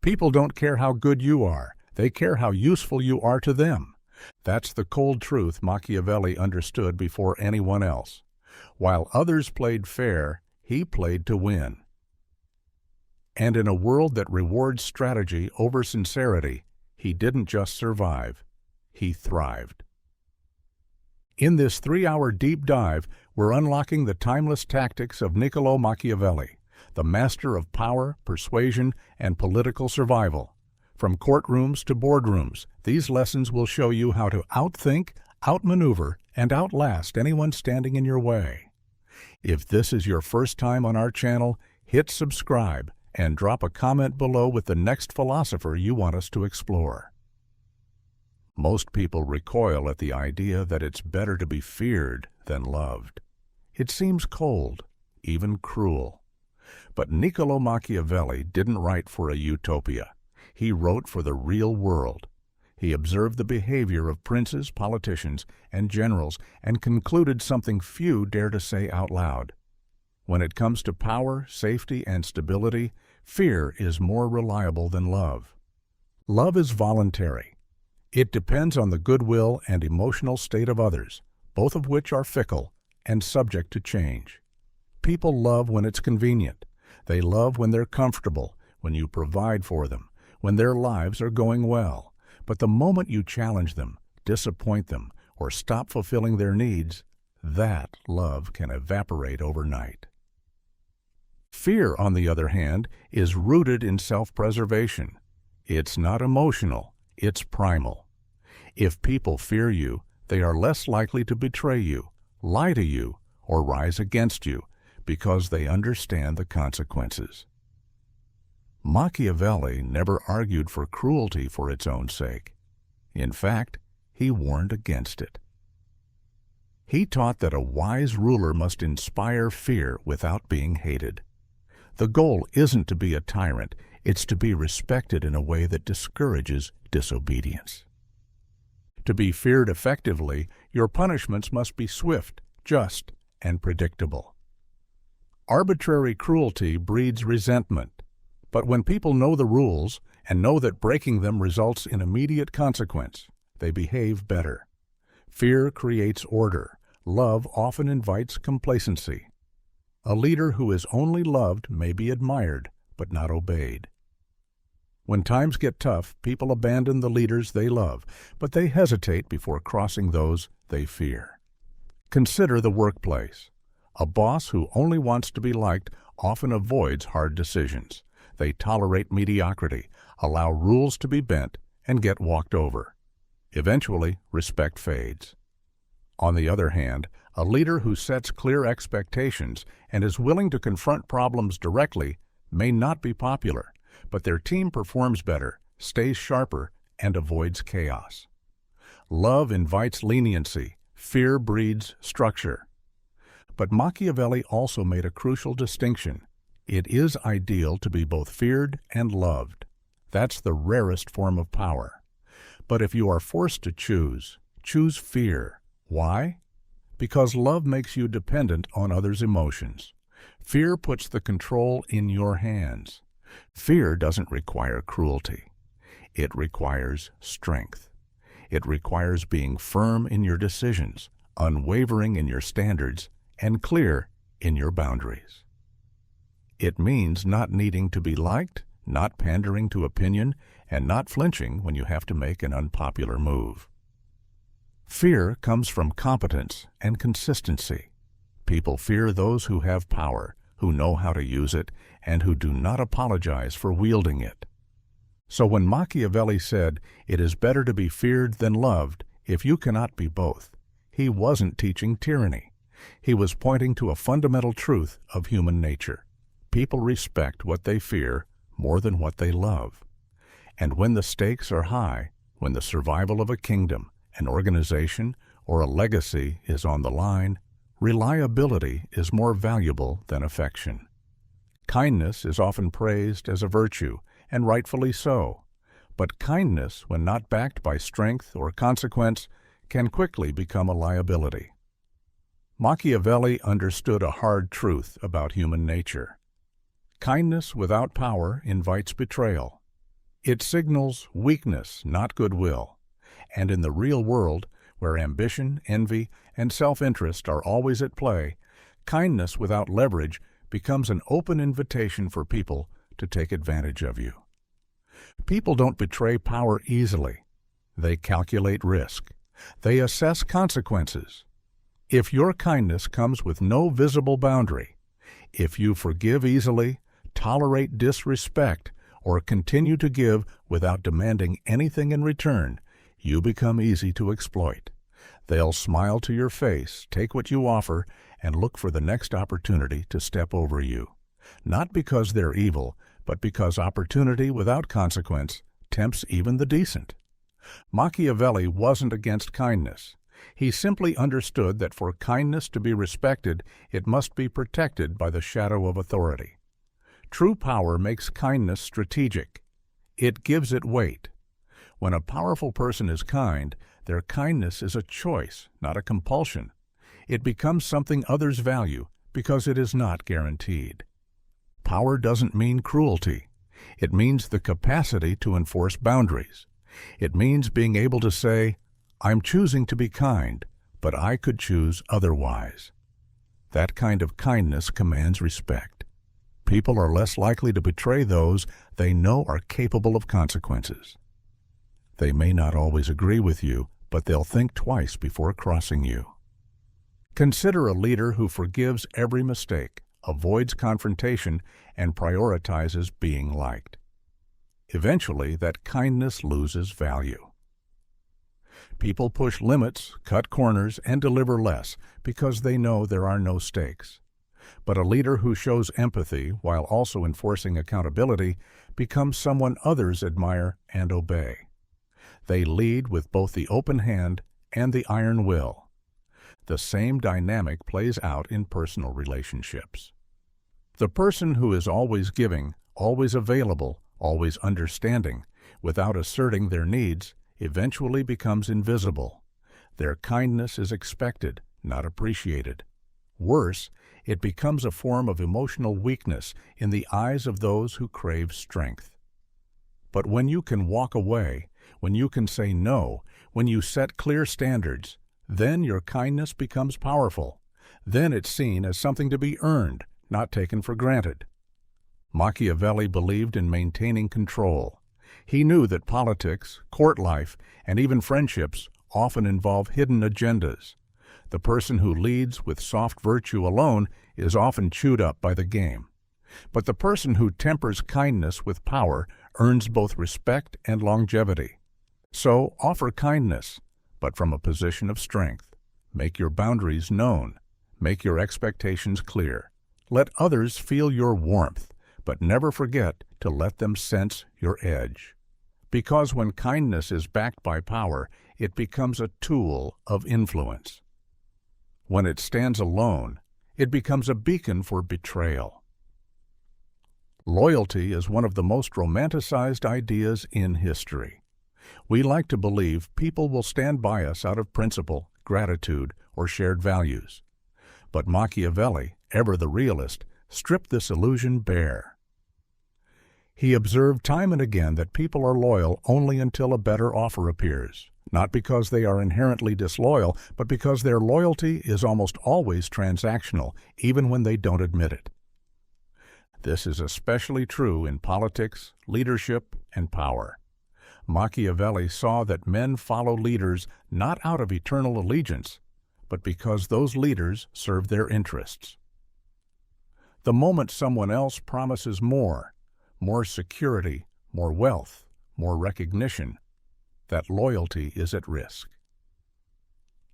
People don't care how good you are. They care how useful you are to them. That's the cold truth Machiavelli understood before anyone else. While others played fair, he played to win. And in a world that rewards strategy over sincerity, he didn't just survive, he thrived. In this 3-hour deep dive, we're unlocking the timeless tactics of Niccolo Machiavelli, the master of power, persuasion, and political survival. From courtrooms to boardrooms, these lessons will show you how to outthink, outmaneuver, and outlast anyone standing in your way. If this is your first time on our channel, hit subscribe and drop a comment below with the next philosopher you want us to explore. Most people recoil at the idea that it's better to be feared than loved. It seems cold, even cruel. But Niccolo Machiavelli didn't write for a utopia. He wrote for the real world. He observed the behavior of princes, politicians, and generals and concluded something few dare to say out loud. When it comes to power, safety, and stability, fear is more reliable than love. Love is voluntary. It depends on the goodwill and emotional state of others, both of which are fickle and subject to change. People love when it's convenient. They love when they're comfortable, when you provide for them, when their lives are going well. But the moment you challenge them, disappoint them, or stop fulfilling their needs, that love can evaporate overnight. Fear, on the other hand, is rooted in self-preservation. It's not emotional, it's primal. If people fear you, they are less likely to betray you, lie to you, or rise against you, because they understand the consequences. Machiavelli never argued for cruelty for its own sake. In fact, he warned against it. He taught that a wise ruler must inspire fear without being hated. The goal isn't to be a tyrant, it's to be respected in a way that discourages disobedience. To be feared effectively, your punishments must be swift, just, and predictable. Arbitrary cruelty breeds resentment. But when people know the rules and know that breaking them results in immediate consequence, they behave better. Fear creates order. Love often invites complacency. A leader who is only loved may be admired, but not obeyed. When times get tough, people abandon the leaders they love, but they hesitate before crossing those they fear. Consider the workplace. A boss who only wants to be liked often avoids hard decisions. They tolerate mediocrity, allow rules to be bent, and get walked over. Eventually, respect fades. On the other hand, a leader who sets clear expectations and is willing to confront problems directly may not be popular, but their team performs better, stays sharper, and avoids chaos. Love invites leniency, fear breeds structure. But Machiavelli also made a crucial distinction. It is ideal to be both feared and loved. That's the rarest form of power. But if you are forced to choose fear. Why? Because love makes you dependent on others' emotions. Fear puts the control in your hands. Fear doesn't require cruelty. It requires strength. It requires being firm in your decisions, unwavering in your standards, and clear in your boundaries. It means not needing to be liked, not pandering to opinion, and not flinching when you have to make an unpopular move. Fear comes from competence and consistency. People fear those who have power, who know how to use it, and who do not apologize for wielding it. So when Machiavelli said, "It is better to be feared than loved if you cannot be both," he wasn't teaching tyranny. He was pointing to a fundamental truth of human nature. People respect what they fear more than what they love. And when the stakes are high, when the survival of a kingdom, an organization, or a legacy is on the line, reliability is more valuable than affection. Kindness is often praised as a virtue, and rightfully so. But kindness, when not backed by strength or consequence, can quickly become a liability. Machiavelli understood a hard truth about human nature. Kindness without power invites betrayal. It signals weakness, not goodwill. And in the real world, where ambition, envy, and self-interest are always at play, kindness without leverage becomes an open invitation for people to take advantage of you. People don't betray power easily. They calculate risk. They assess consequences. If your kindness comes with no visible boundary, if you forgive easily, tolerate disrespect, or continue to give without demanding anything in return, you become easy to exploit. They'll smile to your face, take what you offer, and look for the next opportunity to step over you. Not because they're evil, but because opportunity without consequence tempts even the decent. Machiavelli wasn't against kindness. He simply understood that for kindness to be respected, it must be protected by the shadow of authority. True power makes kindness strategic. It gives it weight. When a powerful person is kind, their kindness is a choice, not a compulsion. It becomes something others value because it is not guaranteed. Power doesn't mean cruelty. It means the capacity to enforce boundaries. It means being able to say, "I'm choosing to be kind, but I could choose otherwise." That kind of kindness commands respect. People are less likely to betray those they know are capable of consequences. They may not always agree with you, but they'll think twice before crossing you. Consider a leader who forgives every mistake, avoids confrontation, and prioritizes being liked. Eventually, that kindness loses value. People push limits, cut corners, and deliver less because they know there are no stakes. But a leader who shows empathy while also enforcing accountability becomes someone others admire and obey. They lead with both the open hand and the iron will. The same dynamic plays out in personal relationships. The person who is always giving, always available, always understanding, without asserting their needs, eventually becomes invisible. Their kindness is expected, not appreciated. Worse, it becomes a form of emotional weakness in the eyes of those who crave strength. But when you can walk away, when you can say no, when you set clear standards, then your kindness becomes powerful. Then it's seen as something to be earned, not taken for granted. Machiavelli believed in maintaining control. He knew that politics, court life, and even friendships often involve hidden agendas. The person who leads with soft virtue alone is often chewed up by the game. But the person who tempers kindness with power earns both respect and longevity. So offer kindness, but from a position of strength. Make your boundaries known. Make your expectations clear. Let others feel your warmth, but never forget to let them sense your edge. Because when kindness is backed by power, it becomes a tool of influence. When it stands alone, it becomes a beacon for betrayal. Loyalty is one of the most romanticized ideas in history. We like to believe people will stand by us out of principle, gratitude, or shared values. But Machiavelli, ever the realist, stripped this illusion bare. He observed time and again that people are loyal only until a better offer appears, not because they are inherently disloyal, but because their loyalty is almost always transactional, even when they don't admit it. This is especially true in politics, leadership, and power. Machiavelli saw that men follow leaders not out of eternal allegiance, but because those leaders serve their interests. The moment someone else promises more security, more wealth, more recognition, that loyalty is at risk.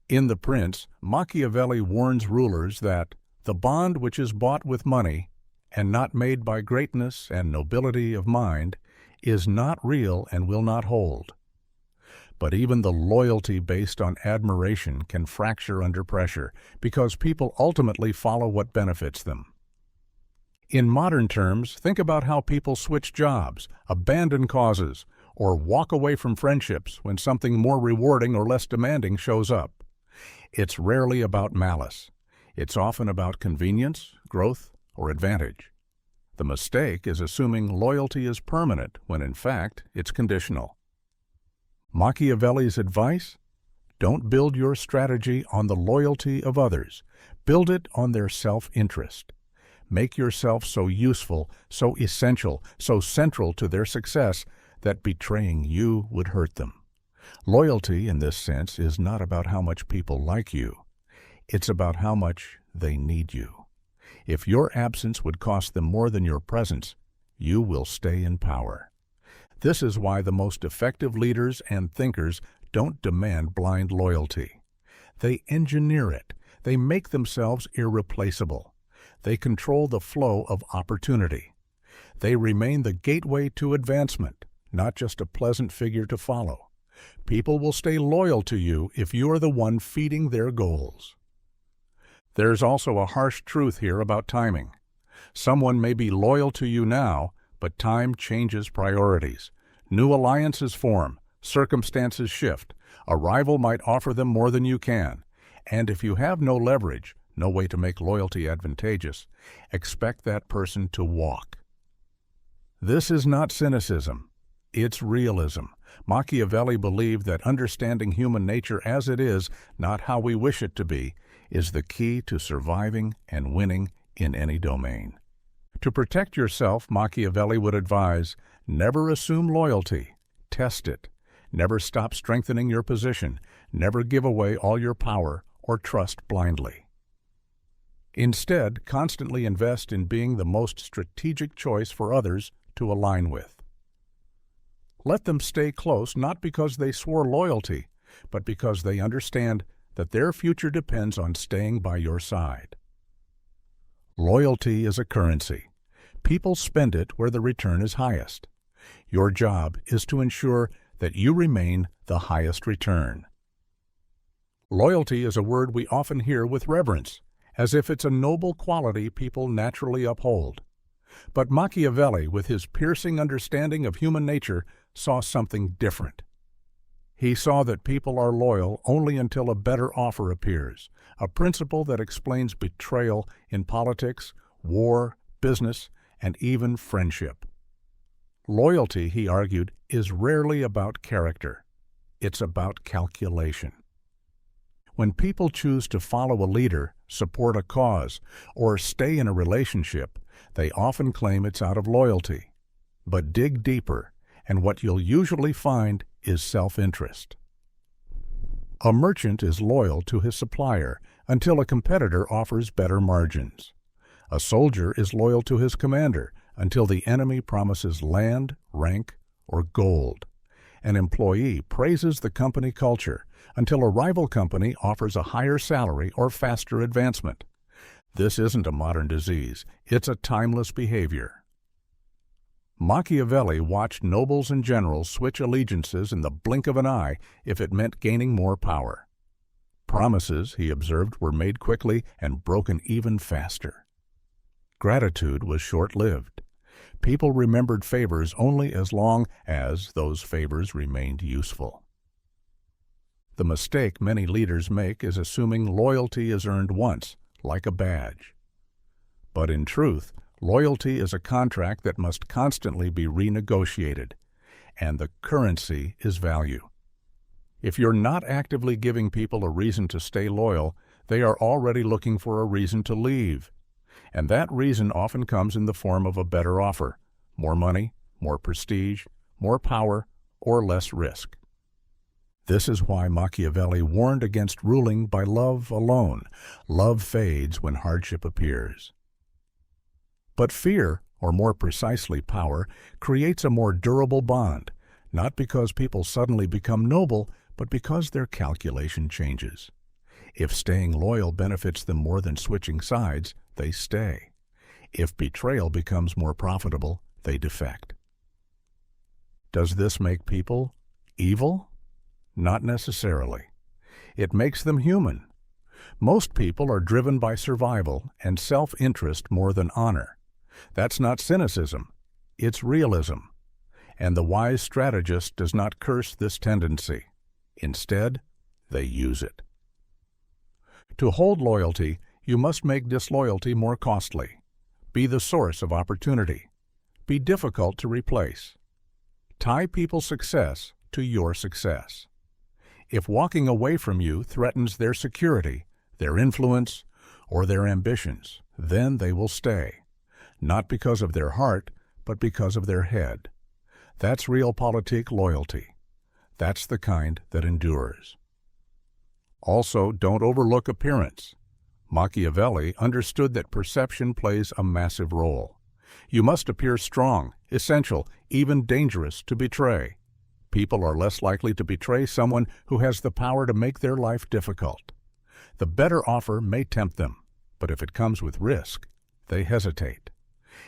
In The Prince, Machiavelli warns rulers that the bond which is bought with money and not made by greatness and nobility of mind is not real and will not hold. But even the loyalty based on admiration can fracture under pressure because people ultimately follow what benefits them. In modern terms, think about how people switch jobs, abandon causes, or walk away from friendships when something more rewarding or less demanding shows up. It's rarely about malice. It's often about convenience, growth, or advantage. The mistake is assuming loyalty is permanent when in fact it's conditional. Machiavelli's advice? Don't build your strategy on the loyalty of others. Build it on their self-interest. Make yourself so useful, so essential, so central to their success that betraying you would hurt them. Loyalty, in this sense, is not about how much people like you. It's about how much they need you. If your absence would cost them more than your presence, you will stay in power. This is why the most effective leaders and thinkers don't demand blind loyalty. They engineer it. They make themselves irreplaceable. They control the flow of opportunity. They remain the gateway to advancement, not just a pleasant figure to follow. People will stay loyal to you if you are the one feeding their goals. There's also a harsh truth here about timing. Someone may be loyal to you now, but time changes priorities. New alliances form, circumstances shift. A rival might offer them more than you can. And if you have no leverage, no way to make loyalty advantageous, expect that person to walk. This is not cynicism. It's realism. Machiavelli believed that understanding human nature as it is, not how we wish it to be, is the key to surviving and winning in any domain. To protect yourself, Machiavelli would advise, never assume loyalty. Test it. Never stop strengthening your position. Never give away all your power or trust blindly. Instead, constantly invest in being the most strategic choice for others to align with. Let them stay close not because they swore loyalty, but because they understand that their future depends on staying by your side. Loyalty is a currency. People spend it where the return is highest. Your job is to ensure that you remain the highest return. Loyalty is a word we often hear with reverence, as if it's a noble quality people naturally uphold. But Machiavelli, with his piercing understanding of human nature, saw something different. He saw that people are loyal only until a better offer appears, a principle that explains betrayal in politics, war, business, and even friendship. Loyalty, he argued, is rarely about character. It's about calculation. When people choose to follow a leader, support a cause, or stay in a relationship, they often claim it's out of loyalty. But dig deeper, and what you'll usually find is self-interest. A merchant is loyal to his supplier until a competitor offers better margins. A soldier is loyal to his commander until the enemy promises land, rank, or gold. An employee praises the company culture until a rival company offers a higher salary or faster advancement. This isn't a modern disease, it's a timeless behavior. Machiavelli watched nobles and generals switch allegiances in the blink of an eye if it meant gaining more power. Promises, he observed, were made quickly and broken even faster. Gratitude was short-lived. People remembered favors only as long as those favors remained useful. The mistake many leaders make is assuming loyalty is earned once, like a badge. But in truth, loyalty is a contract that must constantly be renegotiated, and the currency is value. If you're not actively giving people a reason to stay loyal, they are already looking for a reason to leave. And that reason often comes in the form of a better offer, more money, more prestige, more power, or less risk. This is why Machiavelli warned against ruling by love alone. Love fades when hardship appears. But fear, or more precisely power, creates a more durable bond, not because people suddenly become noble, but because their calculation changes. If staying loyal benefits them more than switching sides, they stay. If betrayal becomes more profitable, they defect. Does this make people evil? Not necessarily. It makes them human. Most people are driven by survival and self-interest more than honor. That's not cynicism, it's realism. And the wise strategist does not curse this tendency. Instead, they use it. To hold loyalty, you must make disloyalty more costly. Be the source of opportunity. Be difficult to replace. Tie people's success to your success. If walking away from you threatens their security, their influence, or their ambitions, then they will stay, not because of their heart, but because of their head. That's realpolitik loyalty. That's the kind that endures. Also, don't overlook appearance. Machiavelli understood that perception plays a massive role. You must appear strong, essential, even dangerous to betray. People are less likely to betray someone who has the power to make their life difficult. The better offer may tempt them, but if it comes with risk, they hesitate.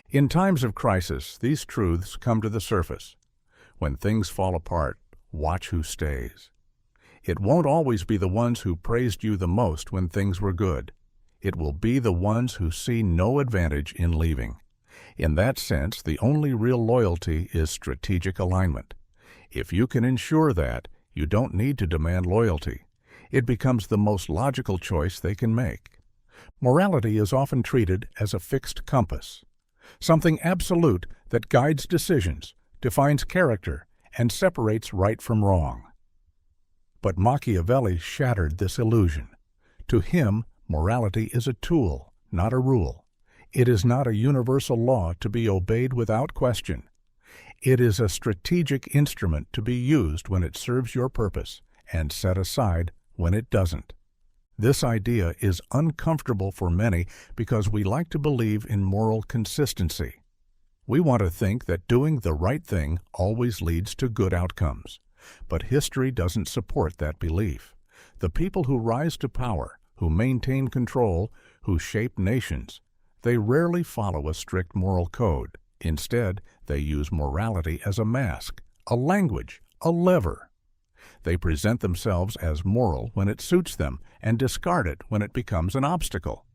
In times of crisis, these truths come to the surface. When things fall apart, watch who stays. It won't always be the ones who praised you the most when things were good. It will be the ones who see no advantage in leaving. In that sense, the only real loyalty is strategic alignment. If you can ensure that, you don't need to demand loyalty. It becomes the most logical choice they can make. Morality is often treated as a fixed compass, something absolute that guides decisions, defines character, and separates right from wrong. But Machiavelli shattered this illusion. To him, morality is a tool, not a rule. It is not a universal law to be obeyed without question. It is a strategic instrument to be used when it serves your purpose and set aside when it doesn't. This idea is uncomfortable for many because we like to believe in moral consistency. We want to think that doing the right thing always leads to good outcomes. But history doesn't support that belief. The people who rise to power, who maintain control, who shape nations, they rarely follow a strict moral code. Instead, they use morality as a mask, a language, a lever. They present themselves as moral when it suits them and discard it when it becomes an obstacle.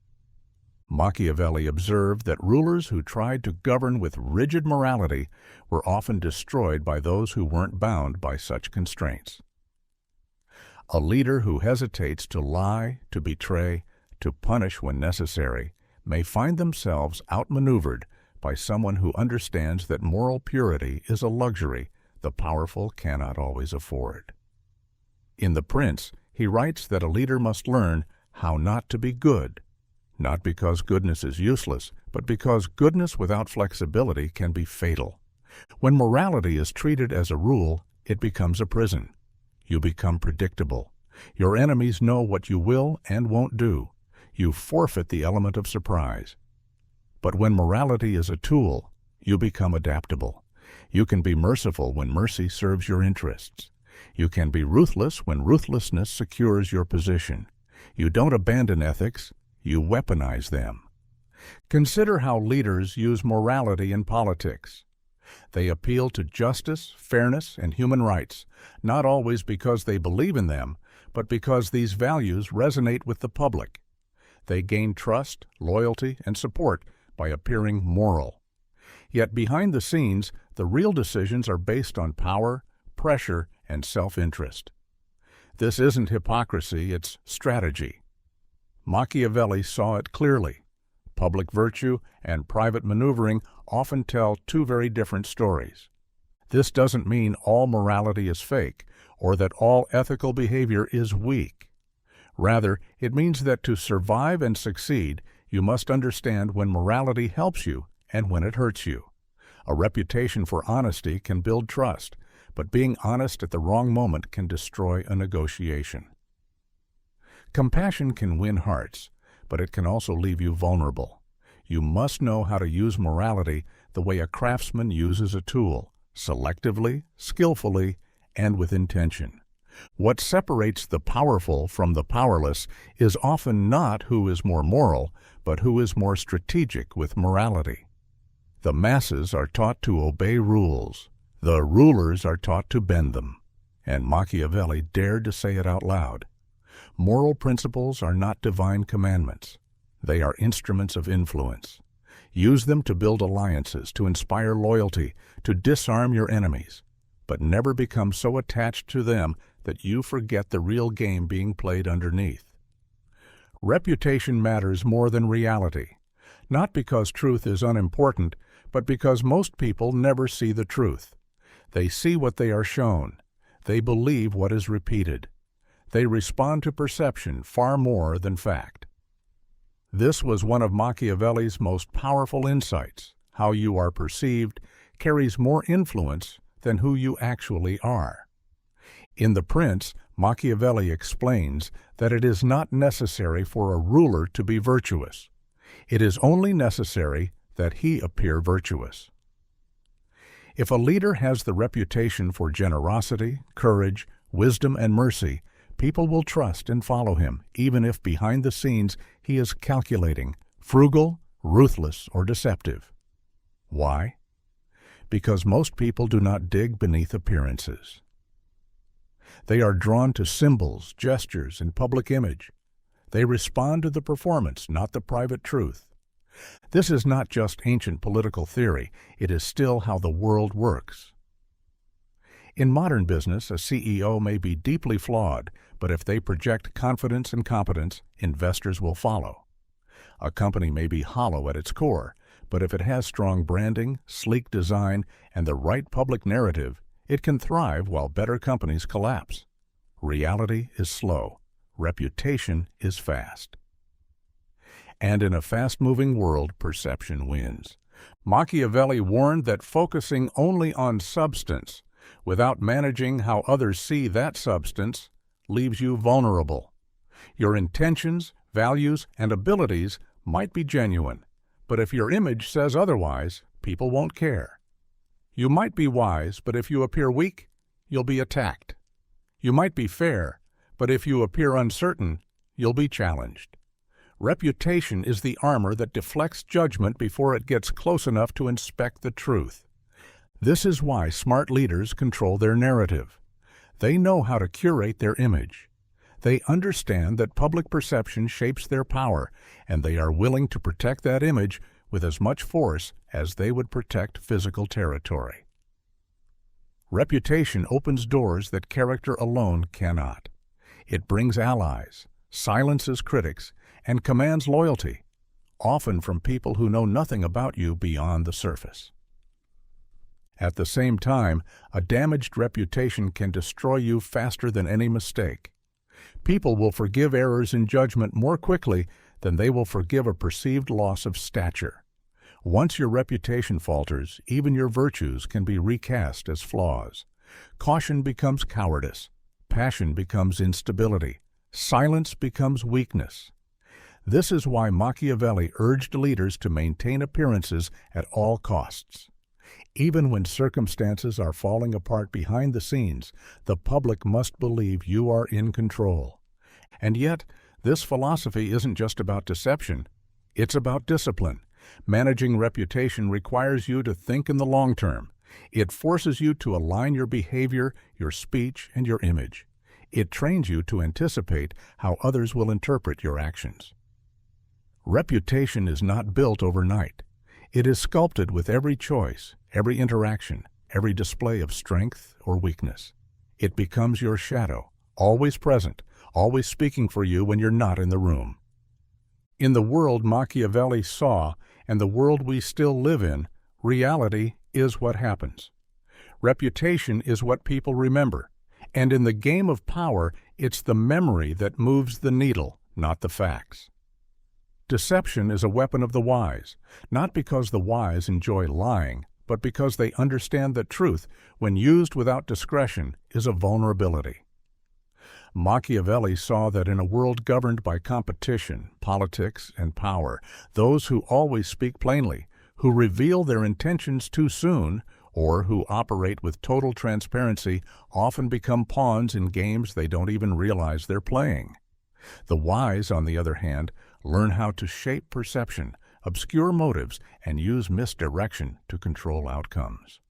Machiavelli observed that rulers who tried to govern with rigid morality were often destroyed by those who weren't bound by such constraints. A leader who hesitates to lie, to betray, to punish when necessary, may find themselves outmaneuvered by someone who understands that moral purity is a luxury the powerful cannot always afford. In The Prince, he writes that a leader must learn how not to be good, not because goodness is useless, but because goodness without flexibility can be fatal. When morality is treated as a rule, it becomes a prison. You become predictable. Your enemies know what you will and won't do. You forfeit the element of surprise. But when morality is a tool, you become adaptable. You can be merciful when mercy serves your interests. You can be ruthless when ruthlessness secures your position. You don't abandon ethics, you weaponize them. Consider how leaders use morality in politics. They appeal to justice, fairness, and human rights, not always because they believe in them, but because these values resonate with the public. They gain trust, loyalty, and support by appearing moral. Yet behind the scenes, the real decisions are based on power, pressure, and self-interest. This isn't hypocrisy, it's strategy. Machiavelli saw it clearly. Public virtue and private maneuvering often tell two very different stories. This doesn't mean all morality is fake or that all ethical behavior is weak. Rather, it means that to survive and succeed, you must understand when morality helps you and when it hurts you. A reputation for honesty can build trust, but being honest at the wrong moment can destroy a negotiation. Compassion can win hearts, but it can also leave you vulnerable. You must know how to use morality the way a craftsman uses a tool, selectively, skillfully, and with intention. What separates the powerful from the powerless is often not who is more moral, but who is more strategic with morality. The masses are taught to obey rules. The rulers are taught to bend them. And Machiavelli dared to say it out loud. Moral principles are not divine commandments. They are instruments of influence. Use them to build alliances, to inspire loyalty, to disarm your enemies. But never become so attached to them that you forget the real game being played underneath. Reputation matters more than reality. not because truth is unimportant, but because most people never see the truth. They see what they are shown. They believe what is repeated. They respond to perception far more than fact. This was one of Machiavelli's most powerful insights. How you are perceived carries more influence than who you actually are. In The Prince, Machiavelli explains that it is not necessary for a ruler to be virtuous. It is only necessary that he appear virtuous. If a leader has the reputation for generosity, courage, wisdom, and mercy, people will trust and follow him, even if behind the scenes he is calculating, frugal, ruthless, or deceptive. Why? Because most people do not dig beneath appearances. They are drawn to symbols, gestures, and public image. They respond to the performance, not the private truth. This is not just ancient political theory, it is still how the world works. In modern business, a CEO may be deeply flawed, but if they project confidence and competence, investors will follow. A company may be hollow at its core, but if it has strong branding, sleek design, and the right public narrative, it can thrive while better companies collapse. Reality is slow. Reputation is fast. And in a fast-moving world, perception wins. Machiavelli warned that focusing only on substance, without managing how others see that substance, leaves you vulnerable. Your intentions, values, and abilities might be genuine, but if your image says otherwise, people won't care. You might be wise, but if you appear weak, you'll be attacked. You might be fair, but if you appear uncertain, you'll be challenged. Reputation is the armor that deflects judgment before it gets close enough to inspect the truth. This is why smart leaders control their narrative. They know how to curate their image. They understand that public perception shapes their power, and they are willing to protect that image with as much force as they would protect physical territory. Reputation opens doors that character alone cannot. It brings allies, silences critics, and commands loyalty, often from people who know nothing about you beyond the surface. At the same time, a damaged reputation can destroy you faster than any mistake. People will forgive errors in judgment more quickly than they will forgive a perceived loss of stature. Once your reputation falters, even your virtues can be recast as flaws. Caution becomes cowardice. Passion becomes instability. Silence becomes weakness. This is why Machiavelli urged leaders to maintain appearances at all costs. Even when circumstances are falling apart behind the scenes, the public must believe you are in control. And yet, this philosophy isn't just about deception. It's about discipline. Managing reputation requires you to think in the long term. It forces you to align your behavior, your speech, and your image. It trains you to anticipate how others will interpret your actions. Reputation is not built overnight. It is sculpted with every choice, every interaction, every display of strength or weakness. It becomes your shadow, always present, always speaking for you when you're not in the room. In the world Machiavelli saw, and the world we still live in, reality is what happens. Reputation is what people remember, and in the game of power, it's the memory that moves the needle, not the facts. Deception is a weapon of the wise, not because the wise enjoy lying, but because they understand that truth, when used without discretion, is a vulnerability. Machiavelli saw that in a world governed by competition, politics, and power, those who always speak plainly, who reveal their intentions too soon, or who operate with total transparency, often become pawns in games they don't even realize they're playing. The wise, on the other hand, learn how to shape perception, obscure motives, and use misdirection to control outcomes.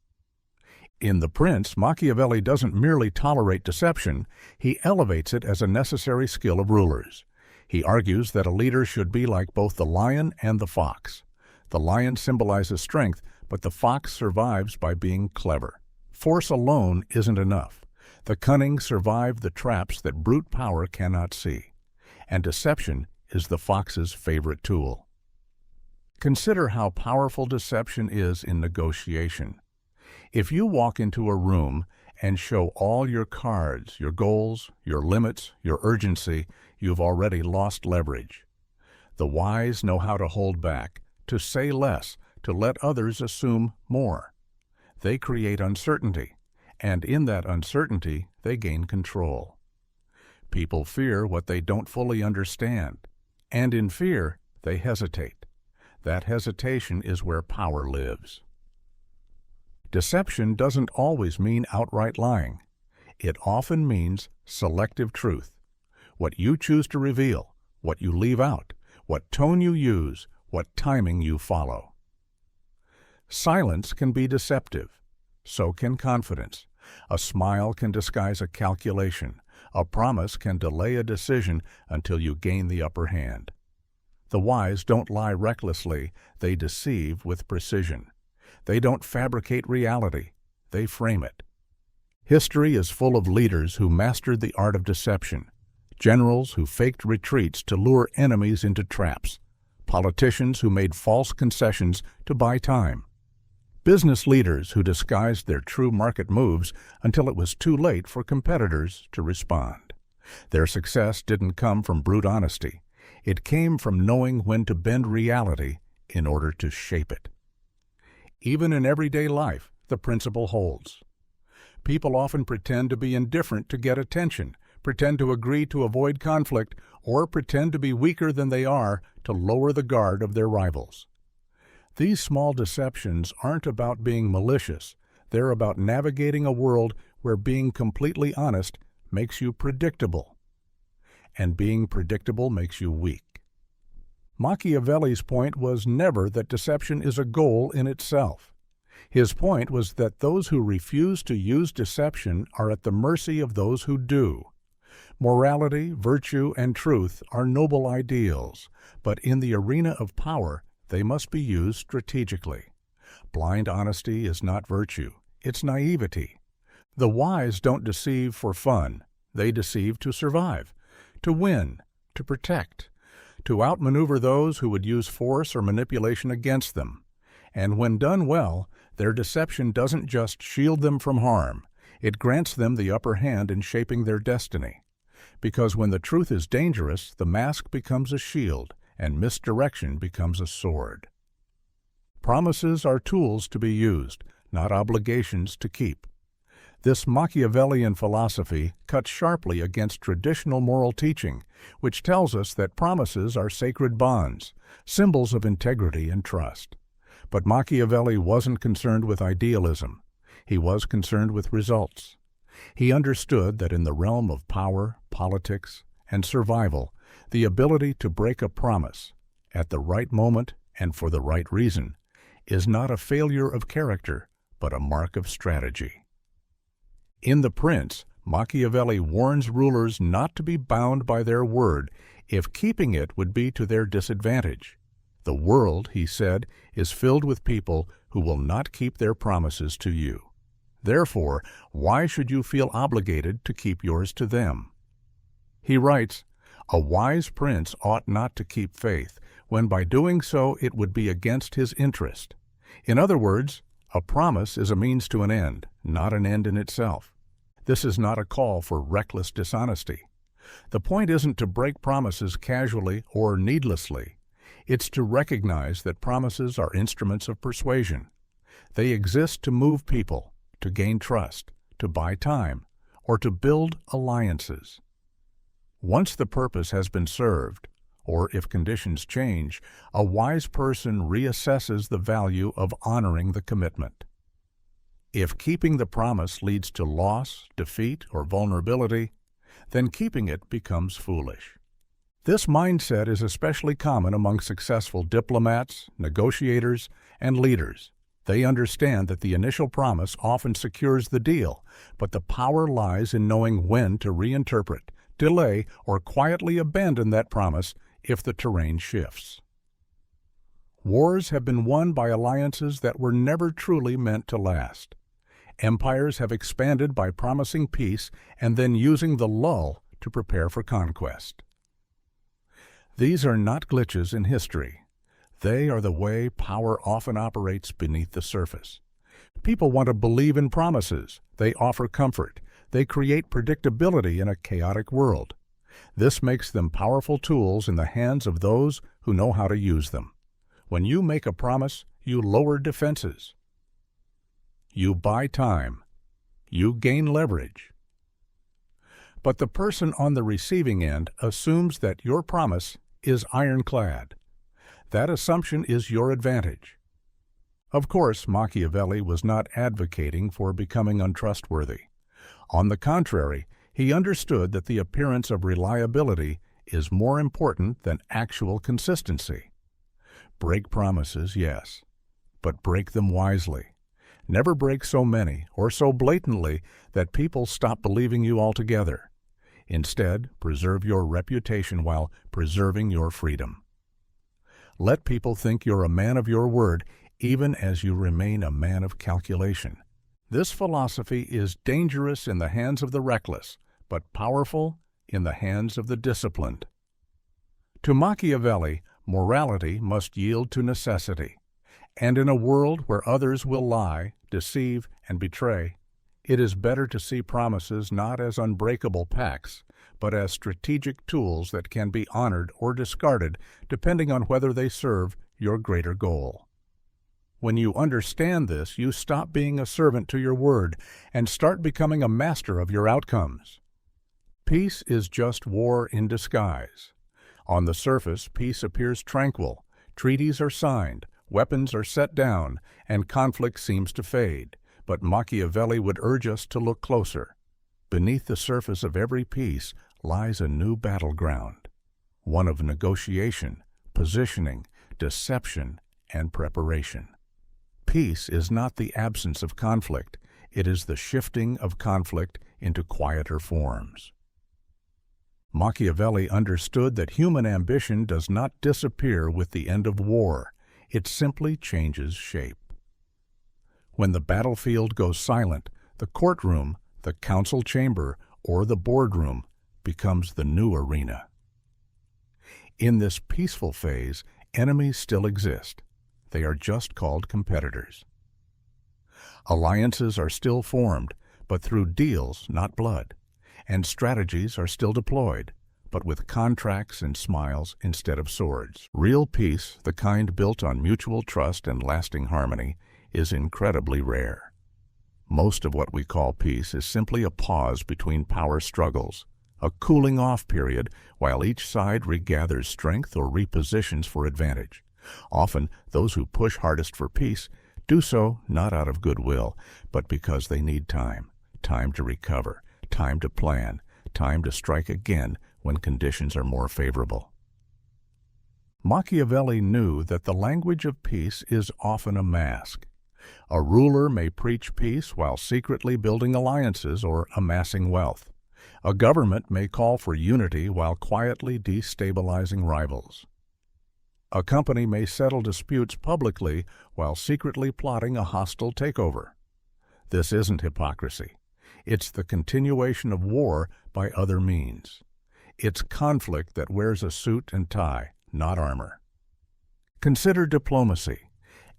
In The Prince, Machiavelli doesn't merely tolerate deception, he elevates it as a necessary skill of rulers. He argues that a leader should be like both the lion and the fox. The lion symbolizes strength, but the fox survives by being clever. Force alone isn't enough. The cunning survive the traps that brute power cannot see. And deception is the fox's favorite tool. Consider how powerful deception is in negotiation. If you walk into a room and show all your cards, your goals, your limits, your urgency, you've already lost leverage. The wise know how to hold back, to say less, to let others assume more. They create uncertainty, and in that uncertainty, they gain control. People fear what they don't fully understand, and in fear, they hesitate. That hesitation is where power lives. Deception doesn't always mean outright lying. It often means selective truth. What you choose to reveal, what you leave out, what tone you use, what timing you follow. Silence can be deceptive. So can confidence. A smile can disguise a calculation. A promise can delay a decision until you gain the upper hand. The wise don't lie recklessly, they deceive with precision. They don't fabricate reality, they frame it. History is full of leaders who mastered the art of deception, generals who faked retreats to lure enemies into traps, politicians who made false concessions to buy time, business leaders who disguised their true market moves until it was too late for competitors to respond. Their success didn't come from brute honesty. It came from knowing when to bend reality in order to shape it. Even in everyday life, the principle holds. People often pretend to be indifferent to get attention, pretend to agree to avoid conflict, or pretend to be weaker than they are to lower the guard of their rivals. These small deceptions aren't about being malicious. They're about navigating a world where being completely honest makes you predictable. And being predictable makes you weak. Machiavelli's point was never that deception is a goal in itself. His point was that those who refuse to use deception are at the mercy of those who do. Morality, virtue, and truth are noble ideals, but in the arena of power, they must be used strategically. Blind honesty is not virtue, it's naivety. The wise don't deceive for fun, they deceive to survive, to win, to protect, to outmaneuver those who would use force or manipulation against them. And when done well, their deception doesn't just shield them from harm, it grants them the upper hand in shaping their destiny. Because when the truth is dangerous, the mask becomes a shield, and misdirection becomes a sword. Promises are tools to be used, not obligations to keep. This Machiavellian philosophy cuts sharply against traditional moral teaching, which tells us that promises are sacred bonds, symbols of integrity and trust. But Machiavelli wasn't concerned with idealism. He was concerned with results. He understood that in the realm of power, politics, and survival, the ability to break a promise at the right moment and for the right reason is not a failure of character, but a mark of strategy. In The Prince, Machiavelli warns rulers not to be bound by their word if keeping it would be to their disadvantage. The world, he said, is filled with people who will not keep their promises to you. Therefore, why should you feel obligated to keep yours to them? He writes, "A wise prince ought not to keep faith, when by doing so it would be against his interest." In other words, a promise is a means to an end, not an end in itself. This is not a call for reckless dishonesty. The point isn't to break promises casually or needlessly. It's to recognize that promises are instruments of persuasion. They exist to move people, to gain trust, to buy time, or to build alliances. Once the purpose has been served, or if conditions change, a wise person reassesses the value of honoring the commitment. If keeping the promise leads to loss, defeat, or vulnerability, then keeping it becomes foolish. This mindset is especially common among successful diplomats, negotiators, and leaders. They understand that the initial promise often secures the deal, but the power lies in knowing when to reinterpret, delay, or quietly abandon that promise if the terrain shifts. Wars have been won by alliances that were never truly meant to last. Empires have expanded by promising peace and then using the lull to prepare for conquest. These are not glitches in history. They are the way power often operates beneath the surface. People want to believe in promises. They offer comfort. They create predictability in a chaotic world. This makes them powerful tools in the hands of those who know how to use them. When you make a promise, you lower defenses. You buy time. You gain leverage. But the person on the receiving end assumes that your promise is ironclad. That assumption is your advantage. Of course, Machiavelli was not advocating for becoming untrustworthy. On the contrary, he understood that the appearance of reliability is more important than actual consistency. Break promises, yes, but break them wisely. Never break so many or so blatantly that people stop believing you altogether. Instead, preserve your reputation while preserving your freedom. Let people think you're a man of your word, even as you remain a man of calculation. This philosophy is dangerous in the hands of the reckless, but powerful in the hands of the disciplined. To Machiavelli, morality must yield to necessity. And in a world where others will lie, deceive, and betray, it is better to see promises not as unbreakable pacts, but as strategic tools that can be honored or discarded depending on whether they serve your greater goal. When you understand this, you stop being a servant to your word and start becoming a master of your outcomes. Peace is just war in disguise. On the surface, peace appears tranquil, treaties are signed, weapons are set down, and conflict seems to fade. But Machiavelli would urge us to look closer. Beneath the surface of every peace lies a new battleground, one of negotiation, positioning, deception, and preparation. Peace is not the absence of conflict, it is the shifting of conflict into quieter forms. Machiavelli understood that human ambition does not disappear with the end of war, it simply changes shape. When the battlefield goes silent, the courtroom, the council chamber, or the boardroom becomes the new arena. In this peaceful phase, enemies still exist. They are just called competitors. Alliances are still formed, but through deals, not blood. And strategies are still deployed, but with contracts and smiles instead of swords. Real peace, the kind built on mutual trust and lasting harmony, is incredibly rare. Most of what we call peace is simply a pause between power struggles, a cooling-off period while each side regathers strength or repositions for advantage. Often, those who push hardest for peace do so not out of goodwill, but because they need time to recover, time to plan, time to strike again when conditions are more favorable. Machiavelli knew that the language of peace is often a mask. A ruler may preach peace while secretly building alliances or amassing wealth. A government may call for unity while quietly destabilizing rivals. A company may settle disputes publicly while secretly plotting a hostile takeover. This isn't hypocrisy. It's the continuation of war by other means. It's conflict that wears a suit and tie, not armor. Consider diplomacy.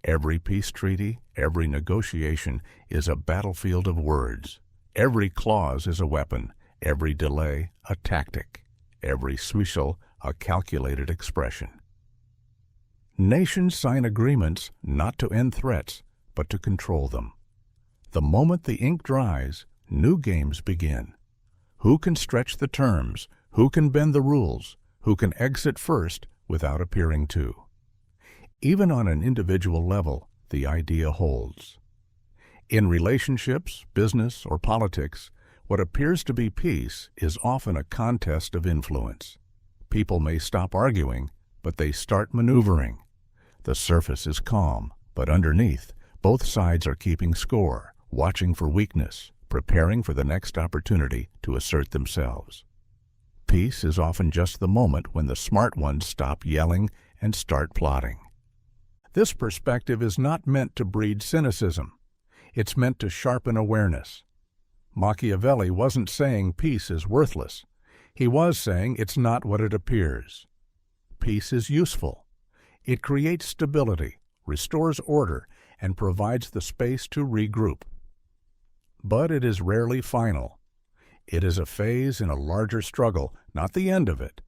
Every peace treaty, every negotiation is a battlefield of words. Every clause is a weapon, every delay a tactic, every swishel a calculated expression. Nations sign agreements not to end threats, but to control them. The moment the ink dries, new games begin. Who can stretch the terms? Who can bend the rules? Who can exit first without appearing to? Even on an individual level, the idea holds. In relationships, business, or politics, what appears to be peace is often a contest of influence. People may stop arguing, but they start maneuvering. The surface is calm, but underneath, both sides are keeping score, watching for weakness, preparing for the next opportunity to assert themselves. Peace is often just the moment when the smart ones stop yelling and start plotting. This perspective is not meant to breed cynicism. It's meant to sharpen awareness. Machiavelli wasn't saying peace is worthless. He was saying it's not what it appears. Peace is useful. It creates stability, restores order, and provides the space to regroup. But it is rarely final. It is a phase in a larger struggle, not the end of it.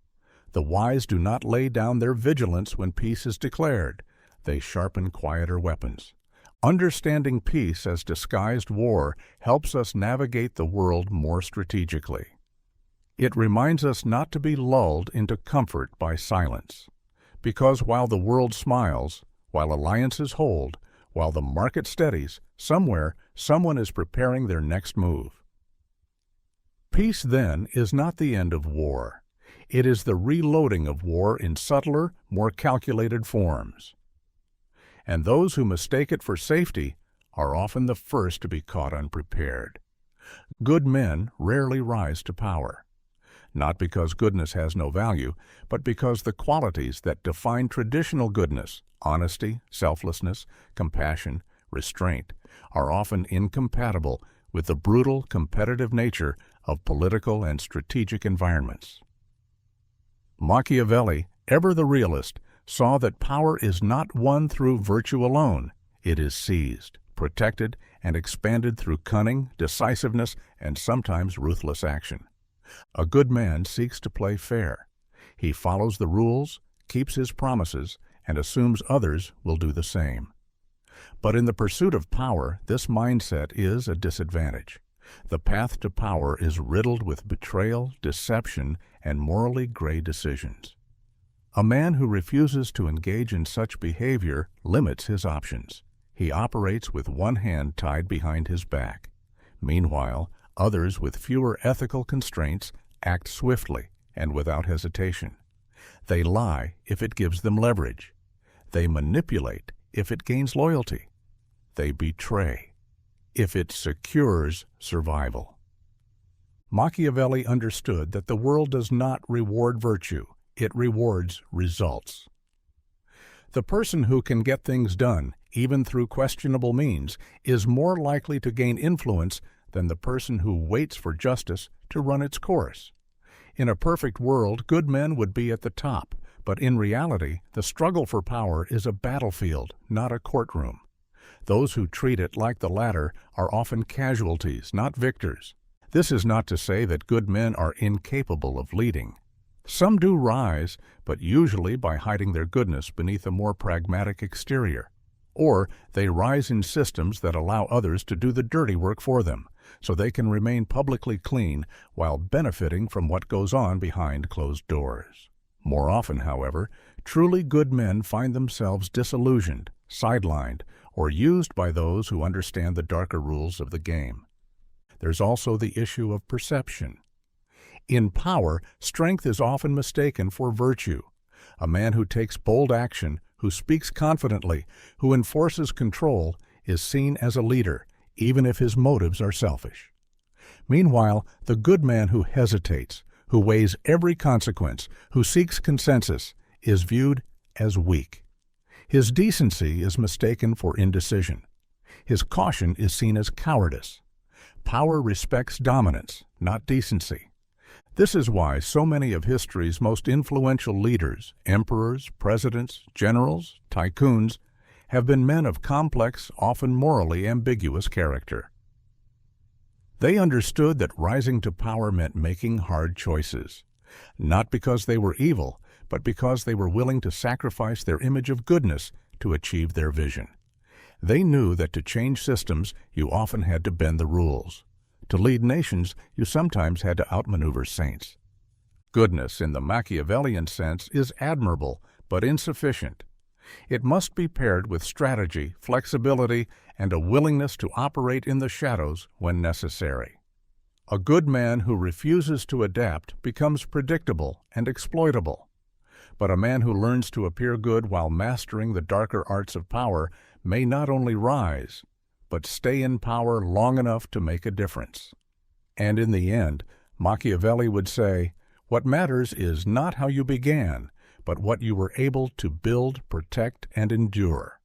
The wise do not lay down their vigilance when peace is declared. They sharpen quieter weapons. Understanding peace as disguised war helps us navigate the world more strategically. It reminds us not to be lulled into comfort by silence. Because while the world smiles, while alliances hold, while the market steadies, somewhere someone is preparing their next move. Peace, then, is not the end of war. It is the reloading of war in subtler, more calculated forms. And those who mistake it for safety are often the first to be caught unprepared. Good men rarely rise to power. Not because goodness has no value, but because the qualities that define traditional goodness, honesty, selflessness, compassion, restraint, are often incompatible with the brutal, competitive nature of political and strategic environments. Machiavelli, ever the realist, saw that power is not won through virtue alone. It is seized, protected, and expanded through cunning, decisiveness, and sometimes ruthless action. A good man seeks to play fair. He follows the rules, keeps his promises, and assumes others will do the same. But in the pursuit of power, this mindset is a disadvantage. The path to power is riddled with betrayal, deception, and morally gray decisions. A man who refuses to engage in such behavior limits his options. He operates with one hand tied behind his back. Meanwhile, others with fewer ethical constraints act swiftly and without hesitation. They lie if it gives them leverage. They manipulate if it gains loyalty. They betray if it secures survival. Machiavelli understood that the world does not reward virtue, it rewards results. The person who can get things done, even through questionable means, is more likely to gain influence than the person who waits for justice to run its course. In a perfect world, good men would be at the top, but in reality, the struggle for power is a battlefield, not a courtroom. Those who treat it like the latter are often casualties, not victors. This is not to say that good men are incapable of leading. Some do rise, but usually by hiding their goodness beneath a more pragmatic exterior. Or they rise in systems that allow others to do the dirty work for them, so they can remain publicly clean while benefiting from what goes on behind closed doors. More often, however, truly good men find themselves disillusioned, sidelined, or used by those who understand the darker rules of the game. There's also the issue of perception. In power, strength is often mistaken for virtue. A man who takes bold action, who speaks confidently, who enforces control, is seen as a leader, even if his motives are selfish. Meanwhile, the good man who hesitates, who weighs every consequence, who seeks consensus, is viewed as weak. His decency is mistaken for indecision. His caution is seen as cowardice. Power respects dominance, not decency. This is why so many of history's most influential leaders, emperors, presidents, generals, tycoons, have been men of complex, often morally ambiguous character. They understood that rising to power meant making hard choices, not because they were evil, but because they were willing to sacrifice their image of goodness to achieve their vision. They knew that to change systems, you often had to bend the rules. To lead nations, you sometimes had to outmaneuver saints. Goodness, in the Machiavellian sense, is admirable, but insufficient. It must be paired with strategy, flexibility, and a willingness to operate in the shadows when necessary. A good man who refuses to adapt becomes predictable and exploitable. But a man who learns to appear good while mastering the darker arts of power may not only rise, but stay in power long enough to make a difference. And in the end, Machiavelli would say, what matters is not how you began, but what you were able to build, protect, and endure.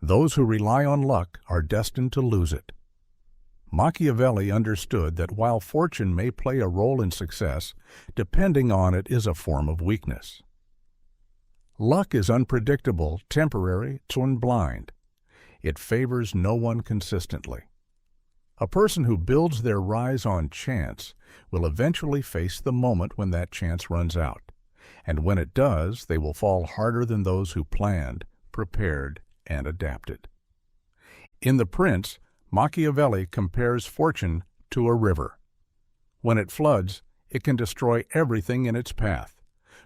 Those who rely on luck are destined to lose it. Machiavelli understood that while fortune may play a role in success, depending on it is a form of weakness. Luck is unpredictable, temporary, and blind. It favors no one consistently. A person who builds their rise on chance will eventually face the moment when that chance runs out, and when it does, they will fall harder than those who planned, prepared, and adapted. In The Prince, Machiavelli compares fortune to a river. When it floods, it can destroy everything in its path.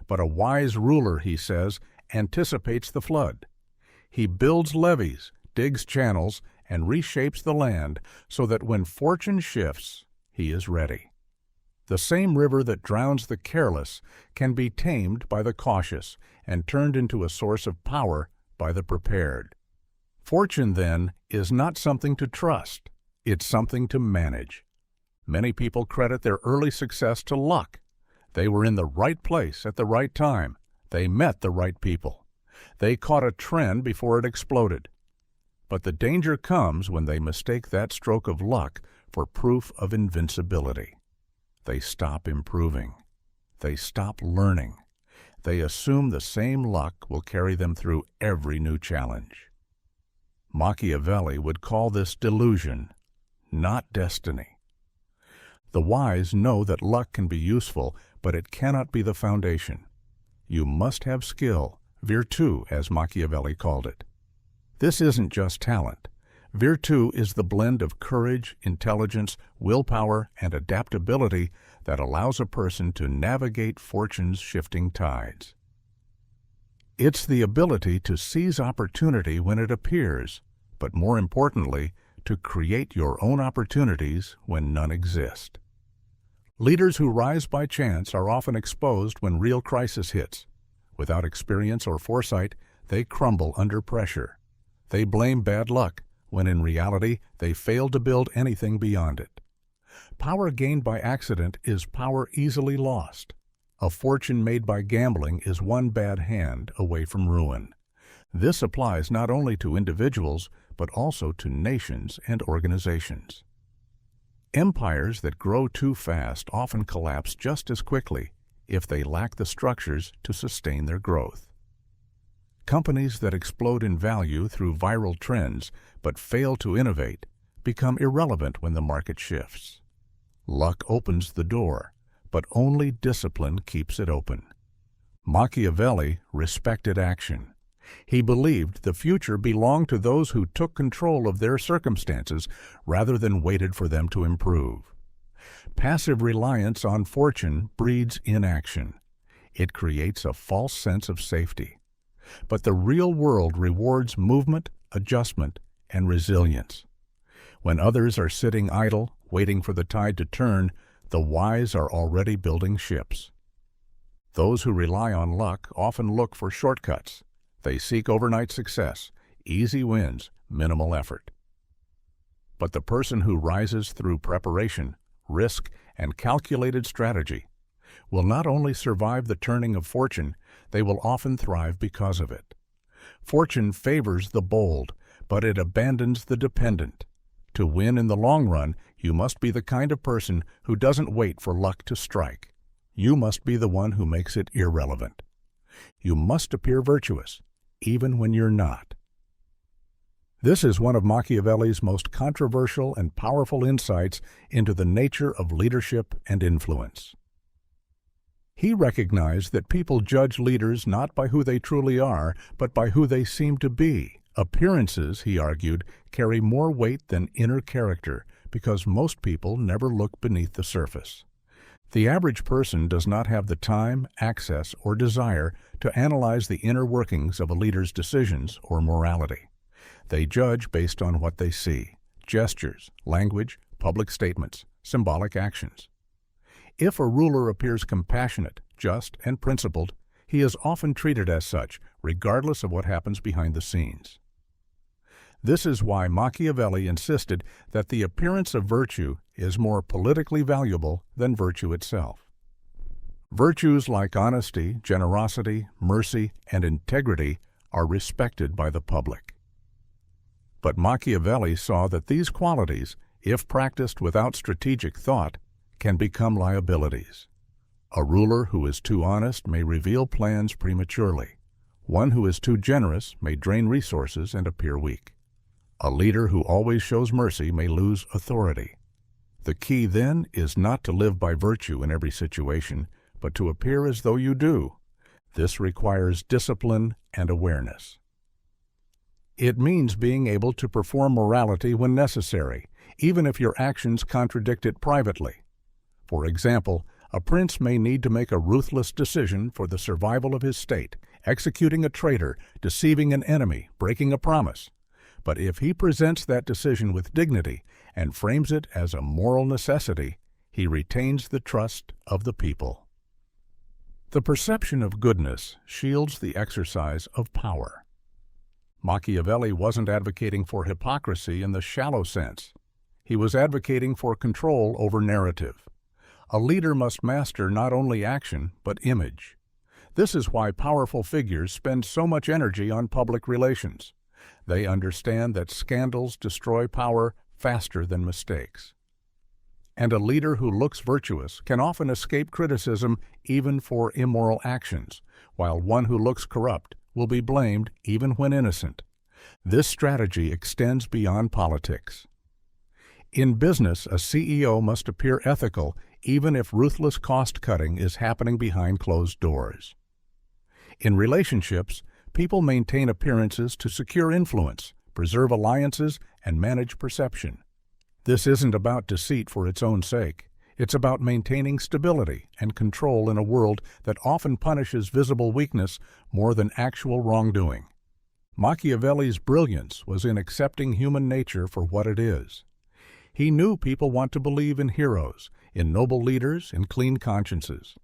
But a wise ruler, he says, anticipates the flood. He builds levees, digs channels, and reshapes the land so that when fortune shifts, he is ready. The same river that drowns the careless can be tamed by the cautious and turned into a source of power by the prepared. Fortune, then, is not something to trust. It's something to manage. Many people credit their early success to luck. They were in the right place at the right time. They met the right people. They caught a trend before it exploded. But the danger comes when they mistake that stroke of luck for proof of invincibility. They stop improving. They stop learning. They assume the same luck will carry them through every new challenge. Machiavelli would call this delusion, not destiny. The wise know that luck can be useful, but it cannot be the foundation. You must have skill, virtù, as Machiavelli called it. This isn't just talent. Virtù is the blend of courage, intelligence, willpower, and adaptability that allows a person to navigate fortune's shifting tides. It's the ability to seize opportunity when it appears, but more importantly, to create your own opportunities when none exist. Leaders who rise by chance are often exposed when real crisis hits. Without experience or foresight, they crumble under pressure. They blame bad luck, when in reality they failed to build anything beyond it. Power gained by accident is power easily lost. A fortune made by gambling is one bad hand away from ruin. This applies not only to individuals, but also to nations and organizations. Empires that grow too fast often collapse just as quickly if they lack the structures to sustain their growth. Companies that explode in value through viral trends but fail to innovate become irrelevant when the market shifts. Luck opens the door, but only discipline keeps it open. Machiavelli respected action. He believed the future belonged to those who took control of their circumstances rather than waited for them to improve. Passive reliance on fortune breeds inaction. It creates a false sense of safety. But the real world rewards movement, adjustment, and resilience. When others are sitting idle, waiting for the tide to turn, the wise are already building ships. Those who rely on luck often look for shortcuts. They seek overnight success, easy wins, minimal effort. But the person who rises through preparation, risk, and calculated strategy will not only survive the turning of fortune, they will often thrive because of it. Fortune favors the bold, but it abandons the dependent. To win in the long run, you must be the kind of person who doesn't wait for luck to strike. You must be the one who makes it irrelevant. You must appear virtuous, even when you're not. This is one of Machiavelli's most controversial and powerful insights into the nature of leadership and influence. He recognized that people judge leaders not by who they truly are, but by who they seem to be. Appearances, he argued, carry more weight than inner character because most people never look beneath the surface. The average person does not have the time, access, or desire to analyze the inner workings of a leader's decisions or morality. They judge based on what they see: gestures, language, public statements, symbolic actions. If a ruler appears compassionate, just, and principled, he is often treated as such, regardless of what happens behind the scenes. This is why Machiavelli insisted that the appearance of virtue is more politically valuable than virtue itself. Virtues like honesty, generosity, mercy, and integrity are respected by the public. But Machiavelli saw that these qualities, if practiced without strategic thought, can become liabilities. A ruler who is too honest may reveal plans prematurely, One who is too generous may drain resources and appear weak. A leader who always shows mercy may lose authority. The key then is not to live by virtue in every situation, but to appear as though you do. This requires discipline and awareness. It means being able to perform morality when necessary, even if your actions contradict it privately. For example, a prince may need to make a ruthless decision for the survival of his state, executing a traitor, deceiving an enemy, breaking a promise. But if he presents that decision with dignity and frames it as a moral necessity, he retains the trust of the people. The perception of goodness shields the exercise of power. Machiavelli wasn't advocating for hypocrisy in the shallow sense. He was advocating for control over narrative. A leader must master not only action, but image. This is why powerful figures spend so much energy on public relations. They understand that scandals destroy power faster than mistakes. And a leader who looks virtuous can often escape criticism even for immoral actions, while one who looks corrupt will be blamed even when innocent. This strategy extends beyond politics. In business, a CEO must appear ethical even if ruthless cost-cutting is happening behind closed doors. In relationships, people maintain appearances to secure influence, preserve alliances, and manage perception. This isn't about deceit for its own sake. It's about maintaining stability and control in a world that often punishes visible weakness more than actual wrongdoing. Machiavelli's brilliance was in accepting human nature for what it is. He knew people want to believe in heroes, in noble leaders, in clean consciences.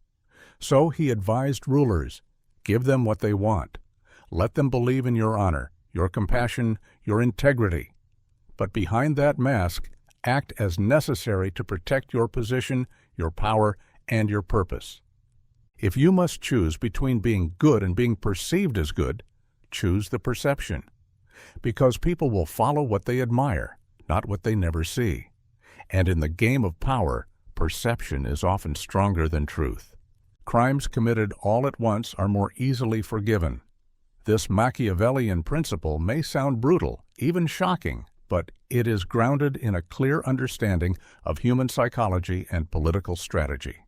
So he advised rulers, give them what they want. Let them believe in your honor, your compassion, your integrity. But behind that mask, act as necessary to protect your position, your power, and your purpose. If you must choose between being good and being perceived as good, choose the perception. Because people will follow what they admire, not what they never see. And in the game of power, perception is often stronger than truth. Crimes committed all at once are more easily forgiven. This Machiavellian principle may sound brutal, even shocking, but it is grounded in a clear understanding of human psychology and political strategy.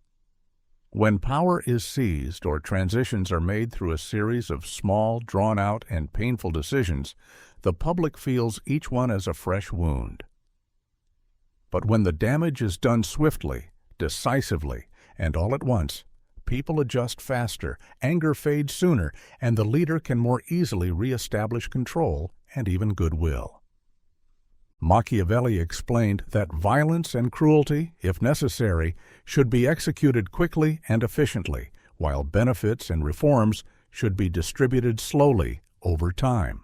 When power is seized or transitions are made through a series of small, drawn-out, and painful decisions, the public feels each one as a fresh wound. But when the damage is done swiftly, decisively, and all at once, people adjust faster, anger fades sooner, and the leader can more easily re-establish control and even goodwill. Machiavelli explained that violence and cruelty, if necessary, should be executed quickly and efficiently, while benefits and reforms should be distributed slowly over time.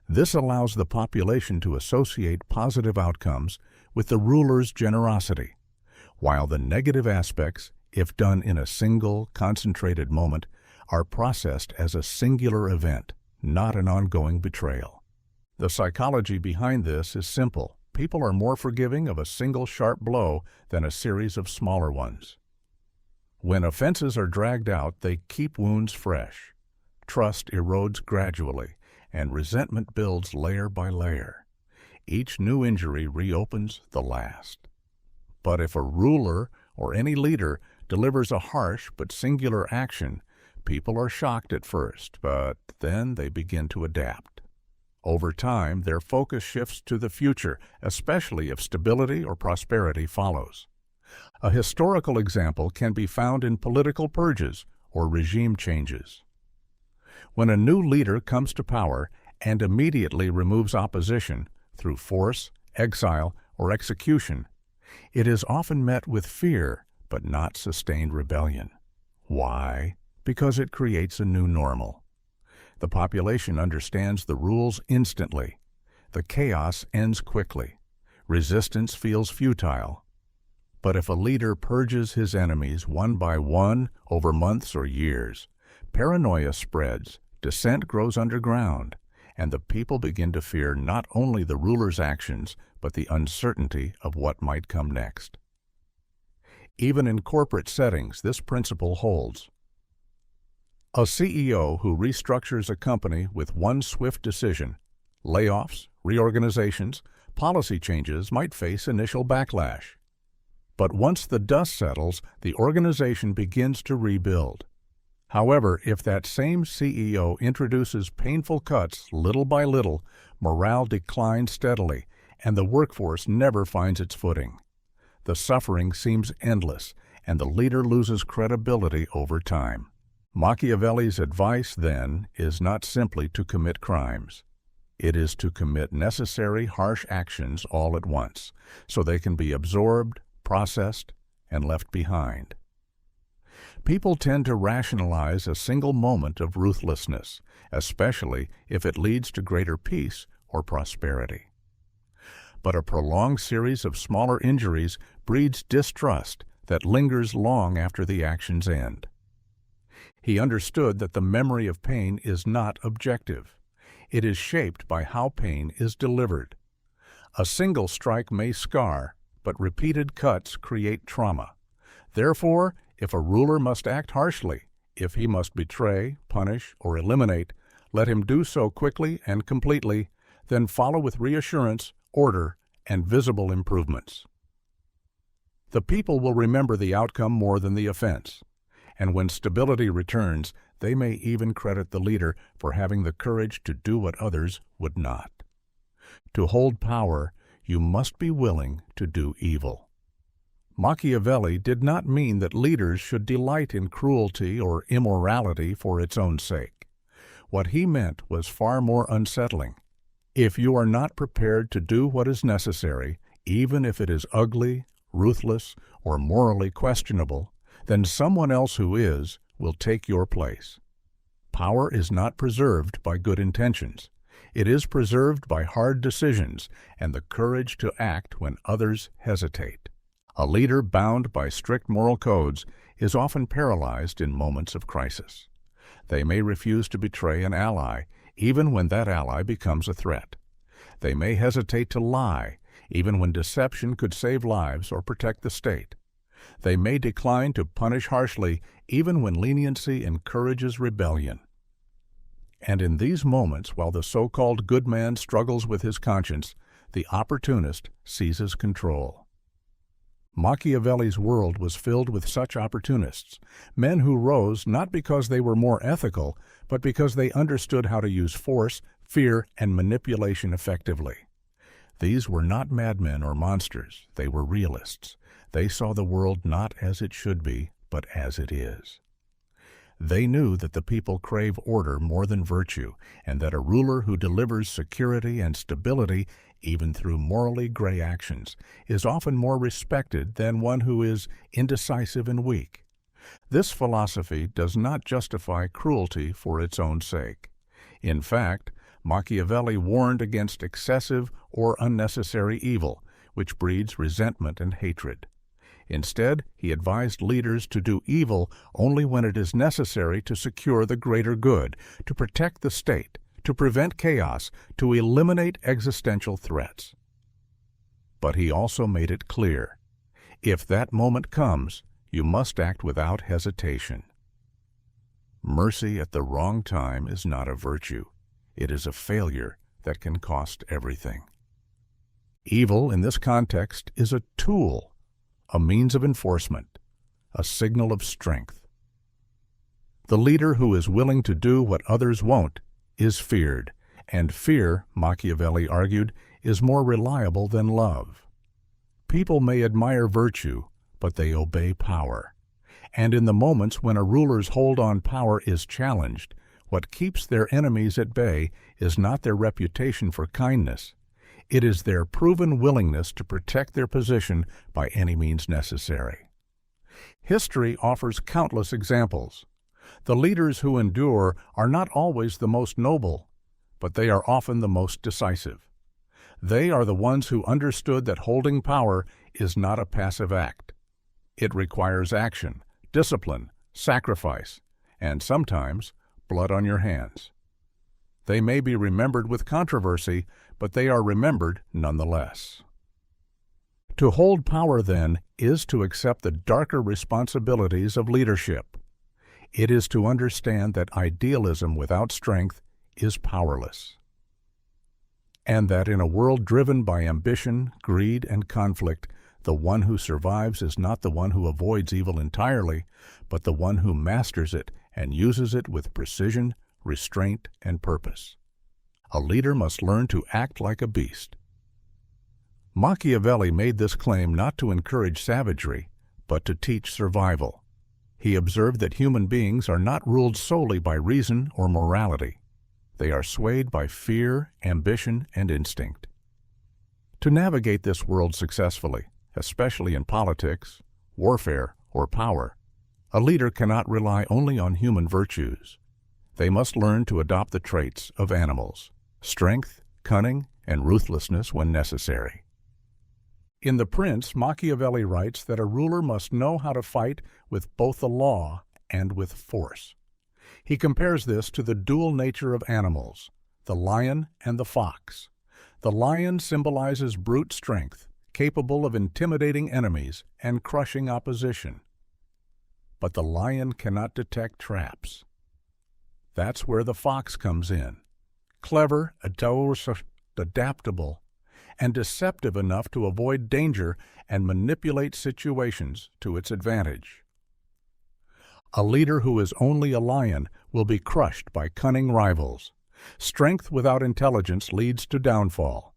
This allows the population to associate positive outcomes with the ruler's generosity, while the negative aspects, if done in a single, concentrated moment, are processed as a singular event, not an ongoing betrayal. The psychology behind this is simple. People are more forgiving of a single sharp blow than a series of smaller ones. When offenses are dragged out, they keep wounds fresh. Trust erodes gradually, and resentment builds layer by layer. Each new injury reopens the last. But if a ruler or any leader delivers a harsh but singular action, people are shocked at first, but then they begin to adapt. Over time, their focus shifts to the future, especially if stability or prosperity follows. A historical example can be found in political purges or regime changes. When a new leader comes to power and immediately removes opposition through force, exile, or execution, it is often met with fear but not sustained rebellion. Why? Because it creates a new normal. The population understands the rules instantly. The chaos ends quickly. Resistance feels futile. But if a leader purges his enemies one by one over months or years, paranoia spreads, dissent grows underground, and the people begin to fear not only the ruler's actions, but the uncertainty of what might come next. Even in corporate settings, this principle holds. A CEO who restructures a company with one swift decision, layoffs, reorganizations, policy changes might face initial backlash. But once the dust settles, the organization begins to rebuild. However, if that same CEO introduces painful cuts little by little, morale declines steadily, and the workforce never finds its footing. The suffering seems endless, and the leader loses credibility over time. Machiavelli's advice, then, is not simply to commit crimes. It is to commit necessary, harsh actions all at once, so they can be absorbed, processed, and left behind. People tend to rationalize a single moment of ruthlessness, especially if it leads to greater peace or prosperity. But a prolonged series of smaller injuries breeds distrust that lingers long after the actions end. He understood that the memory of pain is not objective. It is shaped by how pain is delivered. A single strike may scar, but repeated cuts create trauma. Therefore, if a ruler must act harshly, if he must betray, punish, or eliminate, let him do so quickly and completely, then follow with reassurance, order, and visible improvements. The people will remember the outcome more than the offense, and when stability returns, they may even credit the leader for having the courage to do what others would not. To hold power, you must be willing to do evil. Machiavelli did not mean that leaders should delight in cruelty or immorality for its own sake. What he meant was far more unsettling. If you are not prepared to do what is necessary, even if it is ugly, ruthless, or morally questionable, then someone else who is will take your place. Power is not preserved by good intentions. It is preserved by hard decisions and the courage to act when others hesitate. A leader bound by strict moral codes is often paralyzed in moments of crisis. They may refuse to betray an ally, even when that ally becomes a threat. They may hesitate to lie, even when deception could save lives or protect the state. They may decline to punish harshly, even when leniency encourages rebellion. And in these moments, while the so-called good man struggles with his conscience, the opportunist seizes control. Machiavelli's world was filled with such opportunists, men who rose not because they were more ethical, but because they understood how to use force, fear, and manipulation effectively. These were not madmen or monsters. They were realists. They saw the world not as it should be, but as it is. They knew that the people crave order more than virtue, and that a ruler who delivers security and stability, even through morally gray actions, is often more respected than one who is indecisive and weak. This philosophy does not justify cruelty for its own sake. In fact, Machiavelli warned against excessive or unnecessary evil, which breeds resentment and hatred. Instead, he advised leaders to do evil only when it is necessary to secure the greater good, to protect the state, to prevent chaos, to eliminate existential threats. But he also made it clear, if that moment comes, you must act without hesitation. Mercy at the wrong time is not a virtue. It is a failure that can cost everything. Evil, in this context, is a tool, a means of enforcement, a signal of strength. The leader who is willing to do what others won't is feared, and fear, Machiavelli argued, is more reliable than love. People may admire virtue, but they obey power. And in the moments when a ruler's hold on power is challenged, what keeps their enemies at bay is not their reputation for kindness. It is their proven willingness to protect their position by any means necessary. History offers countless examples. The leaders who endure are not always the most noble, but they are often the most decisive. They are the ones who understood that holding power is not a passive act. It requires action, discipline, sacrifice, and sometimes blood on your hands. They may be remembered with controversy, but they are remembered nonetheless. To hold power, then, is to accept the darker responsibilities of leadership. It is to understand that idealism without strength is powerless, and that in a world driven by ambition, greed, and conflict, the one who survives is not the one who avoids evil entirely, but the one who masters it and uses it with precision, restraint, and purpose. A leader must learn to act like a beast. Machiavelli made this claim not to encourage savagery, but to teach survival. He observed that human beings are not ruled solely by reason or morality. They are swayed by fear, ambition, and instinct. To navigate this world successfully, especially in politics, warfare, or power, a leader cannot rely only on human virtues. They must learn to adopt the traits of animals: strength, cunning, and ruthlessness when necessary. In The Prince, Machiavelli writes that a ruler must know how to fight with both the law and with force. He compares this to the dual nature of animals, the lion and the fox. The lion symbolizes brute strength, capable of intimidating enemies and crushing opposition. But the lion cannot detect traps. That's where the fox comes in. Clever, adaptable, and deceptive enough to avoid danger and manipulate situations to its advantage. A leader who is only a lion will be crushed by cunning rivals. Strength without intelligence leads to downfall.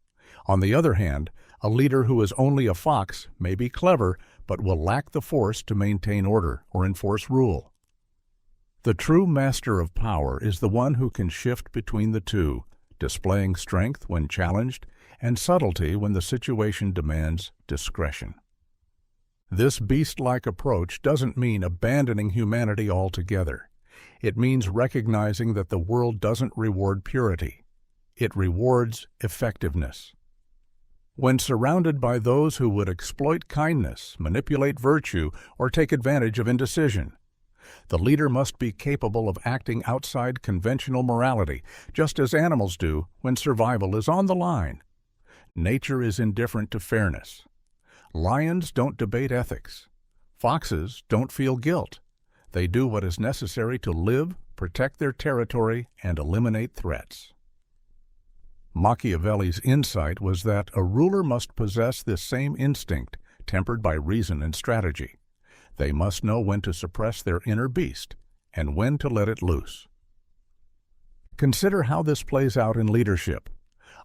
On the other hand, a leader who is only a fox may be clever but will lack the force to maintain order or enforce rule. The true master of power is the one who can shift between the two, displaying strength when challenged and subtlety when the situation demands discretion. This beast-like approach doesn't mean abandoning humanity altogether. It means recognizing that the world doesn't reward purity. It rewards effectiveness. When surrounded by those who would exploit kindness, manipulate virtue, or take advantage of indecision, the leader must be capable of acting outside conventional morality, just as animals do when survival is on the line. Nature is indifferent to fairness. Lions don't debate ethics. Foxes don't feel guilt. They do what is necessary to live, protect their territory, and eliminate threats. Machiavelli's insight was that a ruler must possess this same instinct, tempered by reason and strategy. They must know when to suppress their inner beast and when to let it loose. Consider how this plays out in leadership.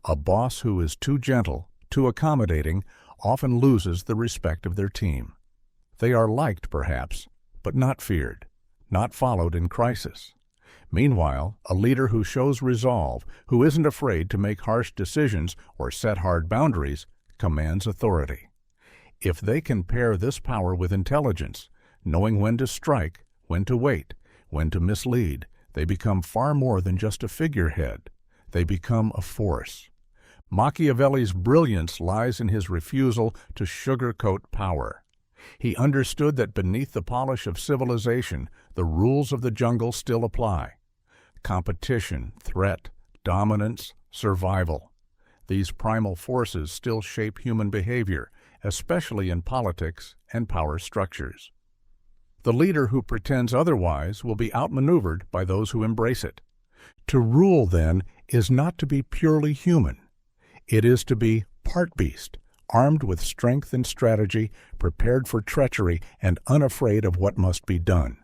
A boss who is too gentle, too accommodating, often loses the respect of their team. They are liked, perhaps, but not feared, not followed in crisis. Meanwhile, a leader who shows resolve, who isn't afraid to make harsh decisions or set hard boundaries, commands authority. If they can pair this power with intelligence, knowing when to strike, when to wait, when to mislead, they become far more than just a figurehead. They become a force. Machiavelli's brilliance lies in his refusal to sugarcoat power. He understood that beneath the polish of civilization, the rules of the jungle still apply. Competition, threat, dominance, survival. These primal forces still shape human behavior, especially in politics and power structures. The leader who pretends otherwise will be outmaneuvered by those who embrace it. To rule, then, is not to be purely human. It is to be part beast, armed with strength and strategy, prepared for treachery, and unafraid of what must be done.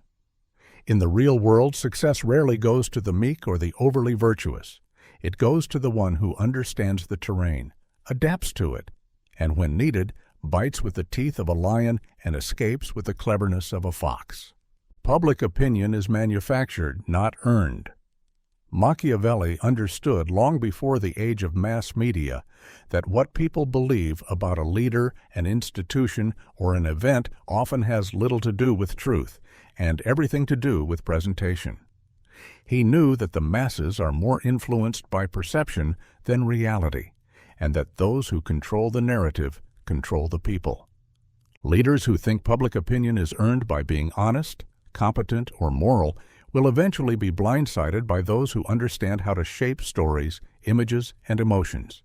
In the real world, success rarely goes to the meek or the overly virtuous. It goes to the one who understands the terrain, adapts to it, and when needed, bites with the teeth of a lion and escapes with the cleverness of a fox. Public opinion is manufactured, not earned. Machiavelli understood long before the age of mass media that what people believe about a leader, an institution, or an event often has little to do with truth and everything to do with presentation. He knew that the masses are more influenced by perception than reality, and that those who control the narrative control the people. Leaders who think public opinion is earned by being honest, competent, or moral will eventually be blindsided by those who understand how to shape stories, images, and emotions.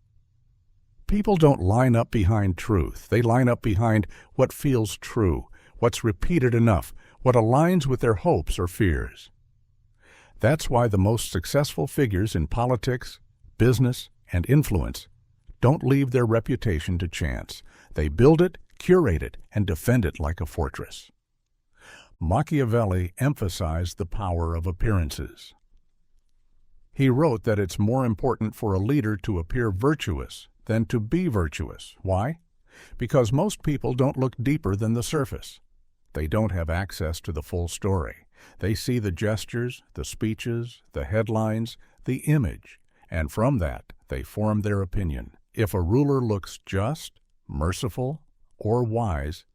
People don't line up behind truth. They line up behind what feels true, what's repeated enough, what aligns with their hopes or fears. That's why the most successful figures in politics, business, and influence don't leave their reputation to chance. They build it, curate it, and defend it like a fortress. Machiavelli emphasized the power of appearances. He wrote that it's more important for a leader to appear virtuous than to be virtuous. Why? Because most people don't look deeper than the surface. They don't have access to the full story. They see the gestures, the speeches, the headlines, the image, and from that they form their opinion. If a ruler looks just, merciful, or wise,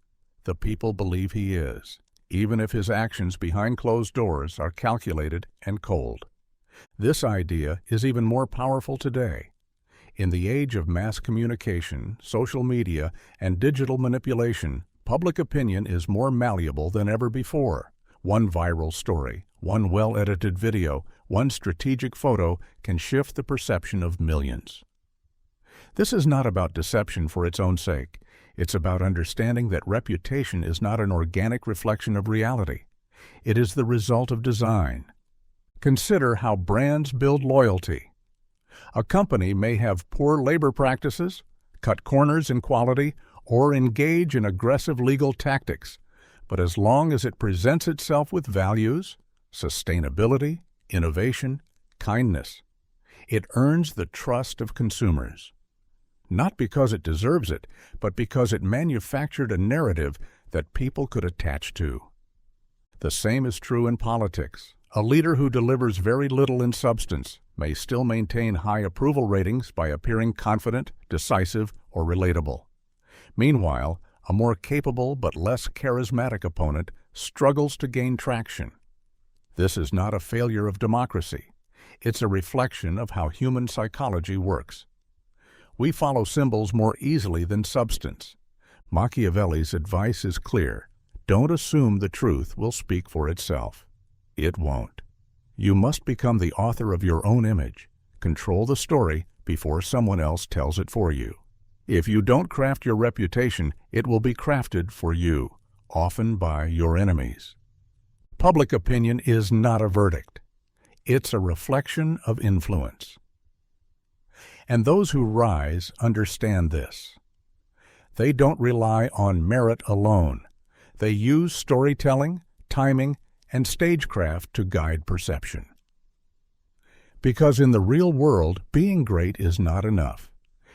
the people believe he is, even if his actions behind closed doors are calculated and cold. This idea is even more powerful today. In the age of mass communication, social media, and digital manipulation, public opinion is more malleable than ever before. One viral story, one well-edited video, one strategic photo can shift the perception of millions. This is not about deception for its own sake. It's about understanding that reputation is not an organic reflection of reality. It is the result of design. Consider how brands build loyalty. A company may have poor labor practices, cut corners in quality, or engage in aggressive legal tactics, but as long as it presents itself with values, sustainability, innovation, kindness, it earns the trust of consumers. Not because it deserves it, but because it manufactured a narrative that people could attach to. The same is true in politics. A leader who delivers very little in substance may still maintain high approval ratings by appearing confident, decisive, or relatable. Meanwhile, a more capable but less charismatic opponent struggles to gain traction. This is not a failure of democracy. It's a reflection of how human psychology works. We follow symbols more easily than substance. Machiavelli's advice is clear. Don't assume the truth will speak for itself. It won't. You must become the author of your own image. Control the story before someone else tells it for you. If you don't craft your reputation, it will be crafted for you, often by your enemies. Public opinion is not a verdict. It's a reflection of influence. And those who rise understand this. They don't rely on merit alone. They use storytelling, timing, and stagecraft to guide perception. Because in the real world, being great is not enough.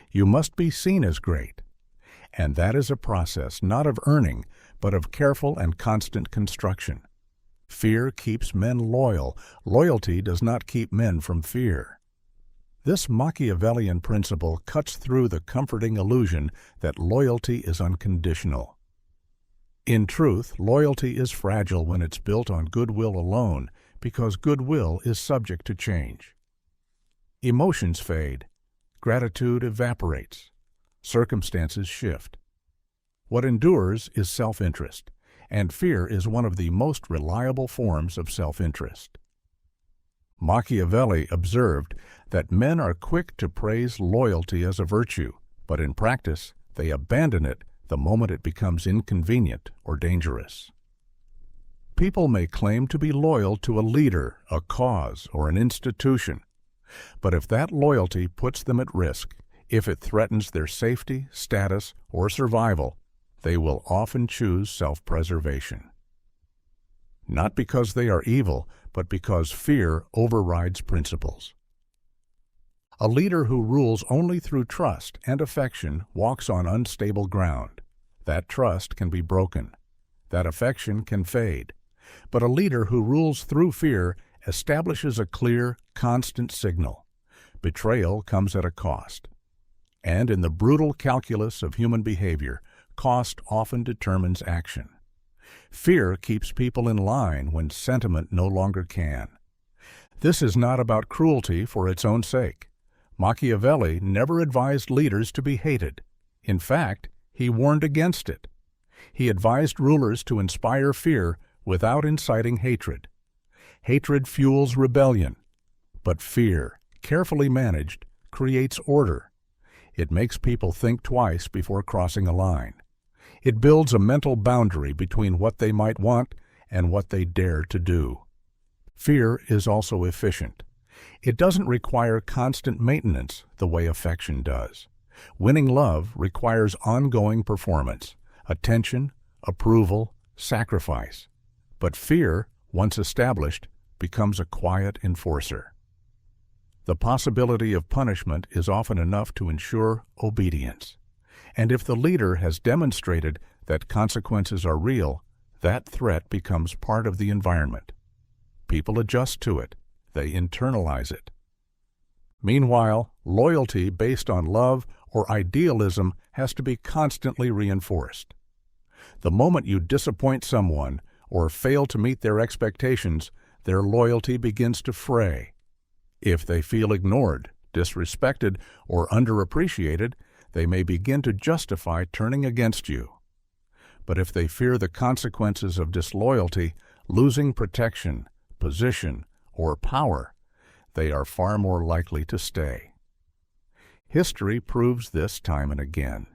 You must be seen as great. And that is a process not of earning, but of careful and constant construction. Fear keeps men loyal. Loyalty does not keep men from fear. This Machiavellian principle cuts through the comforting illusion that loyalty is unconditional. In truth, loyalty is fragile when it's built on goodwill alone, because goodwill is subject to change. Emotions fade. Gratitude evaporates. Circumstances shift. What endures is self-interest, and fear is one of the most reliable forms of self-interest. Machiavelli observed that men are quick to praise loyalty as a virtue, but in practice, they abandon it the moment it becomes inconvenient or dangerous. People may claim to be loyal to a leader, a cause, or an institution, but if that loyalty puts them at risk, if it threatens their safety, status, or survival, they will often choose self-preservation. Not because they are evil, but because fear overrides principles. A leader who rules only through trust and affection walks on unstable ground. That trust can be broken. That affection can fade. But a leader who rules through fear establishes a clear, constant signal. Betrayal comes at a cost. And in the brutal calculus of human behavior, cost often determines action. Fear keeps people in line when sentiment no longer can. This is not about cruelty for its own sake. Machiavelli never advised leaders to be hated. In fact, he warned against it. He advised rulers to inspire fear without inciting hatred. Hatred fuels rebellion, but fear, carefully managed, creates order. It makes people think twice before crossing a line. It builds a mental boundary between what they might want and what they dare to do. Fear is also efficient. It doesn't require constant maintenance the way affection does. Winning love requires ongoing performance, attention, approval, sacrifice. But fear, once established, becomes a quiet enforcer. The possibility of punishment is often enough to ensure obedience. And if the leader has demonstrated that consequences are real, that threat becomes part of the environment. People adjust to it. They internalize it. Meanwhile, loyalty based on love or idealism has to be constantly reinforced. The moment you disappoint someone or fail to meet their expectations, their loyalty begins to fray. If they feel ignored, disrespected, or underappreciated, they may begin to justify turning against you. But if they fear the consequences of disloyalty, losing protection, position, or power, they are far more likely to stay. History proves this time and again.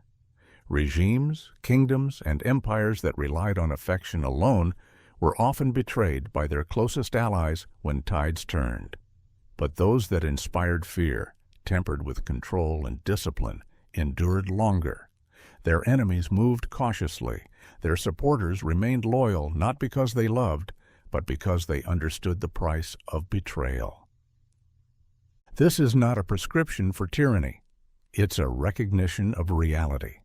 Regimes, kingdoms, and empires that relied on affection alone were often betrayed by their closest allies when tides turned. But those that inspired fear, tempered with control and discipline, endured longer. Their enemies moved cautiously. Their supporters remained loyal not because they loved, but because they understood the price of betrayal. This is not a prescription for tyranny. It's a recognition of reality.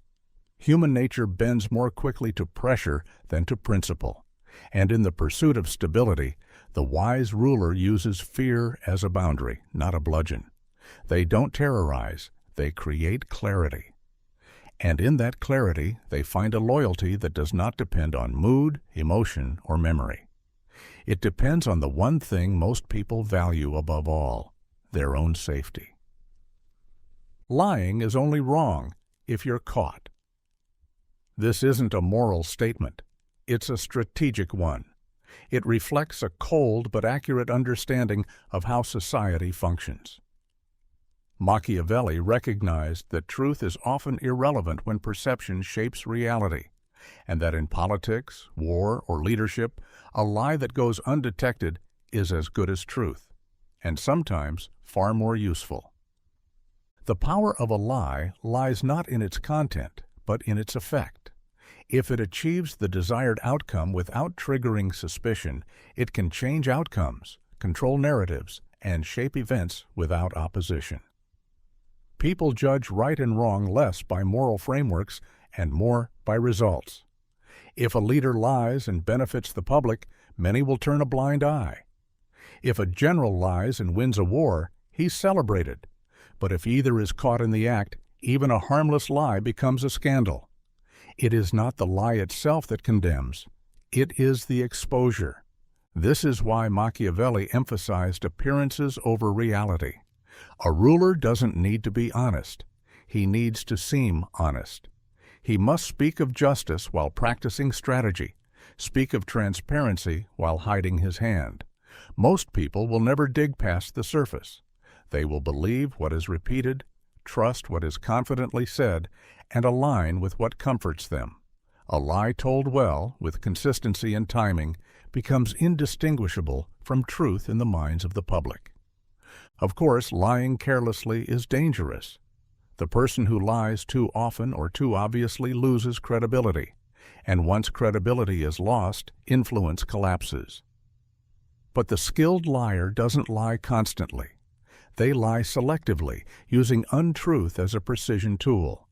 Human nature bends more quickly to pressure than to principle, and in the pursuit of stability, the wise ruler uses fear as a boundary, not a bludgeon. They don't terrorize, they create clarity. And in that clarity, they find a loyalty that does not depend on mood, emotion, or memory. It depends on the one thing most people value above all, their own safety. Lying is only wrong if you're caught. This isn't a moral statement. It's a strategic one. It reflects a cold but accurate understanding of how society functions. Machiavelli recognized that truth is often irrelevant when perception shapes reality, and that in politics, war, or leadership, a lie that goes undetected is as good as truth, and sometimes far more useful. The power of a lie lies not in its content, but in its effect. If it achieves the desired outcome without triggering suspicion, it can change outcomes, control narratives, and shape events without opposition. People judge right and wrong less by moral frameworks and more by results. If a leader lies and benefits the public, many will turn a blind eye. If a general lies and wins a war, he's celebrated. But if either is caught in the act, even a harmless lie becomes a scandal. It is not the lie itself that condemns. It is the exposure. This is why Machiavelli emphasized appearances over reality. A ruler doesn't need to be honest. He needs to seem honest. He must speak of justice while practicing strategy, speak of transparency while hiding his hand. Most people will never dig past the surface. They will believe what is repeated, trust what is confidently said, and align with what comforts them. A lie told well, with consistency and timing, becomes indistinguishable from truth in the minds of the public. Of course, lying carelessly is dangerous. The person who lies too often or too obviously loses credibility, and once credibility is lost, influence collapses. But the skilled liar doesn't lie constantly. They lie selectively, using untruth as a precision tool.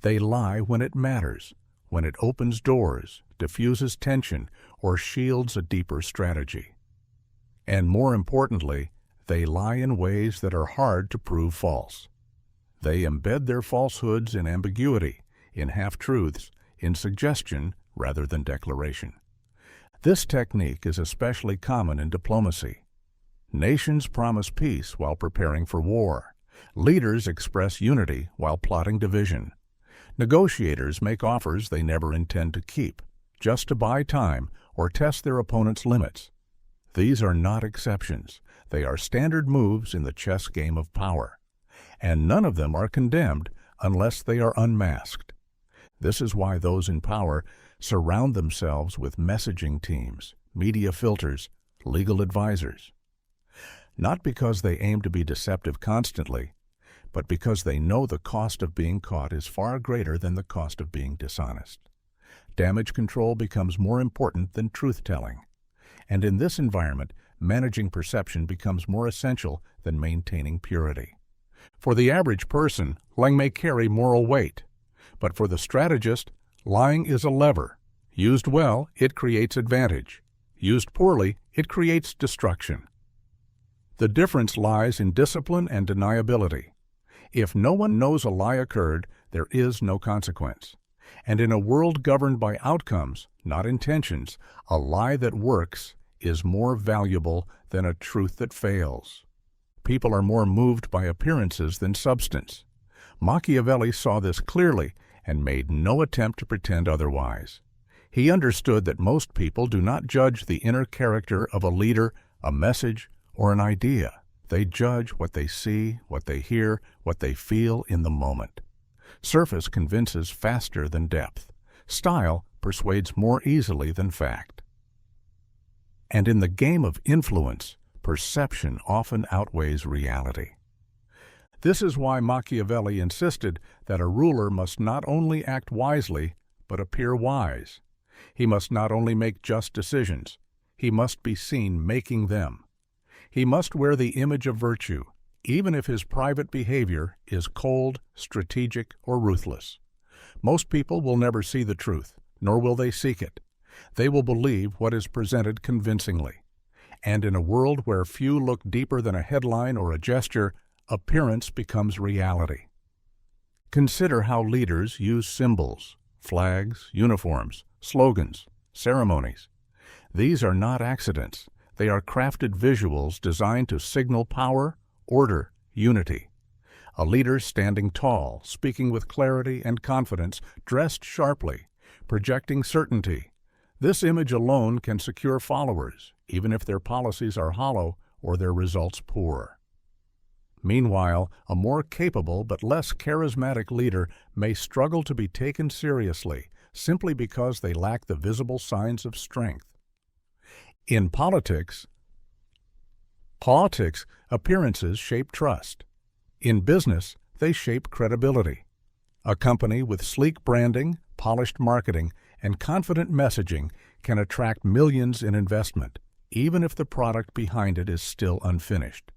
They lie when it matters, when it opens doors, diffuses tension, or shields a deeper strategy. And more importantly, they lie in ways that are hard to prove false. They embed their falsehoods in ambiguity, in half-truths, in suggestion rather than declaration. This technique is especially common in diplomacy. Nations promise peace while preparing for war. Leaders express unity while plotting division. Negotiators make offers they never intend to keep, just to buy time or test their opponent's limits. These are not exceptions. They are standard moves in the chess game of power. And none of them are condemned unless they are unmasked. This is why those in power surround themselves with messaging teams, media filters, legal advisors. Not because they aim to be deceptive constantly, but because they know the cost of being caught is far greater than the cost of being dishonest. Damage control becomes more important than truth-telling. And in this environment, managing perception becomes more essential than maintaining purity. For the average person, lying may carry moral weight. But for the strategist, lying is a lever. Used well, it creates advantage. Used poorly, it creates destruction. The difference lies in discipline and deniability. If no one knows a lie occurred, there is no consequence. And in a world governed by outcomes, not intentions, a lie that works is more valuable than a truth that fails. People are more moved by appearances than substance. Machiavelli saw this clearly and made no attempt to pretend otherwise. He understood that most people do not judge the inner character of a leader, a message, or an idea. They judge what they see, what they hear, what they feel in the moment. Surface convinces faster than depth. Style persuades more easily than fact. And in the game of influence, perception often outweighs reality. This is why Machiavelli insisted that a ruler must not only act wisely, but appear wise. He must not only make just decisions, he must be seen making them. He must wear the image of virtue, even if his private behavior is cold, strategic, or ruthless. Most people will never see the truth, nor will they seek it. They will believe what is presented convincingly. And in a world where few look deeper than a headline or a gesture, appearance becomes reality. Consider how leaders use symbols, flags, uniforms, slogans, ceremonies. These are not accidents. They are crafted visuals designed to signal power, order, unity. A leader standing tall, speaking with clarity and confidence, dressed sharply, projecting certainty. This image alone can secure followers, even if their policies are hollow or their results poor. Meanwhile, a more capable but less charismatic leader may struggle to be taken seriously simply because they lack the visible signs of strength. In politics, appearances shape trust. In business, they shape credibility. A company with sleek branding, polished marketing, and confident messaging can attract millions in investment, even if the product behind it is still unfinished.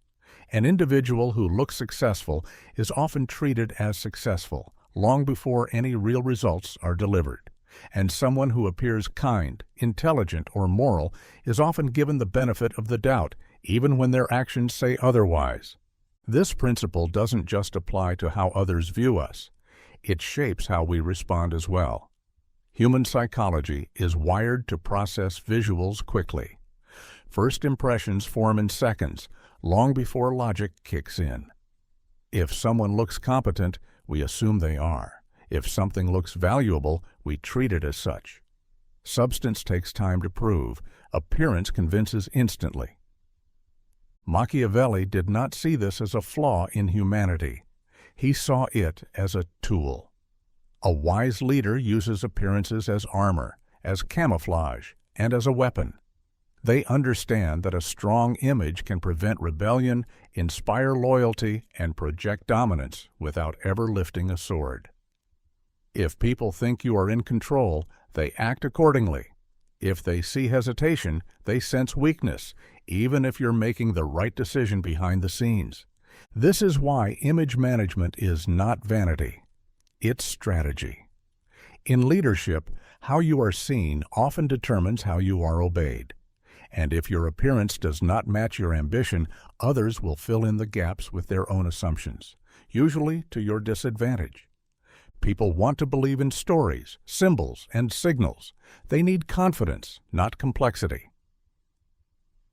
An individual who looks successful is often treated as successful long before any real results are delivered. And someone who appears kind, intelligent, or moral is often given the benefit of the doubt, even when their actions say otherwise. This principle doesn't just apply to how others view us. It shapes how we respond as well. Human psychology is wired to process visuals quickly. First impressions form in seconds, long before logic kicks in. If someone looks competent, we assume they are. If something looks valuable, we treat it as such. Substance takes time to prove. Appearance convinces instantly. Machiavelli did not see this as a flaw in humanity. He saw it as a tool. A wise leader uses appearances as armor, as camouflage, and as a weapon. They understand that a strong image can prevent rebellion, inspire loyalty, and project dominance without ever lifting a sword. If people think you are in control, they act accordingly. If they see hesitation, they sense weakness, even if you're making the right decision behind the scenes. This is why image management is not vanity. It's strategy. In leadership, how you are seen often determines how you are obeyed. And if your appearance does not match your ambition, others will fill in the gaps with their own assumptions, usually to your disadvantage. People want to believe in stories, symbols, and signals. They need confidence, not complexity.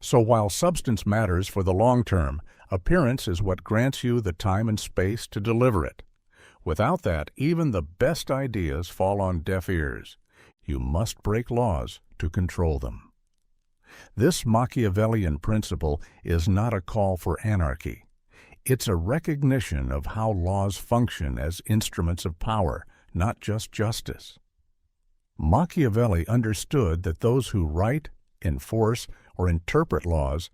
So while substance matters for the long term, appearance is what grants you the time and space to deliver it. Without that, even the best ideas fall on deaf ears. You must break laws to control them. This Machiavellian principle is not a call for anarchy. It's a recognition of how laws function as instruments of power, not just justice. Machiavelli understood that those who write, enforce, or interpret laws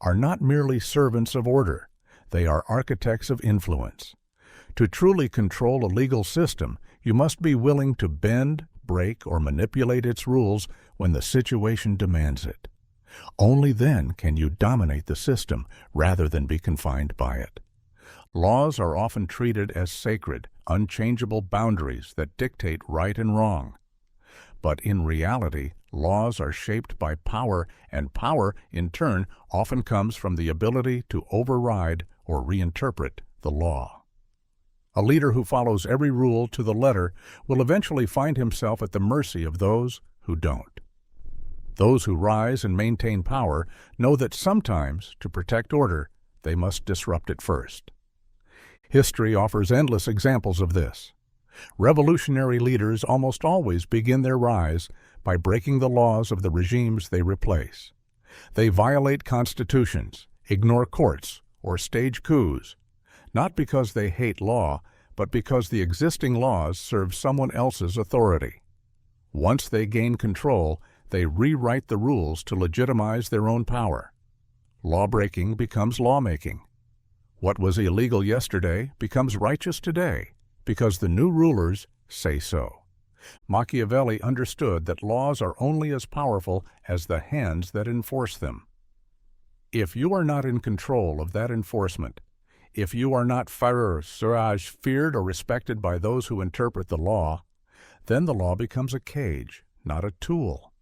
are not merely servants of order, they are architects of influence. To truly control a legal system, you must be willing to bend, break, or manipulate its rules when the situation demands it. Only then can you dominate the system rather than be confined by it. Laws are often treated as sacred, unchangeable boundaries that dictate right and wrong. But in reality, laws are shaped by power, and power, in turn, often comes from the ability to override or reinterpret the law. A leader who follows every rule to the letter will eventually find himself at the mercy of those who don't. Those who rise and maintain power know that sometimes, to protect order, they must disrupt it first. History offers endless examples of this. Revolutionary leaders almost always begin their rise by breaking the laws of the regimes they replace. They violate constitutions, ignore courts, or stage coups, not because they hate law, but because the existing laws serve someone else's authority. Once they gain control, they rewrite the rules to legitimize their own power. Lawbreaking becomes lawmaking. What was illegal yesterday becomes righteous today, because the new rulers say so. Machiavelli understood that laws are only as powerful as the hands that enforce them. If you are not in control of that enforcement, if you are not feared or respected by those who interpret the law, then the law becomes a cage, not a tool.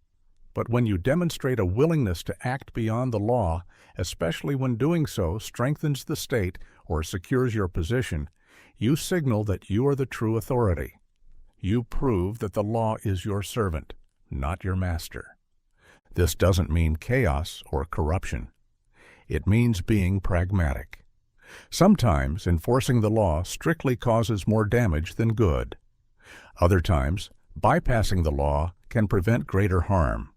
But when you demonstrate a willingness to act beyond the law, especially when doing so strengthens the state or secures your position, you signal that you are the true authority. You prove that the law is your servant, not your master. This doesn't mean chaos or corruption. It means being pragmatic. Sometimes enforcing the law strictly causes more damage than good. Other times, bypassing the law can prevent greater harm.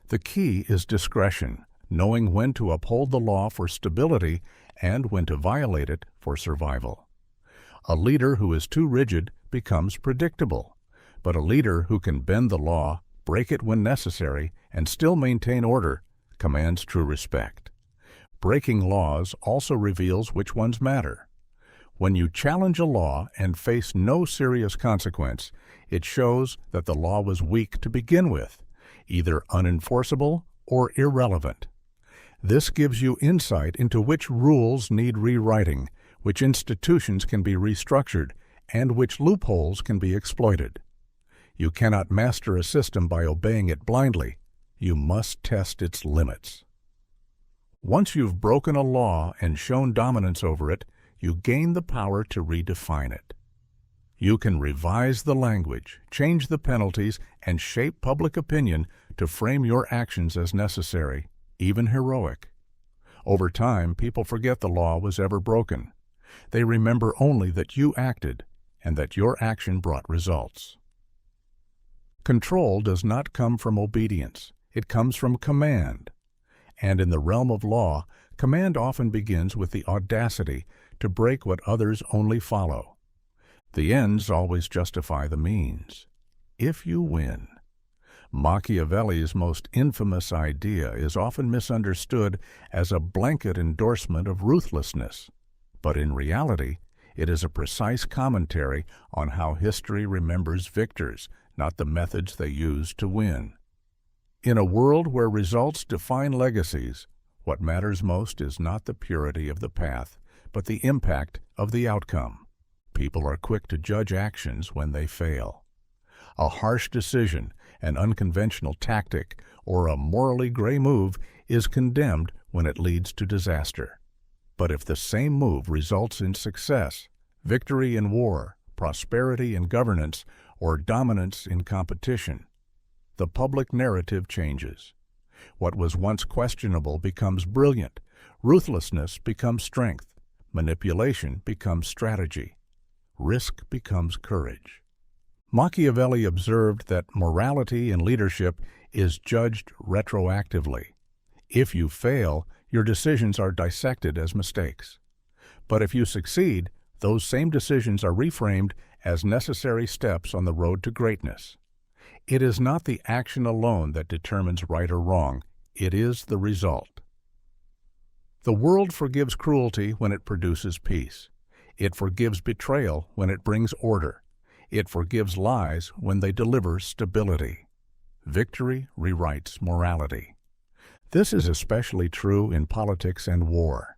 The key is discretion, knowing when to uphold the law for stability and when to violate it for survival. A leader who is too rigid becomes predictable, but a leader who can bend the law, break it when necessary, and still maintain order commands true respect. Breaking laws also reveals which ones matter. When you challenge a law and face no serious consequence, it shows that the law was weak to begin with, either unenforceable or irrelevant. This gives you insight into which rules need rewriting, which institutions can be restructured, and which loopholes can be exploited. You cannot master a system by obeying it blindly. You must test its limits. Once you've broken a law and shown dominance over it, you gain the power to redefine it. You can revise the language, change the penalties, and shape public opinion to frame your actions as necessary, even heroic. Over time, people forget the law was ever broken. They remember only that you acted and that your action brought results. Control does not come from obedience. It comes from command. And in the realm of law, command often begins with the audacity to break what others only follow. The ends always justify the means. If you win. Machiavelli's most infamous idea is often misunderstood as a blanket endorsement of ruthlessness, but in reality, it is a precise commentary on how history remembers victors, not the methods they used to win. In a world where results define legacies, what matters most is not the purity of the path, but the impact of the outcome. People are quick to judge actions when they fail. A harsh decision, an unconventional tactic, or a morally gray move is condemned when it leads to disaster. But if the same move results in success, victory in war, prosperity in governance, or dominance in competition, the public narrative changes. What was once questionable becomes brilliant, ruthlessness becomes strength, manipulation becomes strategy, risk becomes courage. Machiavelli observed that morality in leadership is judged retroactively. If you fail, your decisions are dissected as mistakes. But if you succeed, those same decisions are reframed as necessary steps on the road to greatness. It is not the action alone that determines right or wrong, it is the result. The world forgives cruelty when it produces peace. It forgives betrayal when it brings order. It forgives lies when they deliver stability. Victory rewrites morality. This is especially true in politics and war.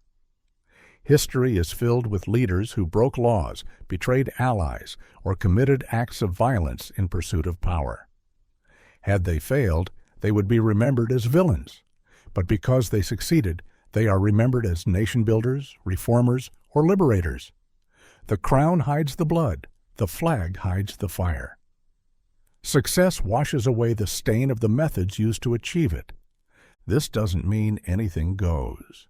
History is filled with leaders who broke laws, betrayed allies, or committed acts of violence in pursuit of power. Had they failed, they would be remembered as villains. But because they succeeded, they are remembered as nation builders, reformers, or liberators. The crown hides the blood, the flag hides the fire. Success washes away the stain of the methods used to achieve it. This doesn't mean anything goes.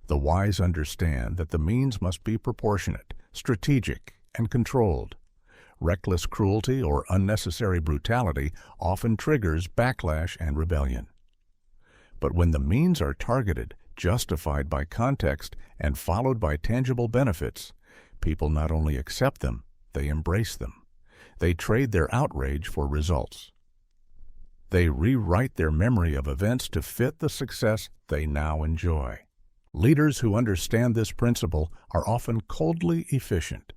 The wise understand that the means must be proportionate, strategic, and controlled. Reckless cruelty or unnecessary brutality often triggers backlash and rebellion. But when the means are targeted, justified by context, and followed by tangible benefits, people not only accept them, they embrace them. They trade their outrage for results. They rewrite their memory of events to fit the success they now enjoy. Leaders who understand this principle are often coldly efficient.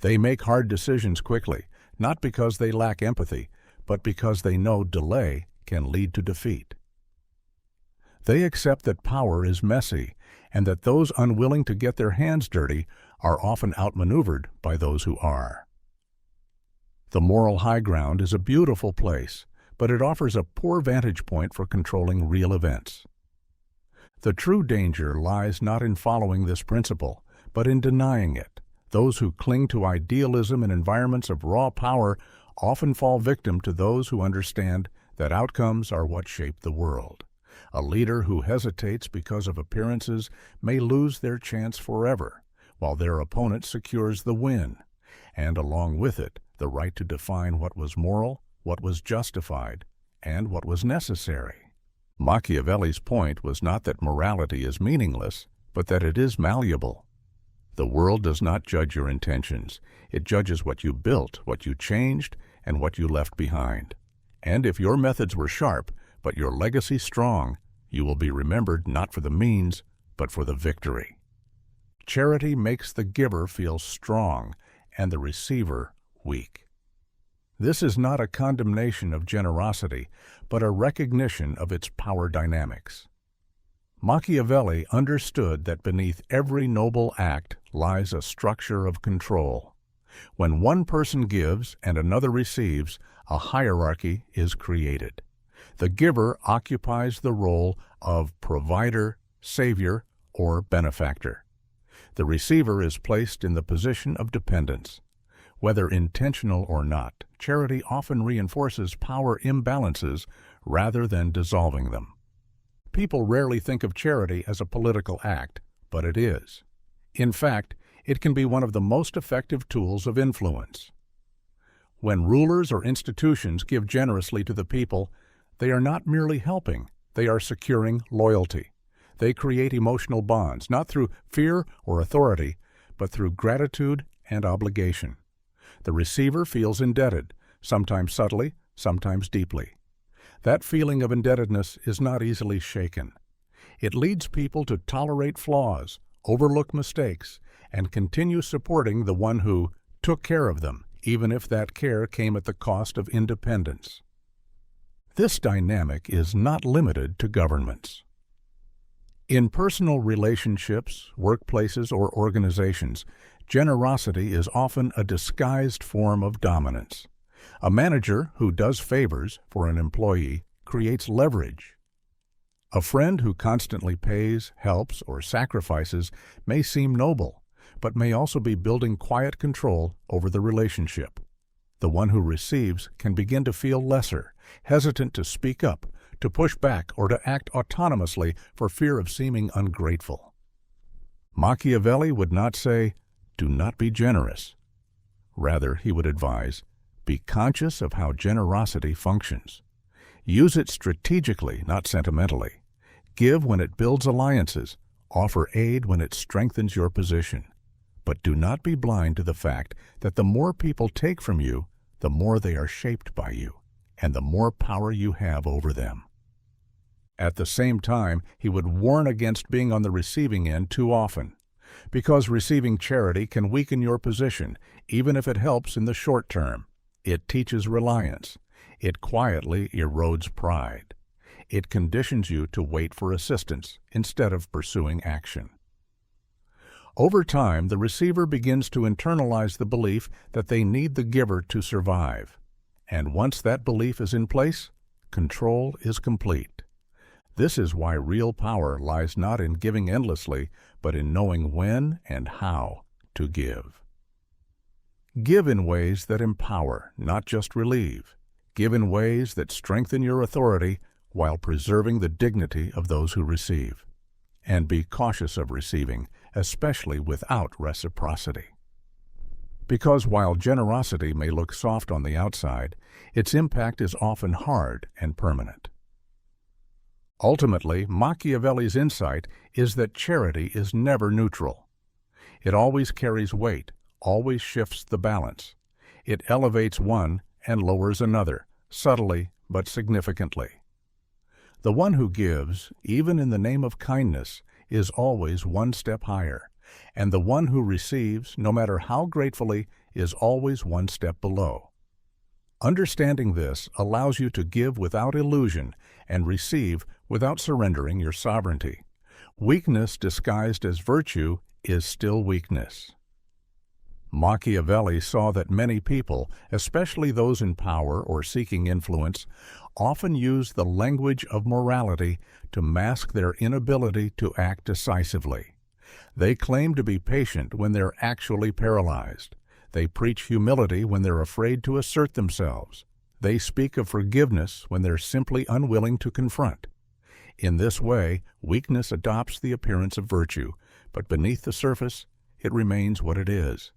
They make hard decisions quickly, not because they lack empathy, but because they know delay can lead to defeat. They accept that power is messy and that those unwilling to get their hands dirty are often outmaneuvered by those who are. The moral high ground is a beautiful place, but it offers a poor vantage point for controlling real events. The true danger lies not in following this principle, but in denying it. Those who cling to idealism in environments of raw power often fall victim to those who understand that outcomes are what shape the world. A leader who hesitates because of appearances may lose their chance forever, while their opponent secures the win, and along with it, the right to define what was moral, what was justified, and what was necessary. Machiavelli's point was not that morality is meaningless, but that it is malleable. The world does not judge your intentions. It judges what you built, what you changed, and what you left behind. And if your methods were sharp, but your legacy strong, you will be remembered not for the means, but for the victory. Charity makes the giver feel strong and the receiver weak. This is not a condemnation of generosity, but a recognition of its power dynamics. Machiavelli understood that beneath every noble act lies a structure of control. When one person gives and another receives, a hierarchy is created. The giver occupies the role of provider, savior, or benefactor. The receiver is placed in the position of dependence. Whether intentional or not, charity often reinforces power imbalances rather than dissolving them. People rarely think of charity as a political act, but it is. In fact, it can be one of the most effective tools of influence. When rulers or institutions give generously to the people, they are not merely helping, they are securing loyalty. They create emotional bonds, not through fear or authority, but through gratitude and obligation. The receiver feels indebted, sometimes subtly, sometimes deeply. That feeling of indebtedness is not easily shaken. It leads people to tolerate flaws, overlook mistakes, and continue supporting the one who took care of them, even if that care came at the cost of independence. This dynamic is not limited to governments. In personal relationships, workplaces, or organizations, generosity is often a disguised form of dominance. A manager who does favors for an employee creates leverage. A friend who constantly pays, helps, or sacrifices may seem noble, but may also be building quiet control over the relationship. The one who receives can begin to feel lesser, hesitant to speak up, to push back, or to act autonomously for fear of seeming ungrateful. Machiavelli would not say, "Do not be generous." Rather, he would advise, "Be conscious of how generosity functions. Use it strategically, not sentimentally. Give when it builds alliances. Offer aid when it strengthens your position. But do not be blind to the fact that the more people take from you, the more they are shaped by you, and the more power you have over them. At the same time, he would warn against being on the receiving end too often, because receiving charity can weaken your position, even if it helps in the short term. It teaches reliance. It quietly erodes pride. It conditions you to wait for assistance instead of pursuing action. Over time, the receiver begins to internalize the belief that they need the giver to survive. And once that belief is in place, control is complete. This is why real power lies not in giving endlessly, but in knowing when and how to give. Give in ways that empower, not just relieve. Give in ways that strengthen your authority while preserving the dignity of those who receive. And be cautious of receiving, especially without reciprocity. Because while generosity may look soft on the outside, its impact is often hard and permanent. Ultimately, Machiavelli's insight is that charity is never neutral. It always carries weight, always shifts the balance. It elevates one and lowers another, subtly but significantly. The one who gives, even in the name of kindness, is always one step higher, and the one who receives, no matter how gratefully, is always one step below. Understanding this allows you to give without illusion and receive without surrendering your sovereignty. Weakness disguised as virtue is still weakness. Machiavelli saw that many people, especially those in power or seeking influence, often use the language of morality to mask their inability to act decisively. They claim to be patient when they're actually paralyzed. They preach humility when they're afraid to assert themselves. They speak of forgiveness when they're simply unwilling to confront. In this way, weakness adopts the appearance of virtue, but beneath the surface, it remains what it is,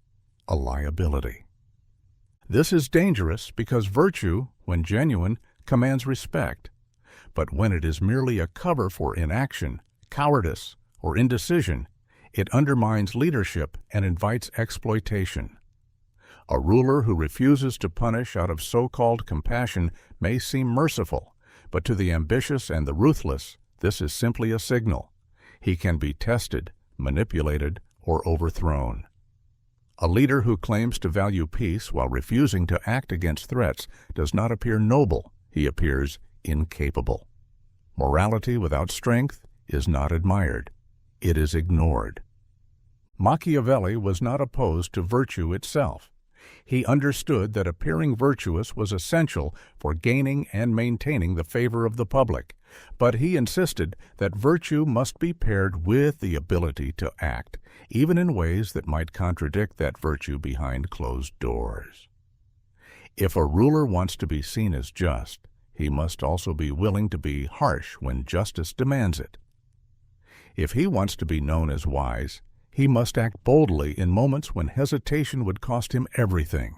a liability. This is dangerous because virtue, when genuine, commands respect. But when it is merely a cover for inaction, cowardice, or indecision, it undermines leadership and invites exploitation. A ruler who refuses to punish out of so-called compassion may seem merciful, but to the ambitious and the ruthless, this is simply a signal. He can be tested, manipulated, or overthrown. A leader who claims to value peace while refusing to act against threats does not appear noble, he appears incapable. Morality without strength is not admired. It is ignored. Machiavelli was not opposed to virtue itself. He understood that appearing virtuous was essential for gaining and maintaining the favor of the public, but he insisted that virtue must be paired with the ability to act, even in ways that might contradict that virtue behind closed doors. If a ruler wants to be seen as just, he must also be willing to be harsh when justice demands it. If he wants to be known as wise, he must act boldly in moments when hesitation would cost him everything.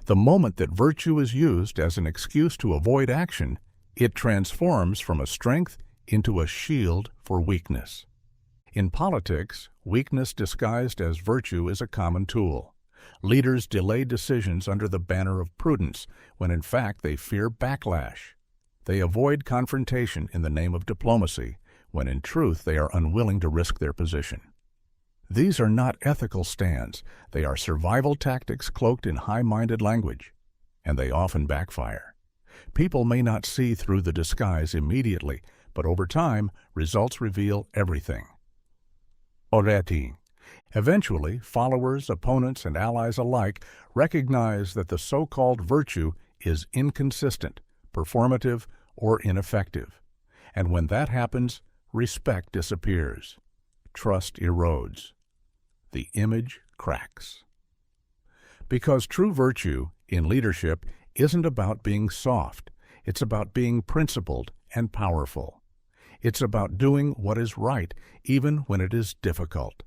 The moment that virtue is used as an excuse to avoid action, it transforms from a strength into a shield for weakness. In politics, weakness disguised as virtue is a common tool. Leaders delay decisions under the banner of prudence when in fact they fear backlash. They avoid confrontation in the name of diplomacy when in truth they are unwilling to risk their position. These are not ethical stands. They are survival tactics cloaked in high-minded language, and they often backfire. People may not see through the disguise immediately, but over time, results reveal everything. Oreti. Eventually, followers, opponents, and allies alike recognize that the so-called virtue is inconsistent, performative, or ineffective. And when that happens, respect disappears. Trust erodes. The image cracks. Because true virtue in leadership isn't about being soft. It's about being principled and powerful. It's about doing what is right, even when it is difficult.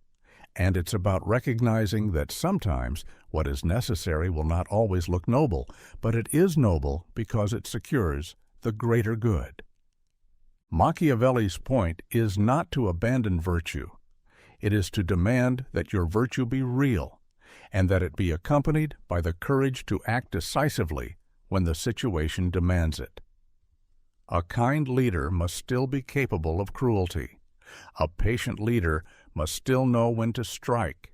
And it's about recognizing that sometimes what is necessary will not always look noble, but it is noble because it secures the greater good. Machiavelli's point is not to abandon virtue. It is to demand that your virtue be real, and that it be accompanied by the courage to act decisively when the situation demands it. A kind leader must still be capable of cruelty. A patient leader must still know when to strike.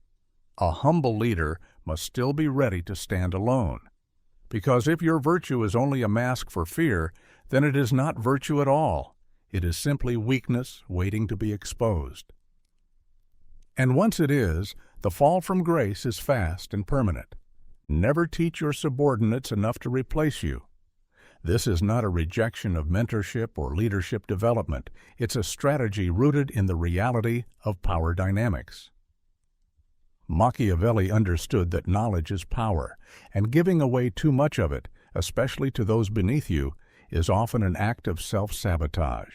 A humble leader must still be ready to stand alone. Because if your virtue is only a mask for fear, then it is not virtue at all. It is simply weakness waiting to be exposed. And once it is, the fall from grace is fast and permanent. Never teach your subordinates enough to replace you. This is not a rejection of mentorship or leadership development. It's a strategy rooted in the reality of power dynamics. Machiavelli understood that knowledge is power, and giving away too much of it, especially to those beneath you, is often an act of self-sabotage.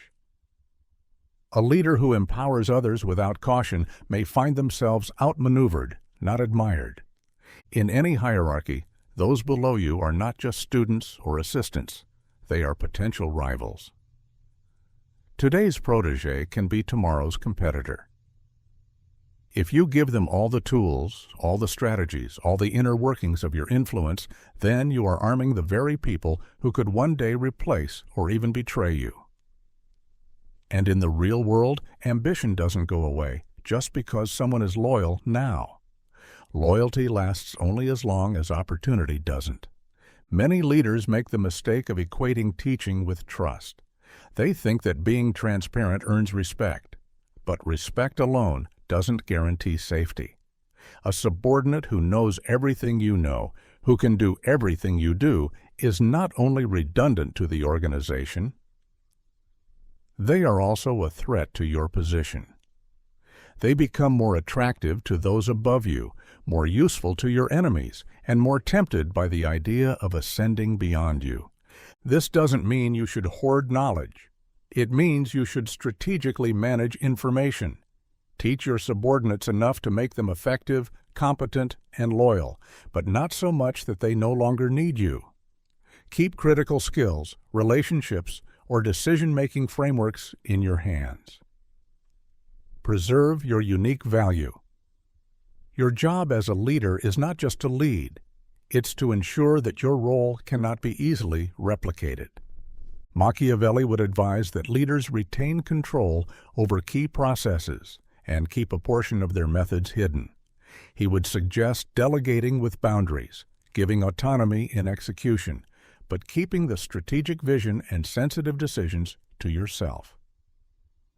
A leader who empowers others without caution may find themselves outmaneuvered, not admired. In any hierarchy, those below you are not just students or assistants. They are potential rivals. Today's protege can be tomorrow's competitor. If you give them all the tools, all the strategies, all the inner workings of your influence, then you are arming the very people who could one day replace or even betray you. And in the real world, ambition doesn't go away just because someone is loyal now. Loyalty lasts only as long as opportunity doesn't. Many leaders make the mistake of equating teaching with trust. They think that being transparent earns respect, but respect alone doesn't guarantee safety. A subordinate who knows everything you know, who can do everything you do, is not only redundant to the organization, they are also a threat to your position. They become more attractive to those above you, more useful to your enemies, and more tempted by the idea of ascending beyond you. This doesn't mean you should hoard knowledge. It means you should strategically manage information. Teach your subordinates enough to make them effective, competent, and loyal, but not so much that they no longer need you. Keep critical skills, relationships, or decision-making frameworks in your hands. Preserve your unique value. Your job as a leader is not just to lead. It's to ensure that your role cannot be easily replicated. Machiavelli would advise that leaders retain control over key processes and keep a portion of their methods hidden. He would suggest delegating with boundaries, giving autonomy in execution, but keeping the strategic vision and sensitive decisions to yourself.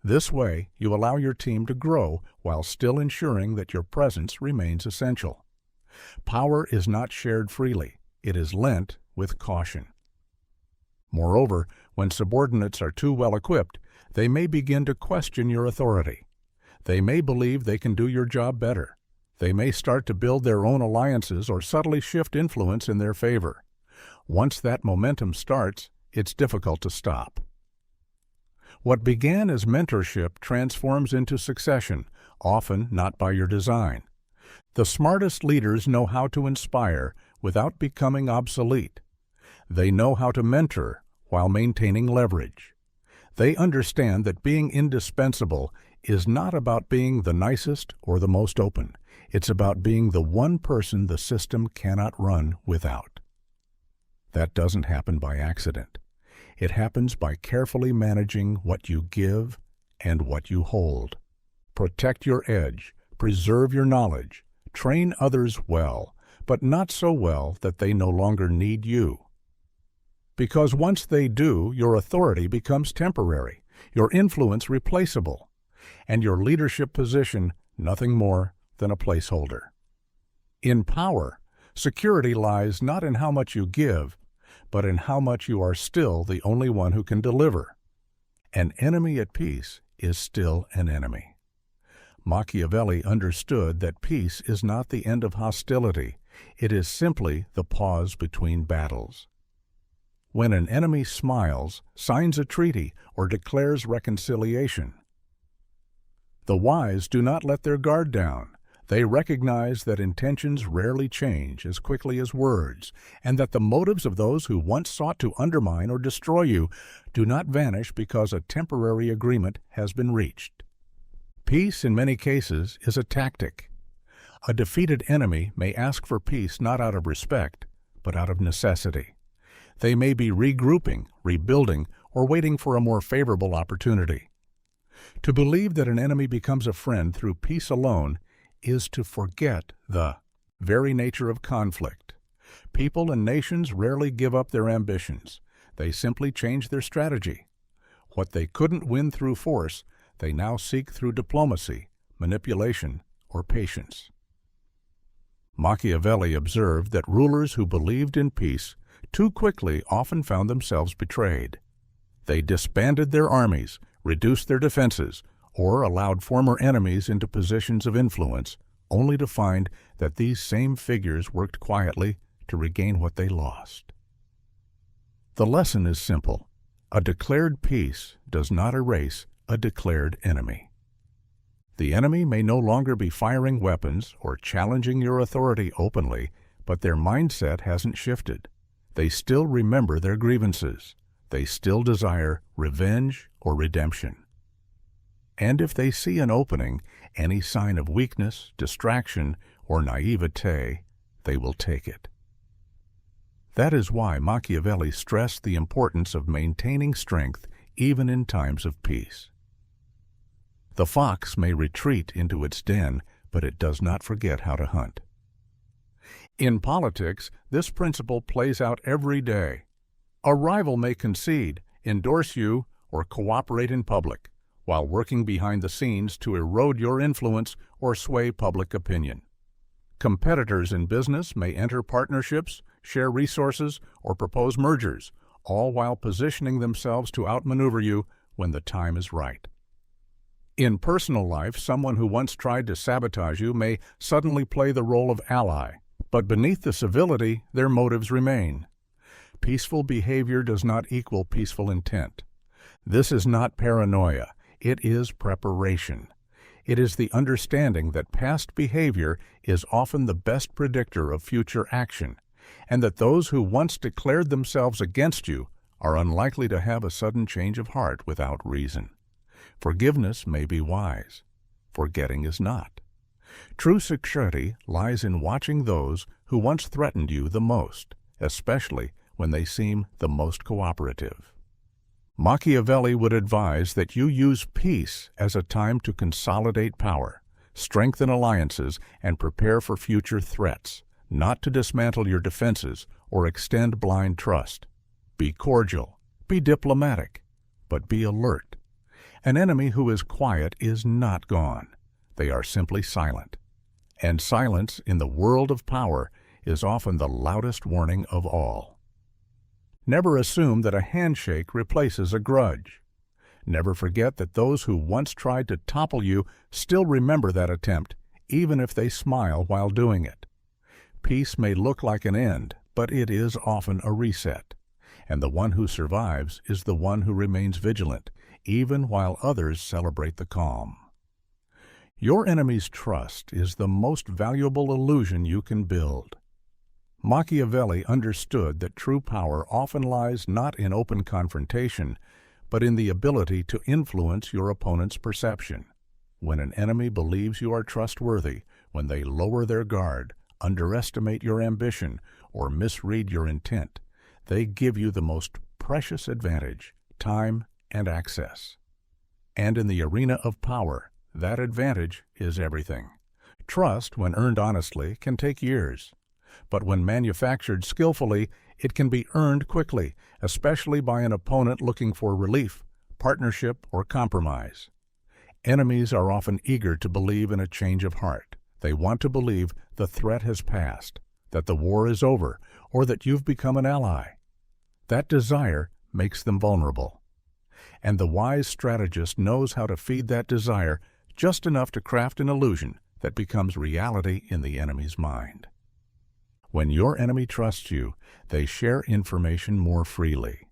This way, you allow your team to grow while still ensuring that your presence remains essential. Power is not shared freely. It is lent with caution. Moreover, when subordinates are too well equipped, they may begin to question your authority. They may believe they can do your job better. They may start to build their own alliances or subtly shift influence in their favor. Once that momentum starts, it's difficult to stop. What began as mentorship transforms into succession, often not by your design. The smartest leaders know how to inspire without becoming obsolete. They know how to mentor while maintaining leverage. They understand that being indispensable is not about being the nicest or the most open. It's about being the one person the system cannot run without. That doesn't happen by accident. It happens by carefully managing what you give and what you hold. Protect your edge, preserve your knowledge, train others well, but not so well that they no longer need you. Because once they do, your authority becomes temporary, your influence replaceable, and your leadership position nothing more than a placeholder. In power, security lies not in how much you give, but in how much you are still the only one who can deliver. An enemy at peace is still an enemy. Machiavelli understood that peace is not the end of hostility. It is simply the pause between battles. When an enemy smiles, signs a treaty, or declares reconciliation, the wise do not let their guard down. They recognize that intentions rarely change as quickly as words, and that the motives of those who once sought to undermine or destroy you do not vanish because a temporary agreement has been reached. Peace, in many cases, is a tactic. A defeated enemy may ask for peace not out of respect, but out of necessity. They may be regrouping, rebuilding, or waiting for a more favorable opportunity. To believe that an enemy becomes a friend through peace alone is to forget the very nature of conflict. People and nations rarely give up their ambitions. They simply change their strategy. What they couldn't win through force, they now seek through diplomacy, manipulation, or patience. Machiavelli observed that rulers who believed in peace too quickly often found themselves betrayed. They disbanded their armies, reduced their defenses, or allowed former enemies into positions of influence, only to find that these same figures worked quietly to regain what they lost. The lesson is simple. A declared peace does not erase a declared enemy. The enemy may no longer be firing weapons or challenging your authority openly, but their mindset hasn't shifted. They still remember their grievances. They still desire revenge or redemption. And if they see an opening, any sign of weakness, distraction, or naivete, they will take it. That is why Machiavelli stressed the importance of maintaining strength even in times of peace. The fox may retreat into its den, but it does not forget how to hunt. In politics, this principle plays out every day. A rival may concede, endorse you, or cooperate in public, while working behind the scenes to erode your influence or sway public opinion. Competitors in business may enter partnerships, share resources, or propose mergers, all while positioning themselves to outmaneuver you when the time is right. In personal life, someone who once tried to sabotage you may suddenly play the role of ally, but beneath the civility, their motives remain. Peaceful behavior does not equal peaceful intent. This is not paranoia. It is preparation. It is the understanding that past behavior is often the best predictor of future action, and that those who once declared themselves against you are unlikely to have a sudden change of heart without reason. Forgiveness may be wise. Forgetting is not. True security lies in watching those who once threatened you the most, especially when they seem the most cooperative. Machiavelli would advise that you use peace as a time to consolidate power, strengthen alliances, and prepare for future threats, not to dismantle your defenses or extend blind trust. Be cordial, be diplomatic, but be alert. An enemy who is quiet is not gone. They are simply silent. And silence in the world of power is often the loudest warning of all. Never assume that a handshake replaces a grudge. Never forget that those who once tried to topple you still remember that attempt, even if they smile while doing it. Peace may look like an end, but it is often a reset. And the one who survives is the one who remains vigilant, even while others celebrate the calm. Your enemy's trust is the most valuable illusion you can build. Machiavelli understood that true power often lies not in open confrontation, but in the ability to influence your opponent's perception. When an enemy believes you are trustworthy, when they lower their guard, underestimate your ambition, or misread your intent, they give you the most precious advantage, time and access. And in the arena of power, that advantage is everything. Trust, when earned honestly, can take years. But when manufactured skillfully, it can be earned quickly, especially by an opponent looking for relief, partnership, or compromise. Enemies are often eager to believe in a change of heart. They want to believe the threat has passed, that the war is over, or that you've become an ally. That desire makes them vulnerable. And the wise strategist knows how to feed that desire just enough to craft an illusion that becomes reality in the enemy's mind. When your enemy trusts you, they share information more freely.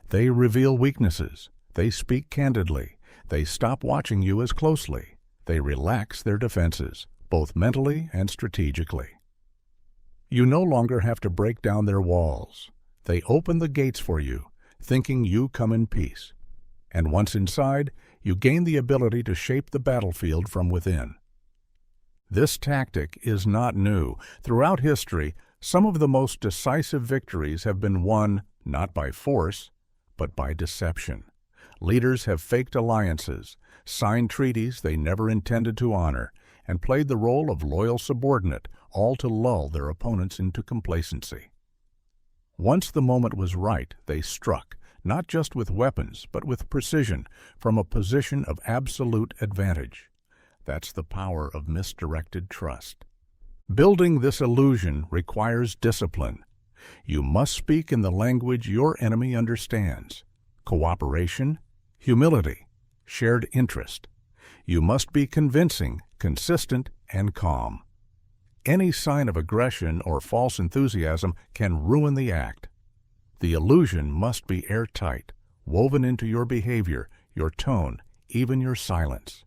They reveal weaknesses. They speak candidly. They stop watching you as closely. They relax their defenses, both mentally and strategically. You no longer have to break down their walls. They open the gates for you, thinking you come in peace. And once inside, you gain the ability to shape the battlefield from within. This tactic is not new. Throughout history, some of the most decisive victories have been won not by force, but by deception. Leaders have faked alliances, signed treaties they never intended to honor, and played the role of loyal subordinate, all to lull their opponents into complacency. Once the moment was right, they struck, not just with weapons, but with precision, from a position of absolute advantage. That's the power of misdirected trust. Building this illusion requires discipline. You must speak in the language your enemy understands. Cooperation, humility, shared interest. You must be convincing, consistent, and calm. Any sign of aggression or false enthusiasm can ruin the act. The illusion must be airtight, woven into your behavior, your tone, even your silence.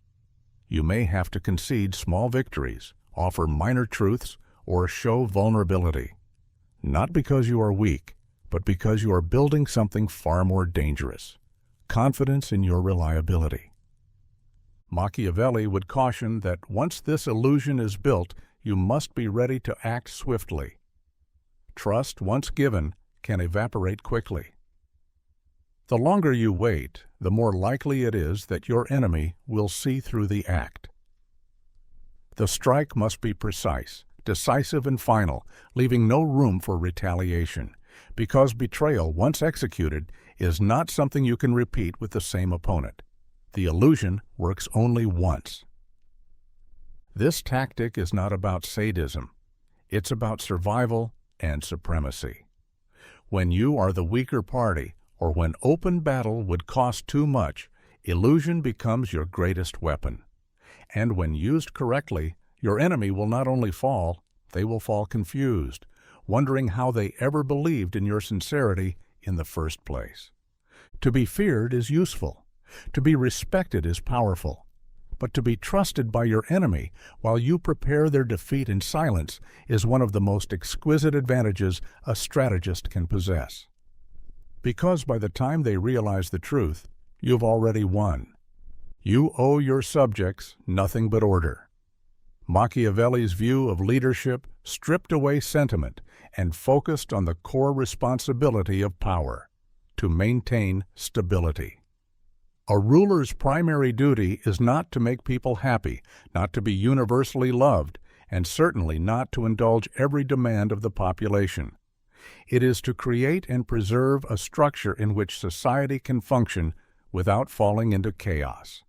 You may have to concede small victories, offer minor truths, or show vulnerability. Not because you are weak, but because you are building something far more dangerous: confidence in your reliability. Machiavelli would caution that once this illusion is built, you must be ready to act swiftly. Trust, once given, can evaporate quickly. The longer you wait, the more likely it is that your enemy will see through the act. The strike must be precise, decisive, and final, leaving no room for retaliation, because betrayal, once executed, is not something you can repeat with the same opponent. The illusion works only once. This tactic is not about sadism. It's about survival and supremacy. When you are the weaker party, or when open battle would cost too much, illusion becomes your greatest weapon. And when used correctly, your enemy will not only fall, they will fall confused, wondering how they ever believed in your sincerity in the first place. To be feared is useful. To be respected is powerful. But to be trusted by your enemy while you prepare their defeat in silence is one of the most exquisite advantages a strategist can possess. Because by the time they realize the truth, you've already won. You owe your subjects nothing but order. Machiavelli's view of leadership stripped away sentiment and focused on the core responsibility of power: to maintain stability. A ruler's primary duty is not to make people happy, not to be universally loved, and certainly not to indulge every demand of the population. It is to create and preserve a structure in which society can function without falling into chaos.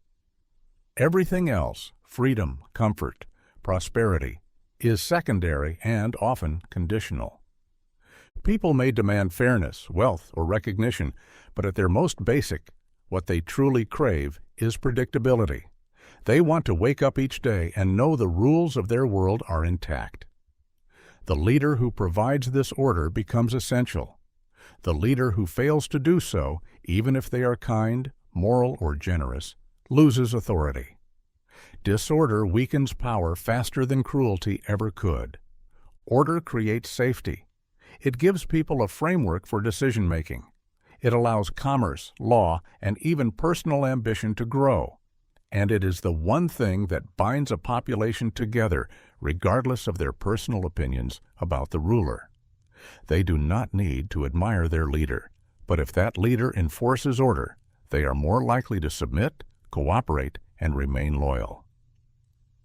Everything else, freedom, comfort, prosperity, is secondary and often conditional. People may demand fairness, wealth, or recognition, but at their most basic, what they truly crave is predictability. They want to wake up each day and know the rules of their world are intact. The leader who provides this order becomes essential. The leader who fails to do so, even if they are kind, moral, or generous, loses authority. Disorder weakens power faster than cruelty ever could. Order creates safety. It gives people a framework for decision-making. It allows commerce, law, and even personal ambition to grow. And it is the one thing that binds a population together, regardless of their personal opinions about the ruler. They do not need to admire their leader, but if that leader enforces order, they are more likely to submit, cooperate, and remain loyal.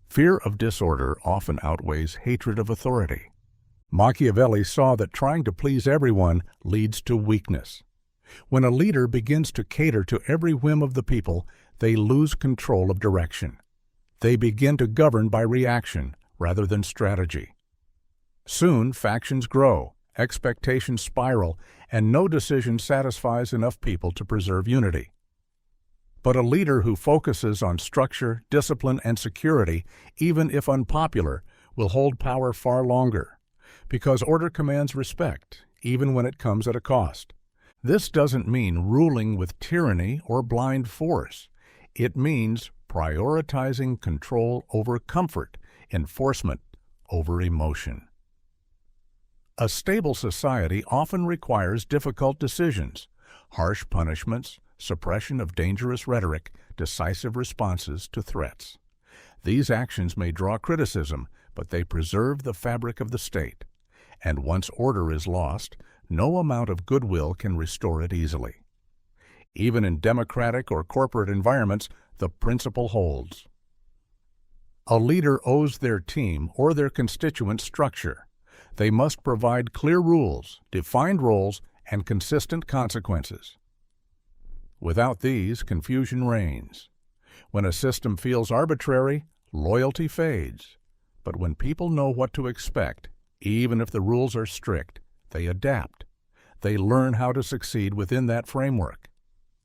Fear of disorder often outweighs hatred of authority. Machiavelli saw that trying to please everyone leads to weakness. When a leader begins to cater to every whim of the people, they lose control of direction. They begin to govern by reaction rather than strategy. Soon, factions grow, expectations spiral, and no decision satisfies enough people to preserve unity. But a leader who focuses on structure, discipline, and security, even if unpopular, will hold power far longer, because order commands respect, even when it comes at a cost. This doesn't mean ruling with tyranny or blind force. It means prioritizing control over comfort, enforcement over emotion. A stable society often requires difficult decisions, harsh punishments, suppression of dangerous rhetoric, decisive responses to threats. These actions may draw criticism, but they preserve the fabric of the state. And once order is lost, no amount of goodwill can restore it easily. Even in democratic or corporate environments, the principle holds. A leader owes their team or their constituents structure. They must provide clear rules, defined roles, and consistent consequences. Without these, confusion reigns. When a system feels arbitrary, loyalty fades. But when people know what to expect, even if the rules are strict, they adapt. They learn how to succeed within that framework.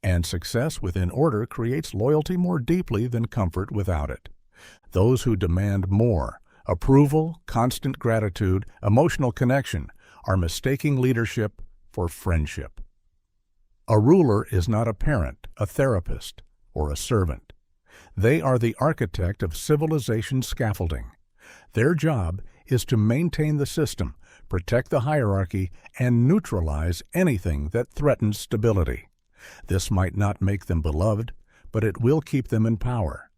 And success within order creates loyalty more deeply than comfort without it. Those who demand more, approval, constant gratitude, emotional connection, are mistaking leadership for friendship. A ruler is not a parent, a therapist, or a servant. They are the architect of civilization's scaffolding. Their job is to maintain the system, protect the hierarchy, and neutralize anything that threatens stability. This might not make them beloved, but it will keep them in power.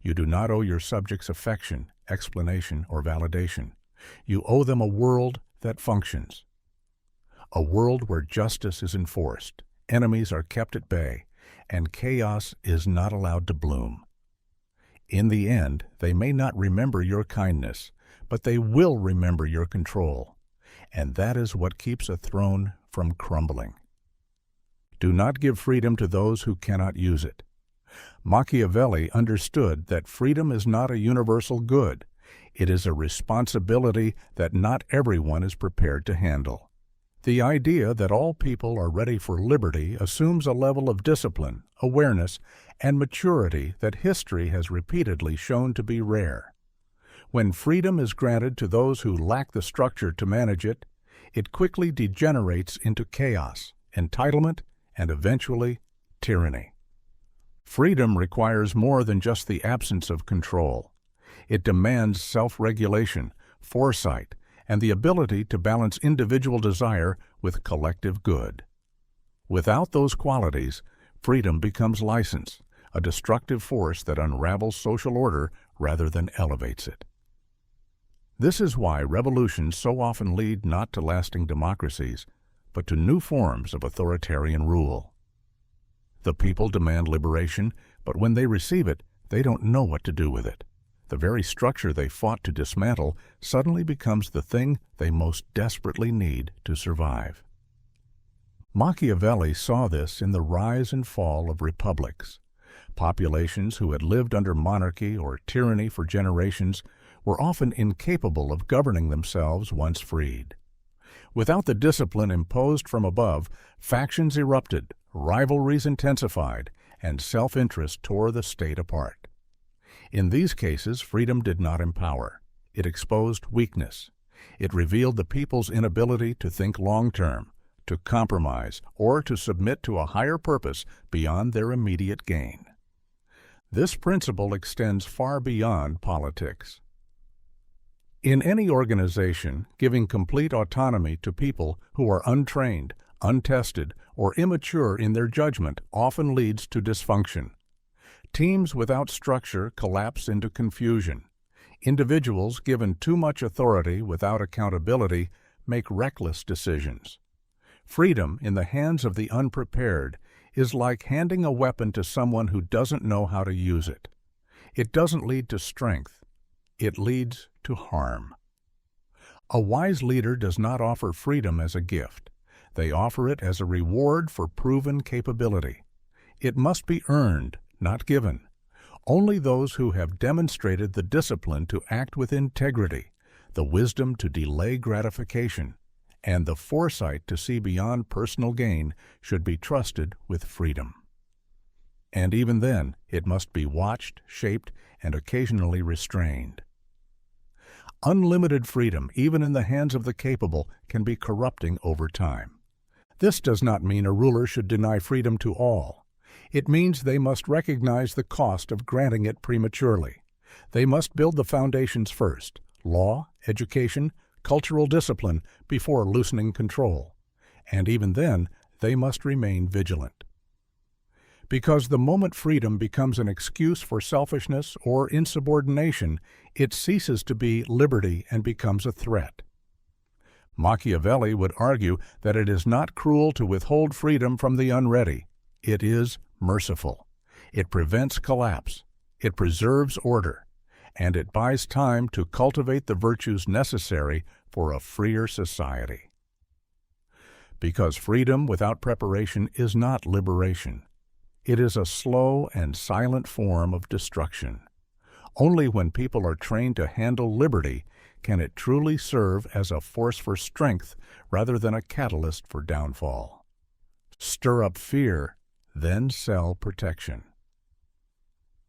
You do not owe your subjects affection, explanation, or validation. You owe them a world that functions. A world where justice is enforced, enemies are kept at bay, and chaos is not allowed to bloom. In the end, they may not remember your kindness, but they will remember your control. And that is what keeps a throne from crumbling. Do not give freedom to those who cannot use it. Machiavelli understood that freedom is not a universal good. It is a responsibility that not everyone is prepared to handle. The idea that all people are ready for liberty assumes a level of discipline, awareness, and maturity that history has repeatedly shown to be rare. When freedom is granted to those who lack the structure to manage it, it quickly degenerates into chaos, entitlement, and eventually tyranny. Freedom requires more than just the absence of control. It demands self-regulation, foresight, and the ability to balance individual desire with collective good. Without those qualities, freedom becomes license, a destructive force that unravels social order rather than elevates it. This is why revolutions so often lead not to lasting democracies, but to new forms of authoritarian rule. The people demand liberation, but when they receive it, they don't know what to do with it. The very structure they fought to dismantle suddenly becomes the thing they most desperately need to survive. Machiavelli saw this in the rise and fall of republics. Populations who had lived under monarchy or tyranny for generations were often incapable of governing themselves once freed. Without the discipline imposed from above, factions erupted, rivalries intensified, and self-interest tore the state apart. In these cases, freedom did not empower. It exposed weakness. It revealed the people's inability to think long-term, to compromise, or to submit to a higher purpose beyond their immediate gain. This principle extends far beyond politics. In any organization, giving complete autonomy to people who are untrained, untested, or immature in their judgment often leads to dysfunction. Teams without structure collapse into confusion. Individuals given too much authority without accountability make reckless decisions. Freedom in the hands of the unprepared is like handing a weapon to someone who doesn't know how to use it. It doesn't lead to strength. It leads to harm. A wise leader does not offer freedom as a gift. They offer it as a reward for proven capability. It must be earned, not given. Only those who have demonstrated the discipline to act with integrity, the wisdom to delay gratification, and the foresight to see beyond personal gain should be trusted with freedom. And even then, it must be watched, shaped, and occasionally restrained. Unlimited freedom, even in the hands of the capable, can be corrupting over time. This does not mean a ruler should deny freedom to all. It means they must recognize the cost of granting it prematurely. They must build the foundations first: law, education, cultural discipline, before loosening control. And even then, they must remain vigilant. Because the moment freedom becomes an excuse for selfishness or insubordination, it ceases to be liberty and becomes a threat. Machiavelli would argue that it is not cruel to withhold freedom from the unready. It is merciful. It prevents collapse. It preserves order. And it buys time to cultivate the virtues necessary for a freer society. Because freedom without preparation is not liberation. It is a slow and silent form of destruction. Only when people are trained to handle liberty can it truly serve as a force for strength rather than a catalyst for downfall. Stir up fear, then sell protection.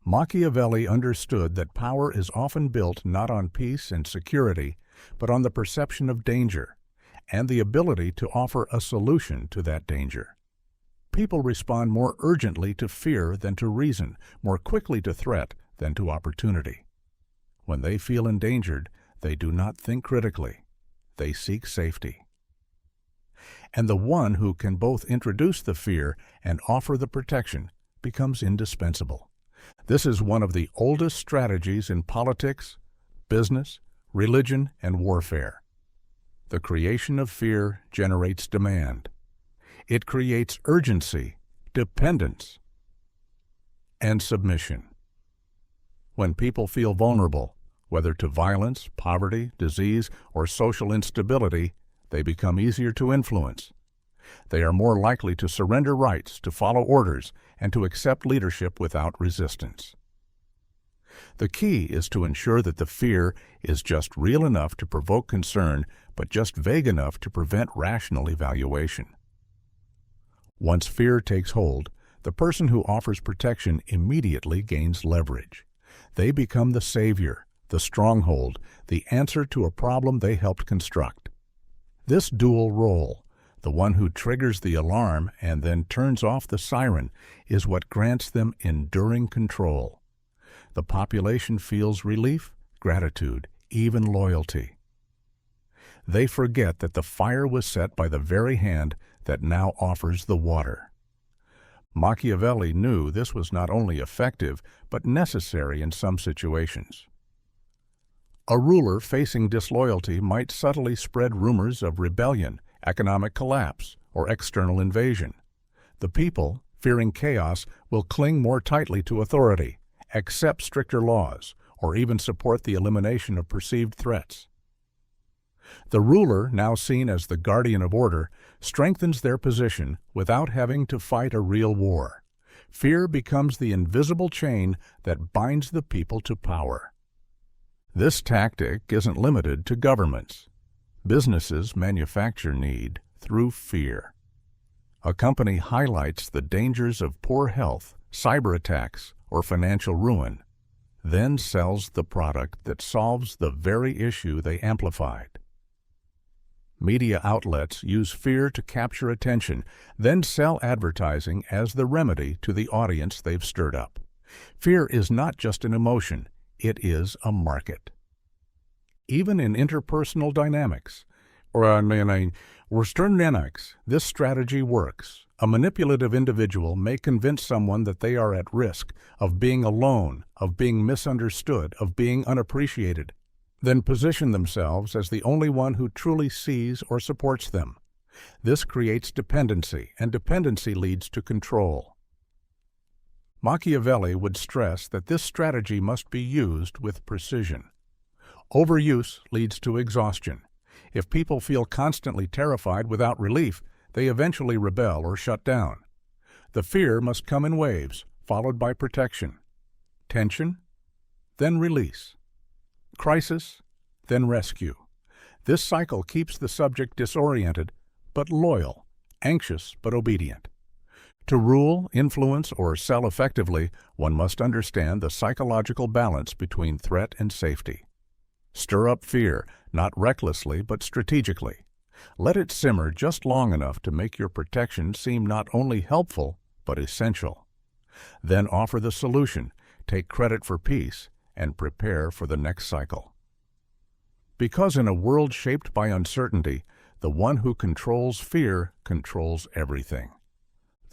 Machiavelli understood that power is often built not on peace and security, but on the perception of danger and the ability to offer a solution to that danger. People respond more urgently to fear than to reason, more quickly to threat than to opportunity. When they feel endangered, they do not think critically. They seek safety. And the one who can both introduce the fear and offer the protection becomes indispensable. This is one of the oldest strategies in politics, business, religion, and warfare. The creation of fear generates demand. It creates urgency, dependence, and submission. When people feel vulnerable, whether to violence, poverty, disease, or social instability, they become easier to influence. They are more likely to surrender rights, to follow orders, and to accept leadership without resistance. The key is to ensure that the fear is just real enough to provoke concern, but just vague enough to prevent rational evaluation. Once fear takes hold, the person who offers protection immediately gains leverage. They become the savior, the stronghold, the answer to a problem they helped construct. This dual role, the one who triggers the alarm and then turns off the siren, is what grants them enduring control. The population feels relief, gratitude, even loyalty. They forget that the fire was set by the very hand that now offers the water. Machiavelli knew this was not only effective, but necessary in some situations. A ruler facing disloyalty might subtly spread rumors of rebellion, economic collapse, or external invasion. The people, fearing chaos, will cling more tightly to authority, accept stricter laws, or even support the elimination of perceived threats. The ruler, now seen as the guardian of order, strengthens their position without having to fight a real war. Fear becomes the invisible chain that binds the people to power. This tactic isn't limited to governments. Businesses manufacture need through fear. A company highlights the dangers of poor health, cyber attacks, or financial ruin, then sells the product that solves the very issue they amplified. Media outlets use fear to capture attention, then sell advertising as the remedy to the audience they've stirred up. Fear is not just an emotion, it is a market. Even in interpersonal dynamics, this strategy works. A manipulative individual may convince someone that they are at risk, of being alone, of being misunderstood, of being unappreciated, then position themselves as the only one who truly sees or supports them. This creates dependency, and dependency leads to control. Machiavelli would stress that this strategy must be used with precision. Overuse leads to exhaustion. If people feel constantly terrified without relief, they eventually rebel or shut down. The fear must come in waves, followed by protection. Tension, then release. Crisis, then rescue. This cycle keeps the subject disoriented, but loyal, anxious, but obedient. To rule, influence, or sell effectively, one must understand the psychological balance between threat and safety. Stir up fear, not recklessly, but strategically. Let it simmer just long enough to make your protection seem not only helpful, but essential. Then offer the solution, take credit for peace, and prepare for the next cycle. Because in a world shaped by uncertainty, the one who controls fear controls everything.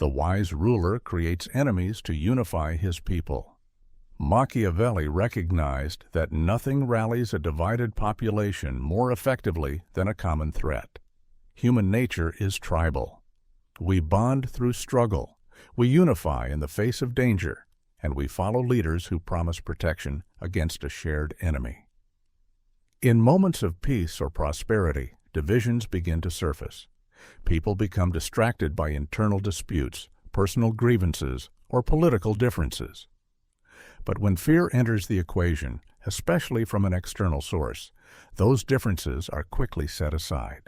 The wise ruler creates enemies to unify his people. Machiavelli recognized that nothing rallies a divided population more effectively than a common threat. Human nature is tribal. We bond through struggle, we unify in the face of danger, and we follow leaders who promise protection against a shared enemy. In moments of peace or prosperity, divisions begin to surface. People become distracted by internal disputes, personal grievances, or political differences. But when fear enters the equation, especially from an external source, those differences are quickly set aside.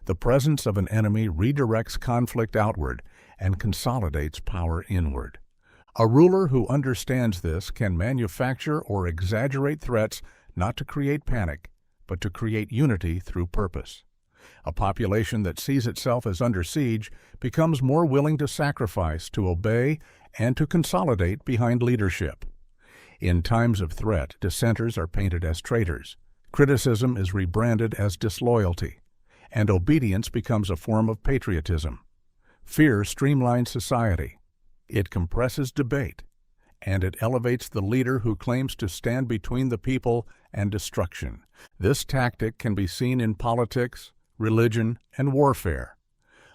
The presence of an enemy redirects conflict outward and consolidates power inward. A ruler who understands this can manufacture or exaggerate threats not to create panic, but to create unity through purpose. A population that sees itself as under siege becomes more willing to sacrifice, to obey, and to consolidate behind leadership. In times of threat, dissenters are painted as traitors, criticism is rebranded as disloyalty, and obedience becomes a form of patriotism. Fear streamlines society. It compresses debate, and it elevates the leader who claims to stand between the people and destruction. This tactic can be seen in politics, religion, and warfare.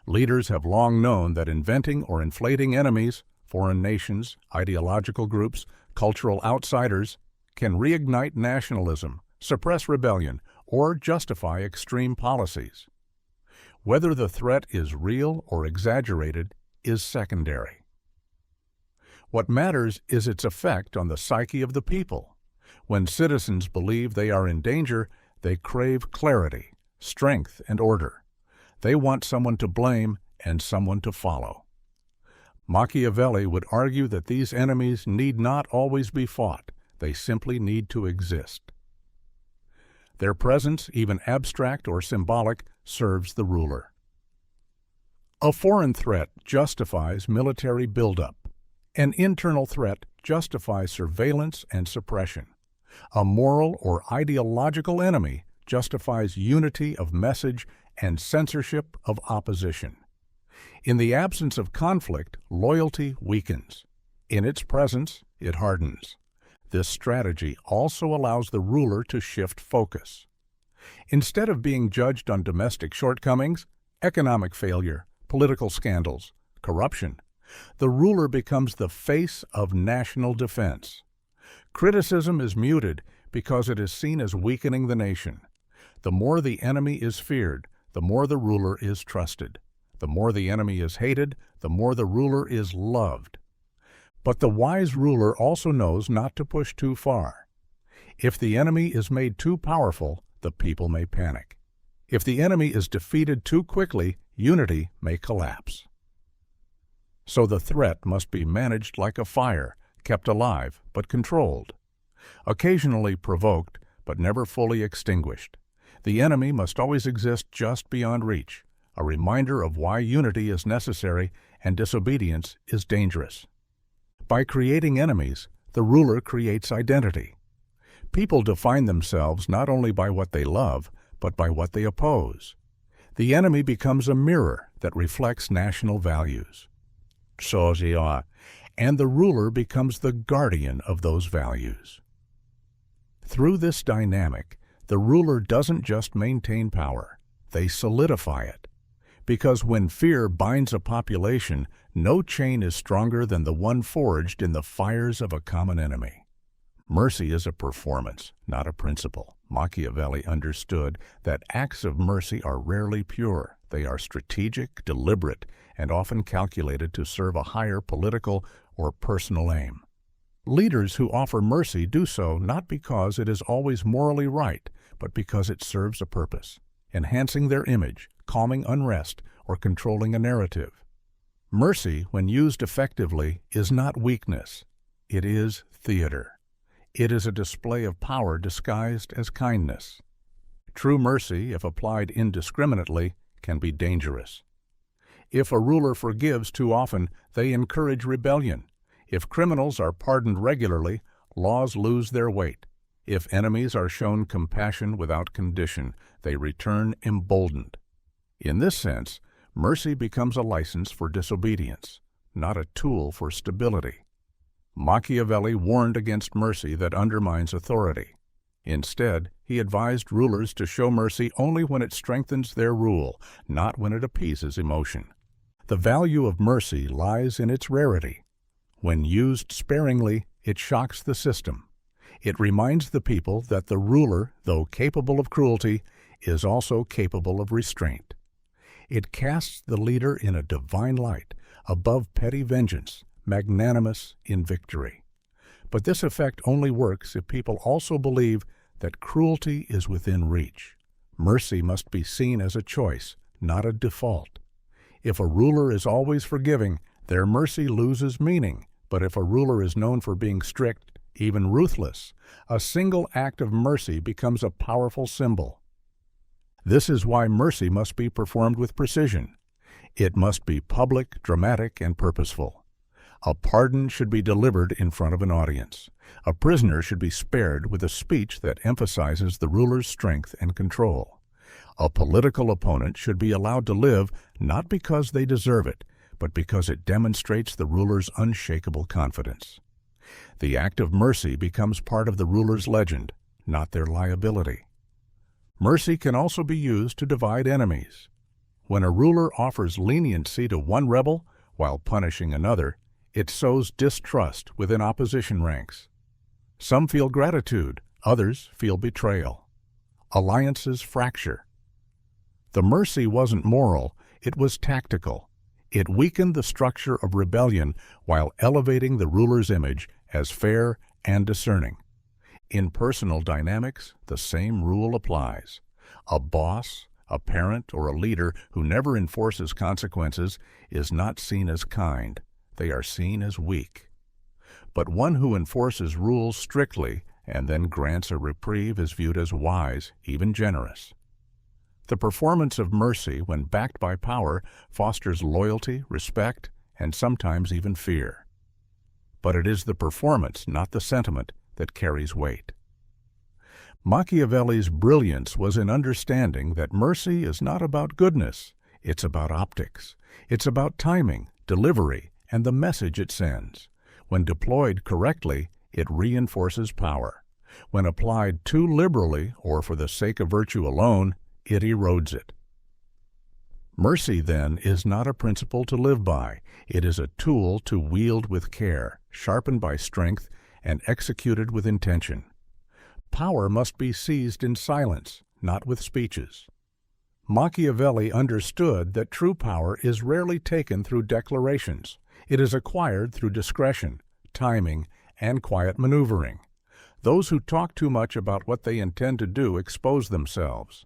Leaders have long known that inventing or inflating enemies, foreign nations, ideological groups, cultural outsiders, can reignite nationalism, suppress rebellion, or justify extreme policies. Whether the threat is real or exaggerated is secondary. What matters is its effect on the psyche of the people. When citizens believe they are in danger, they crave clarity, strength, and order. They want someone to blame and someone to follow. Machiavelli would argue that these enemies need not always be fought, they simply need to exist. Their presence, even abstract or symbolic, serves the ruler. A foreign threat justifies military buildup. An internal threat justifies surveillance and suppression. A moral or ideological enemy justifies unity of message and censorship of opposition. In the absence of conflict, loyalty weakens. In its presence, it hardens. This strategy also allows the ruler to shift focus. Instead of being judged on domestic shortcomings, economic failure, political scandals, corruption, the ruler becomes the face of national defense. Criticism is muted because it is seen as weakening the nation. The more the enemy is feared, the more the ruler is trusted. The more the enemy is hated, the more the ruler is loved. But the wise ruler also knows not to push too far. If the enemy is made too powerful, the people may panic. If the enemy is defeated too quickly, unity may collapse. So the threat must be managed like a fire, kept alive but controlled. Occasionally provoked, but never fully extinguished. The enemy must always exist just beyond reach, a reminder of why unity is necessary and disobedience is dangerous. By creating enemies, the ruler creates identity. People define themselves not only by what they love, but by what they oppose. The enemy becomes a mirror that reflects national values. And the ruler becomes the guardian of those values. Through this dynamic, the ruler doesn't just maintain power, they solidify it. Because when fear binds a population, no chain is stronger than the one forged in the fires of a common enemy. Mercy is a performance, not a principle. Machiavelli understood that acts of mercy are rarely pure. They are strategic, deliberate, and often calculated to serve a higher political or personal aim. Leaders who offer mercy do so not because it is always morally right, but because it serves a purpose, enhancing their image, calming unrest, or controlling a narrative. Mercy, when used effectively, is not weakness. It is theater. It is a display of power disguised as kindness. True mercy, if applied indiscriminately, can be dangerous. If a ruler forgives too often, they encourage rebellion. If criminals are pardoned regularly, laws lose their weight. If enemies are shown compassion without condition, they return emboldened. In this sense, mercy becomes a license for disobedience, not a tool for stability. Machiavelli warned against mercy that undermines authority. Instead, he advised rulers to show mercy only when it strengthens their rule, not when it appeases emotion. The value of mercy lies in its rarity. When used sparingly, it shocks the system. It reminds the people that the ruler, though capable of cruelty, is also capable of restraint. It casts the leader in a divine light, above petty vengeance, magnanimous in victory. But this effect only works if people also believe that cruelty is within reach. Mercy must be seen as a choice, not a default. If a ruler is always forgiving, their mercy loses meaning. But if a ruler is known for being strict, even ruthless, a single act of mercy becomes a powerful symbol. This is why mercy must be performed with precision. It must be public, dramatic, and purposeful. A pardon should be delivered in front of an audience. A prisoner should be spared with a speech that emphasizes the ruler's strength and control. A political opponent should be allowed to live not because they deserve it, but because it demonstrates the ruler's unshakable confidence. The act of mercy becomes part of the ruler's legend, not their liability. Mercy can also be used to divide enemies. When a ruler offers leniency to one rebel while punishing another, it sows distrust within opposition ranks. Some feel gratitude, others feel betrayal. Alliances fracture. The mercy wasn't moral, it was tactical. It weakened the structure of rebellion while elevating the ruler's image as fair and discerning. In personal dynamics, the same rule applies. A boss, a parent, or a leader who never enforces consequences is not seen as kind. They are seen as weak. But one who enforces rules strictly and then grants a reprieve is viewed as wise, even generous. The performance of mercy, when backed by power, fosters loyalty, respect, and sometimes even fear. But it is the performance, not the sentiment, that carries weight. Machiavelli's brilliance was in understanding that mercy is not about goodness, it's about optics. It's about timing, delivery, and the message it sends. When deployed correctly, it reinforces power. When applied too liberally or for the sake of virtue alone, it erodes it. Mercy, then, is not a principle to live by. It is a tool to wield with care, sharpened by strength, and executed with intention. Power must be seized in silence, not with speeches. Machiavelli understood that true power is rarely taken through declarations. It is acquired through discretion, timing, and quiet maneuvering. Those who talk too much about what they intend to do expose themselves.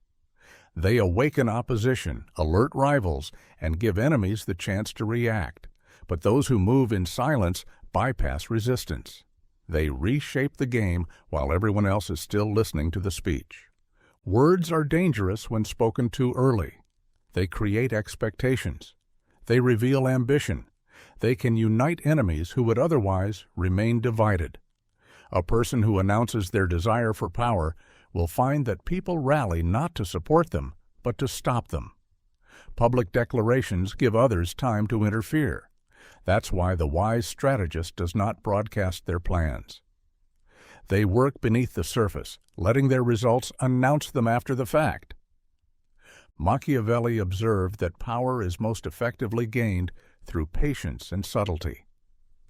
They awaken opposition, alert rivals, and give enemies the chance to react. But those who move in silence bypass resistance. They reshape the game while everyone else is still listening to the speech. Words are dangerous when spoken too early. They create expectations. They reveal ambition. They can unite enemies who would otherwise remain divided. A person who announces their desire for power will find that people rally not to support them, but to stop them. Public declarations give others time to interfere. That's why the wise strategist does not broadcast their plans. They work beneath the surface, letting their results announce them after the fact. Machiavelli observed that power is most effectively gained through patience and subtlety.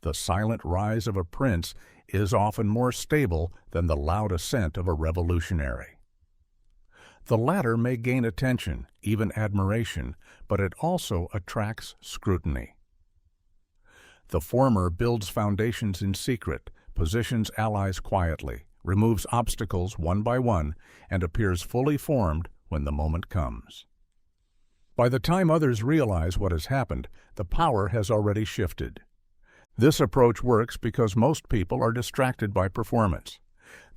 The silent rise of a prince is often more stable than the loud ascent of a revolutionary. The latter may gain attention, even admiration, but it also attracts scrutiny. The former builds foundations in secret, positions allies quietly, removes obstacles one by one, and appears fully formed when the moment comes. By the time others realize what has happened, the power has already shifted. This approach works because most people are distracted by performance.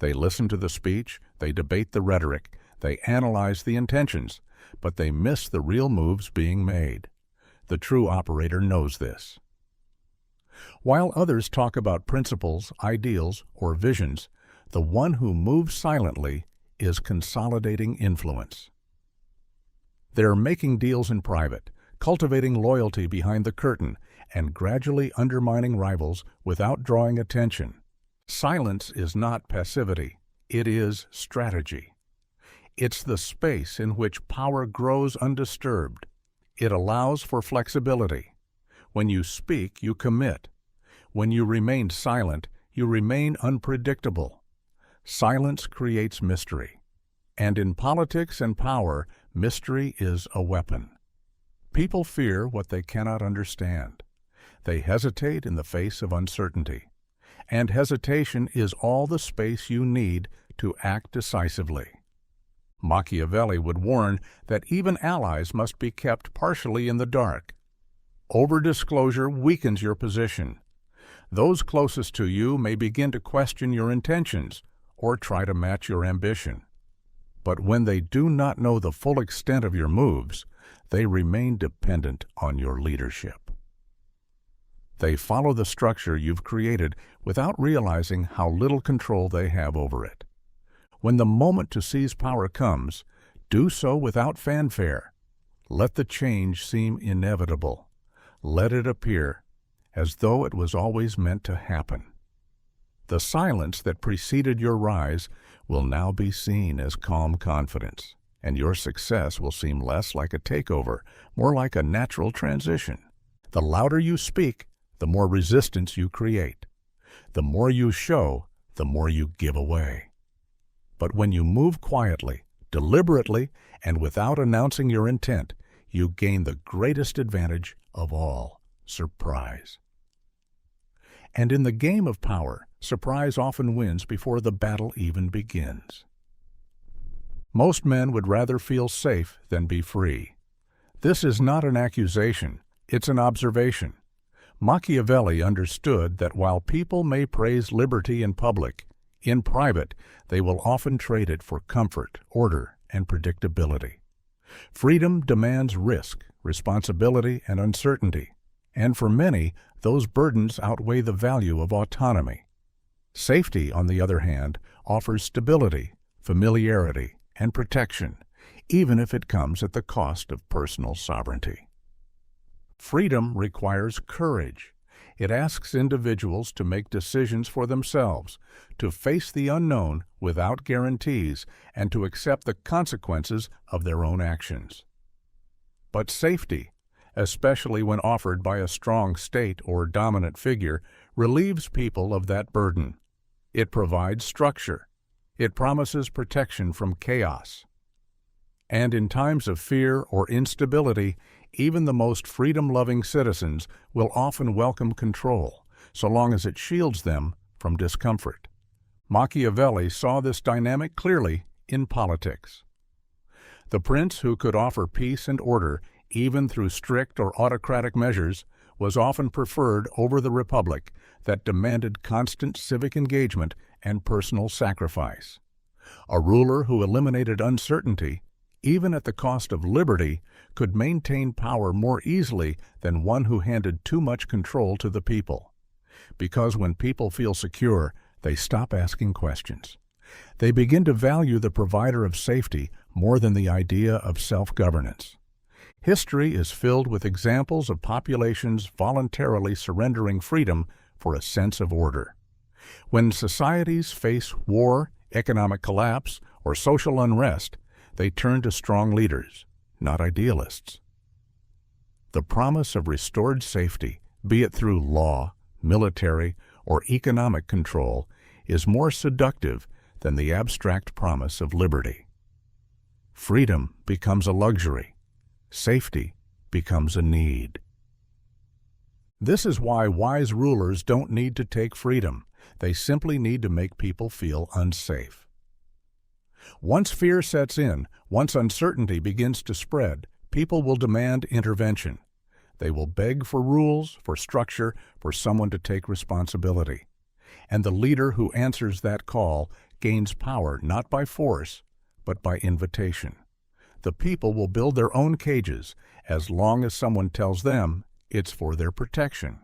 They listen to the speech, they debate the rhetoric, they analyze the intentions, but they miss the real moves being made. The true operator knows this. While others talk about principles, ideals, or visions, the one who moves silently is consolidating influence. They're making deals in private, cultivating loyalty behind the curtain and gradually undermining rivals without drawing attention. Silence is not passivity, it is strategy. It's the space in which power grows undisturbed. It allows for flexibility. When you speak, you commit. When you remain silent, you remain unpredictable. Silence creates mystery. And in politics and power, mystery is a weapon. People fear what they cannot understand. They hesitate in the face of uncertainty. And hesitation is all the space you need to act decisively. Machiavelli would warn that even allies must be kept partially in the dark. Over-disclosure weakens your position. Those closest to you may begin to question your intentions or try to match your ambition. But when they do not know the full extent of your moves, they remain dependent on your leadership. They follow the structure you've created without realizing how little control they have over it. When the moment to seize power comes, do so without fanfare. Let the change seem inevitable. Let it appear as though it was always meant to happen. The silence that preceded your rise will now be seen as calm confidence, and your success will seem less like a takeover, more like a natural transition. The louder you speak, the more resistance you create. The more you show, the more you give away. But when you move quietly, deliberately, and without announcing your intent, you gain the greatest advantage of all: surprise. And in the game of power, surprise often wins before the battle even begins. Most men would rather feel safe than be free. This is not an accusation, it's an observation. Machiavelli understood that while people may praise liberty in public, in private, they will often trade it for comfort, order, and predictability. Freedom demands risk, responsibility, and uncertainty, and for many, those burdens outweigh the value of autonomy. Safety, on the other hand, offers stability, familiarity, and protection, even if it comes at the cost of personal sovereignty. Freedom requires courage. It asks individuals to make decisions for themselves, to face the unknown without guarantees, and to accept the consequences of their own actions. But safety, especially when offered by a strong state or dominant figure, relieves people of that burden. It provides structure. It promises protection from chaos. And in times of fear or instability, even the most freedom-loving citizens will often welcome control, so long as it shields them from discomfort. Machiavelli saw this dynamic clearly in politics. The prince who could offer peace and order, even through strict or autocratic measures, was often preferred over the republic that demanded constant civic engagement and personal sacrifice. A ruler who eliminated uncertainty, even at the cost of liberty, could maintain power more easily than one who handed too much control to the people. Because when people feel secure, they stop asking questions. They begin to value the provider of safety more than the idea of self-governance. History is filled with examples of populations voluntarily surrendering freedom for a sense of order. When societies face war, economic collapse, or social unrest, they turn to strong leaders, not idealists. The promise of restored safety, be it through law, military, or economic control, is more seductive than the abstract promise of liberty. Freedom becomes a luxury. Safety becomes a need. This is why wise rulers don't need to take freedom. They simply need to make people feel unsafe. Once fear sets in, once uncertainty begins to spread, people will demand intervention. They will beg for rules, for structure, for someone to take responsibility. And the leader who answers that call gains power not by force, but by invitation. The people will build their own cages as long as someone tells them it's for their protection.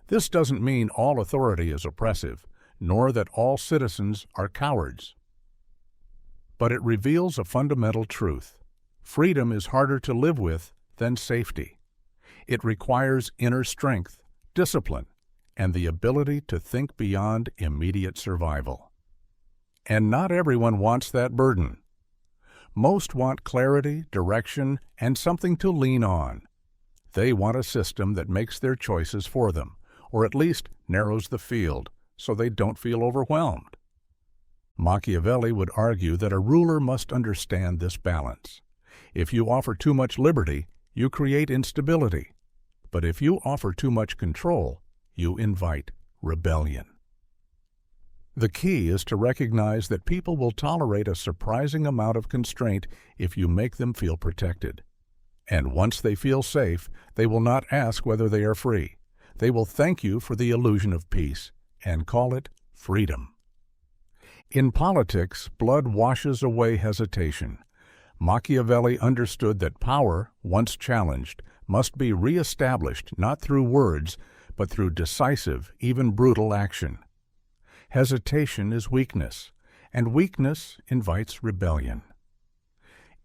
This doesn't mean all authority is oppressive, nor that all citizens are cowards. But it reveals a fundamental truth. Freedom is harder to live with than safety. It requires inner strength, discipline, and the ability to think beyond immediate survival. And not everyone wants that burden. Most want clarity, direction, and something to lean on. They want a system that makes their choices for them, or at least narrows the field, so they don't feel overwhelmed. Machiavelli would argue that a ruler must understand this balance. If you offer too much liberty, you create instability. But if you offer too much control, you invite rebellion. The key is to recognize that people will tolerate a surprising amount of constraint if you make them feel protected. And once they feel safe, they will not ask whether they are free. They will thank you for the illusion of peace and call it freedom. In politics, blood washes away hesitation. Machiavelli understood that power, once challenged, must be re-established not through words, but through decisive, even brutal action. Hesitation is weakness, and weakness invites rebellion.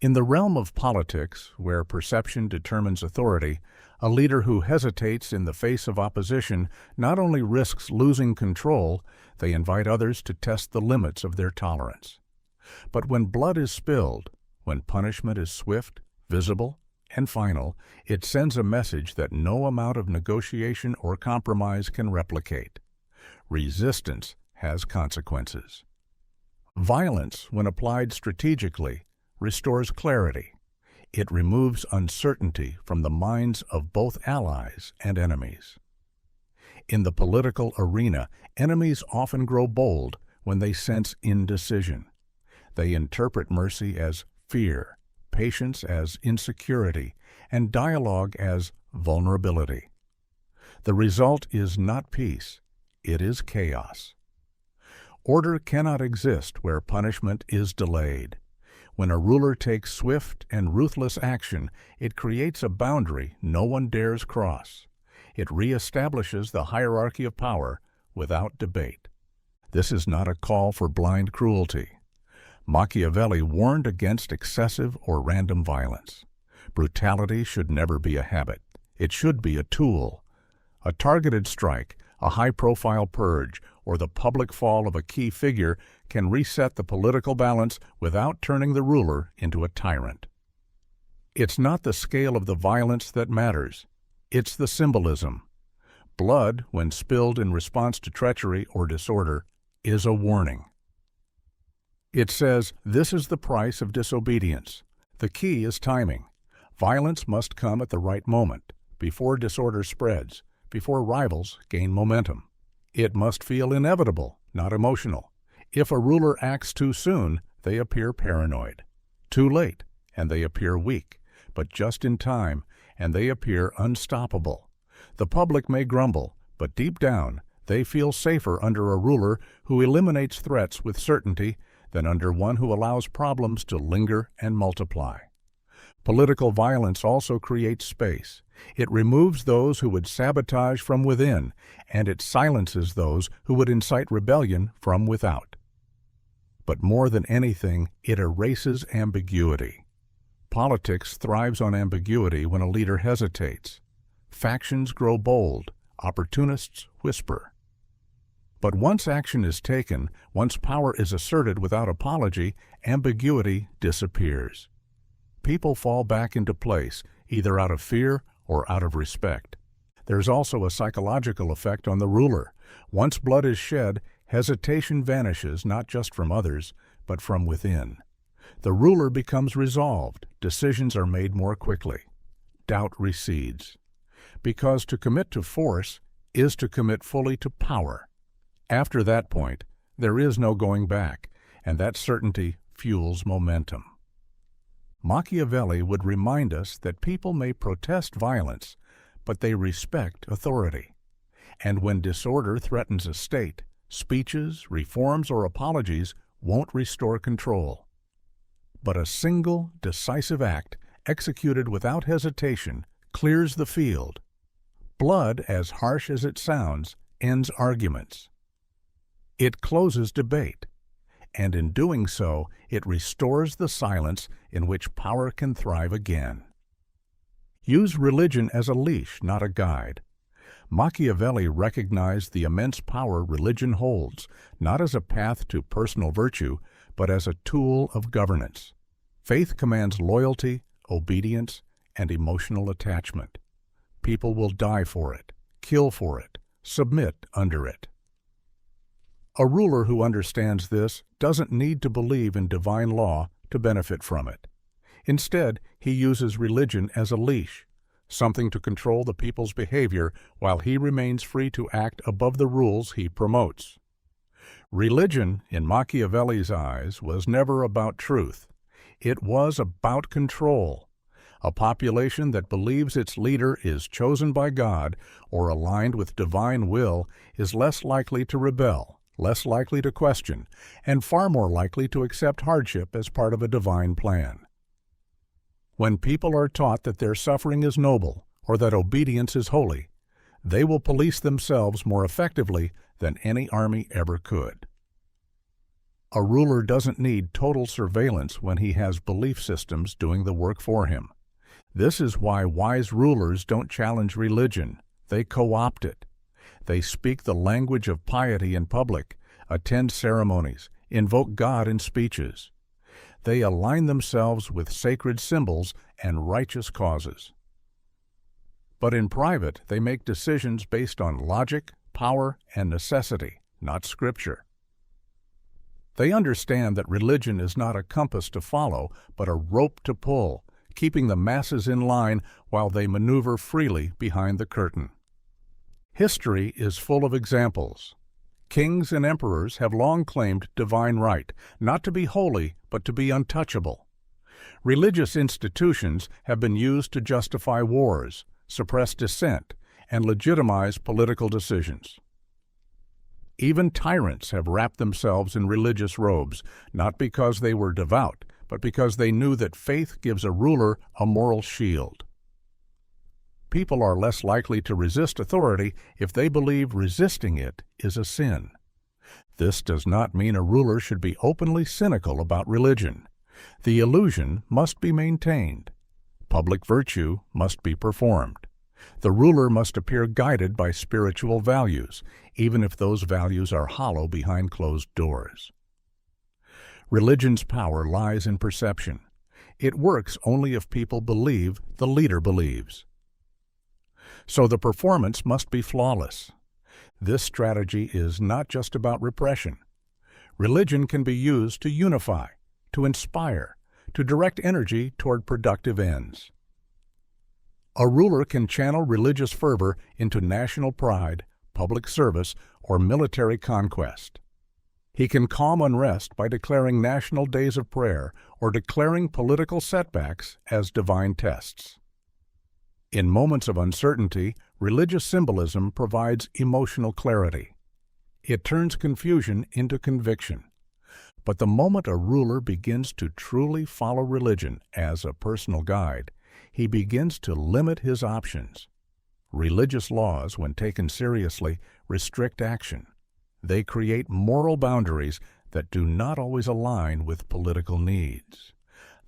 In the realm of politics, where perception determines authority, a leader who hesitates in the face of opposition not only risks losing control, they invite others to test the limits of their tolerance. But when blood is spilled, when punishment is swift, visible, and final, it sends a message that no amount of negotiation or compromise can replicate. Resistance has consequences. Violence, when applied strategically, restores clarity. It removes uncertainty from the minds of both allies and enemies. In the political arena, enemies often grow bold when they sense indecision. They interpret mercy as fear, patience as insecurity, and dialogue as vulnerability. The result is not peace, it is chaos. Order cannot exist where punishment is delayed. When a ruler takes swift and ruthless action, it creates a boundary no one dares cross. It reestablishes the hierarchy of power without debate. This is not a call for blind cruelty. Machiavelli warned against excessive or random violence. Brutality should never be a habit. It should be a tool. A targeted strike, a high-profile purge, or the public fall of a key figure can reset the political balance without turning the ruler into a tyrant. It's not the scale of the violence that matters. It's the symbolism. Blood, when spilled in response to treachery or disorder, is a warning. It says, this is the price of disobedience. The key is timing. Violence must come at the right moment, before disorder spreads, before rivals gain momentum. It must feel inevitable, not emotional. If a ruler acts too soon, they appear paranoid. Too late, and they appear weak. But just in time, and they appear unstoppable. The public may grumble, but deep down, they feel safer under a ruler who eliminates threats with certainty than under one who allows problems to linger and multiply. Political violence also creates space. It removes those who would sabotage from within, and it silences those who would incite rebellion from without. But more than anything, it erases ambiguity. Politics thrives on ambiguity when a leader hesitates. Factions grow bold, opportunists whisper. But once action is taken, once power is asserted without apology, ambiguity disappears. People fall back into place, either out of fear or out of respect. There's also a psychological effect on the ruler. Once blood is shed, hesitation vanishes not just from others, but from within. The ruler becomes resolved. Decisions are made more quickly. Doubt recedes. Because to commit to force is to commit fully to power. After that point, there is no going back, and that certainty fuels momentum. Machiavelli would remind us that people may protest violence, but they respect authority. And when disorder threatens a state, speeches, reforms, or apologies won't restore control. But a single, decisive act, executed without hesitation, clears the field. Blood, as harsh as it sounds, ends arguments. It closes debate, and in doing so, it restores the silence in which power can thrive again. Use religion as a leash, not a guide. Machiavelli recognized the immense power religion holds, not as a path to personal virtue, but as a tool of governance. Faith commands loyalty, obedience, and emotional attachment. People will die for it, kill for it, submit under it. A ruler who understands this doesn't need to believe in divine law to benefit from it. Instead, he uses religion as a leash, something to control the people's behavior while he remains free to act above the rules he promotes. Religion, in Machiavelli's eyes, was never about truth. It was about control. A population that believes its leader is chosen by God or aligned with divine will is less likely to rebel, less likely to question, and far more likely to accept hardship as part of a divine plan. When people are taught that their suffering is noble or that obedience is holy, they will police themselves more effectively than any army ever could. A ruler doesn't need total surveillance when he has belief systems doing the work for him. This is why wise rulers don't challenge religion. They co-opt it. They speak the language of piety in public, attend ceremonies, invoke God in speeches. They align themselves with sacred symbols and righteous causes. But in private, they make decisions based on logic, power, and necessity, not scripture. They understand that religion is not a compass to follow, but a rope to pull, keeping the masses in line while they maneuver freely behind the curtain. History is full of examples. Kings and emperors have long claimed divine right, not to be holy, but to be untouchable. Religious institutions have been used to justify wars, suppress dissent, and legitimize political decisions. Even tyrants have wrapped themselves in religious robes, not because they were devout, but because they knew that faith gives a ruler a moral shield. People are less likely to resist authority if they believe resisting it is a sin. This does not mean a ruler should be openly cynical about religion. The illusion must be maintained. Public virtue must be performed. The ruler must appear guided by spiritual values, even if those values are hollow behind closed doors. Religion's power lies in perception. It works only if people believe the leader believes. So the performance must be flawless. This strategy is not just about repression. Religion can be used to unify, to inspire, to direct energy toward productive ends. A ruler can channel religious fervor into national pride, public service, or military conquest. He can calm unrest by declaring national days of prayer or declaring political setbacks as divine tests. In moments of uncertainty, religious symbolism provides emotional clarity. It turns confusion into conviction. But the moment a ruler begins to truly follow religion as a personal guide, he begins to limit his options. Religious laws, when taken seriously, restrict action. They create moral boundaries that do not always align with political needs.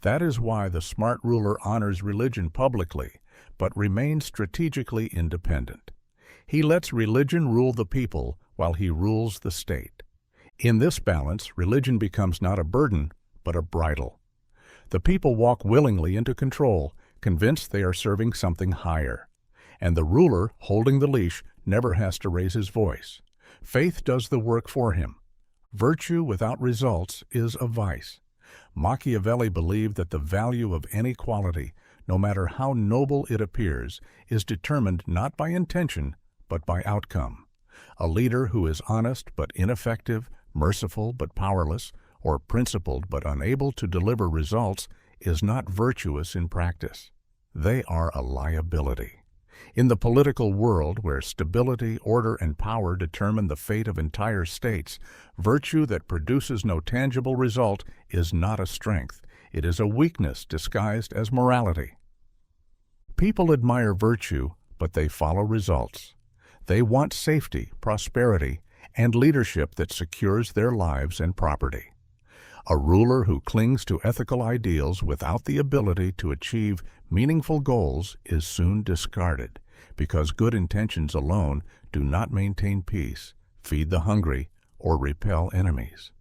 That is why the smart ruler honors religion publicly, but remains strategically independent. He lets religion rule the people while he rules the state. In this balance, religion becomes not a burden, but a bridle. The people walk willingly into control, convinced they are serving something higher. And the ruler, holding the leash, never has to raise his voice. Faith does the work for him. Virtue without results is a vice. Machiavelli believed that the value of any quality, no matter how noble it appears, is determined not by intention, but by outcome. A leader who is honest but ineffective, merciful but powerless, or principled but unable to deliver results is not virtuous in practice. They are a liability. In the political world, where stability, order, and power determine the fate of entire states, virtue that produces no tangible result is not a strength. It is a weakness disguised as morality. People admire virtue, but they follow results. They want safety, prosperity, and leadership that secures their lives and property. A ruler who clings to ethical ideals without the ability to achieve meaningful goals is soon discarded, because good intentions alone do not maintain peace, feed the hungry, or repel enemies.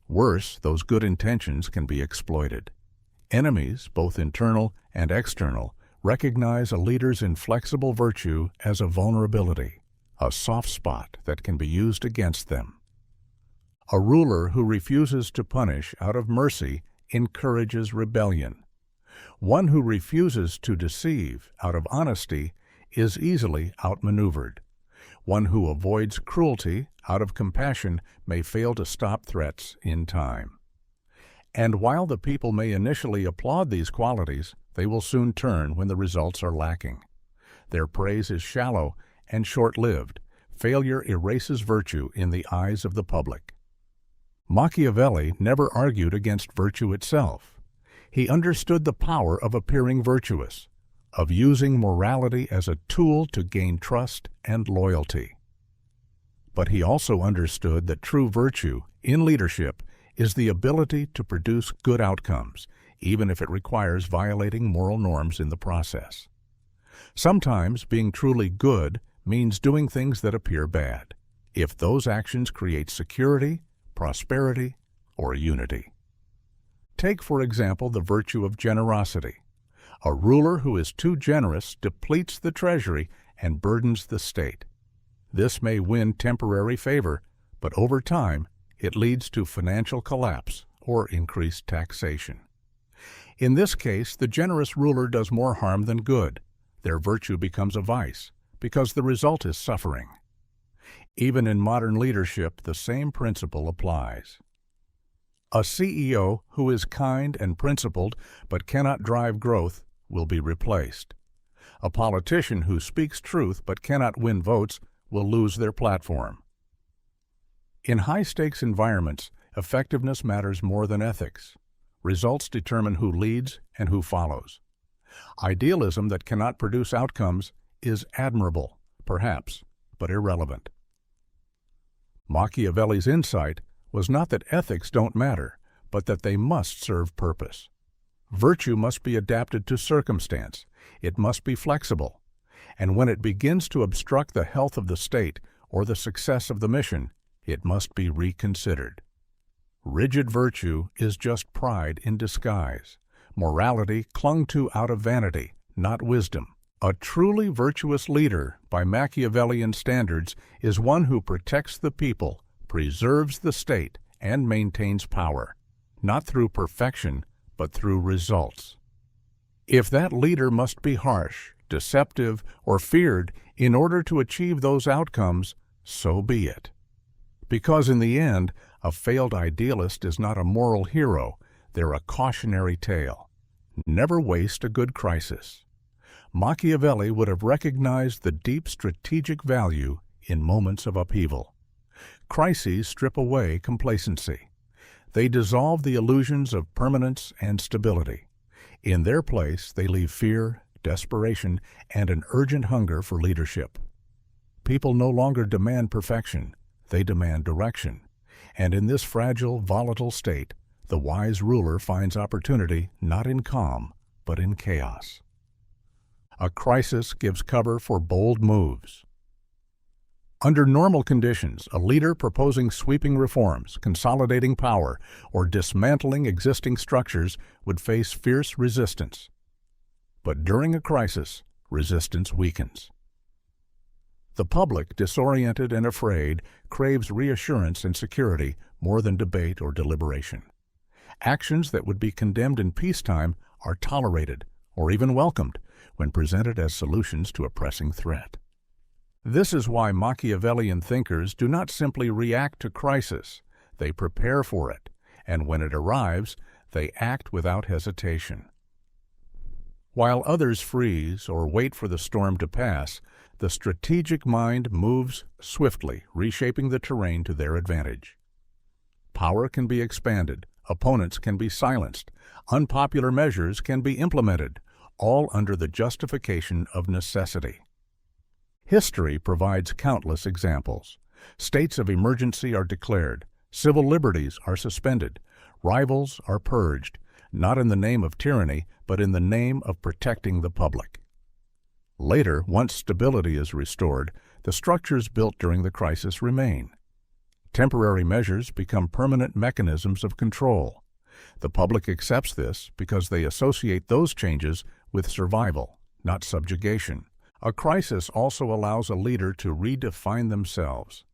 Worse, those good intentions can be exploited. Enemies, both internal and external, recognize a leader's inflexible virtue as a vulnerability, a soft spot that can be used against them. A ruler who refuses to punish out of mercy encourages rebellion. One who refuses to deceive out of honesty is easily outmaneuvered. One who avoids cruelty out of compassion may fail to stop threats in time. And while the people may initially applaud these qualities, they will soon turn when the results are lacking. Their praise is shallow and short-lived. Failure erases virtue in the eyes of the public. Machiavelli never argued against virtue itself. He understood the power of appearing virtuous, of using morality as a tool to gain trust and loyalty. But he also understood that true virtue in leadership is the ability to produce good outcomes, even if it requires violating moral norms in the process. Sometimes being truly good means doing things that appear bad, if those actions create security, prosperity, or unity. Take, for example, the virtue of generosity. A ruler who is too generous depletes the treasury and burdens the state. This may win temporary favor, but over time, it leads to financial collapse or increased taxation. In this case, the generous ruler does more harm than good. Their virtue becomes a vice, because the result is suffering. Even in modern leadership, the same principle applies. A CEO who is kind and principled but cannot drive growth will be replaced. A politician who speaks truth but cannot win votes will lose their platform. In high-stakes environments, effectiveness matters more than ethics. Results determine who leads and who follows. Idealism that cannot produce outcomes is admirable, perhaps, but irrelevant. Machiavelli's insight was not that ethics don't matter, but that they must serve purpose. Virtue must be adapted to circumstance. It must be flexible. And when it begins to obstruct the health of the state or the success of the mission, it must be reconsidered. Rigid virtue is just pride in disguise, morality clung to out of vanity, not wisdom. A truly virtuous leader, by Machiavellian standards, is one who protects the people, preserves the state, and maintains power, not through perfection, but through results. If that leader must be harsh, deceptive, or feared in order to achieve those outcomes, so be it. Because in the end, a failed idealist is not a moral hero, they're a cautionary tale. Never waste a good crisis. Machiavelli would have recognized the deep strategic value in moments of upheaval. Crises strip away complacency. They dissolve the illusions of permanence and stability. In their place, they leave fear, desperation, and an urgent hunger for leadership. People no longer demand perfection, they demand direction. And in this fragile, volatile state, the wise ruler finds opportunity not in calm, but in chaos. A crisis gives cover for bold moves. Under normal conditions, a leader proposing sweeping reforms, consolidating power, or dismantling existing structures would face fierce resistance. But during a crisis, resistance weakens. The public, disoriented and afraid, craves reassurance and security more than debate or deliberation. Actions that would be condemned in peacetime are tolerated or even welcomed when presented as solutions to a pressing threat. This is why Machiavellian thinkers do not simply react to crisis, they prepare for it, and when it arrives, they act without hesitation. While others freeze or wait for the storm to pass, the strategic mind moves swiftly, reshaping the terrain to their advantage. Power can be expanded, opponents can be silenced, unpopular measures can be implemented, all under the justification of necessity. History provides countless examples. States of emergency are declared, civil liberties are suspended, Rivals are purged, not in the name of tyranny, but in the name of protecting the public. Later, once stability is restored, the structures built during the crisis remain. Temporary measures become permanent mechanisms of control. The public accepts this because they associate those changes with survival, not subjugation. A crisis also allows a leader to redefine themselves.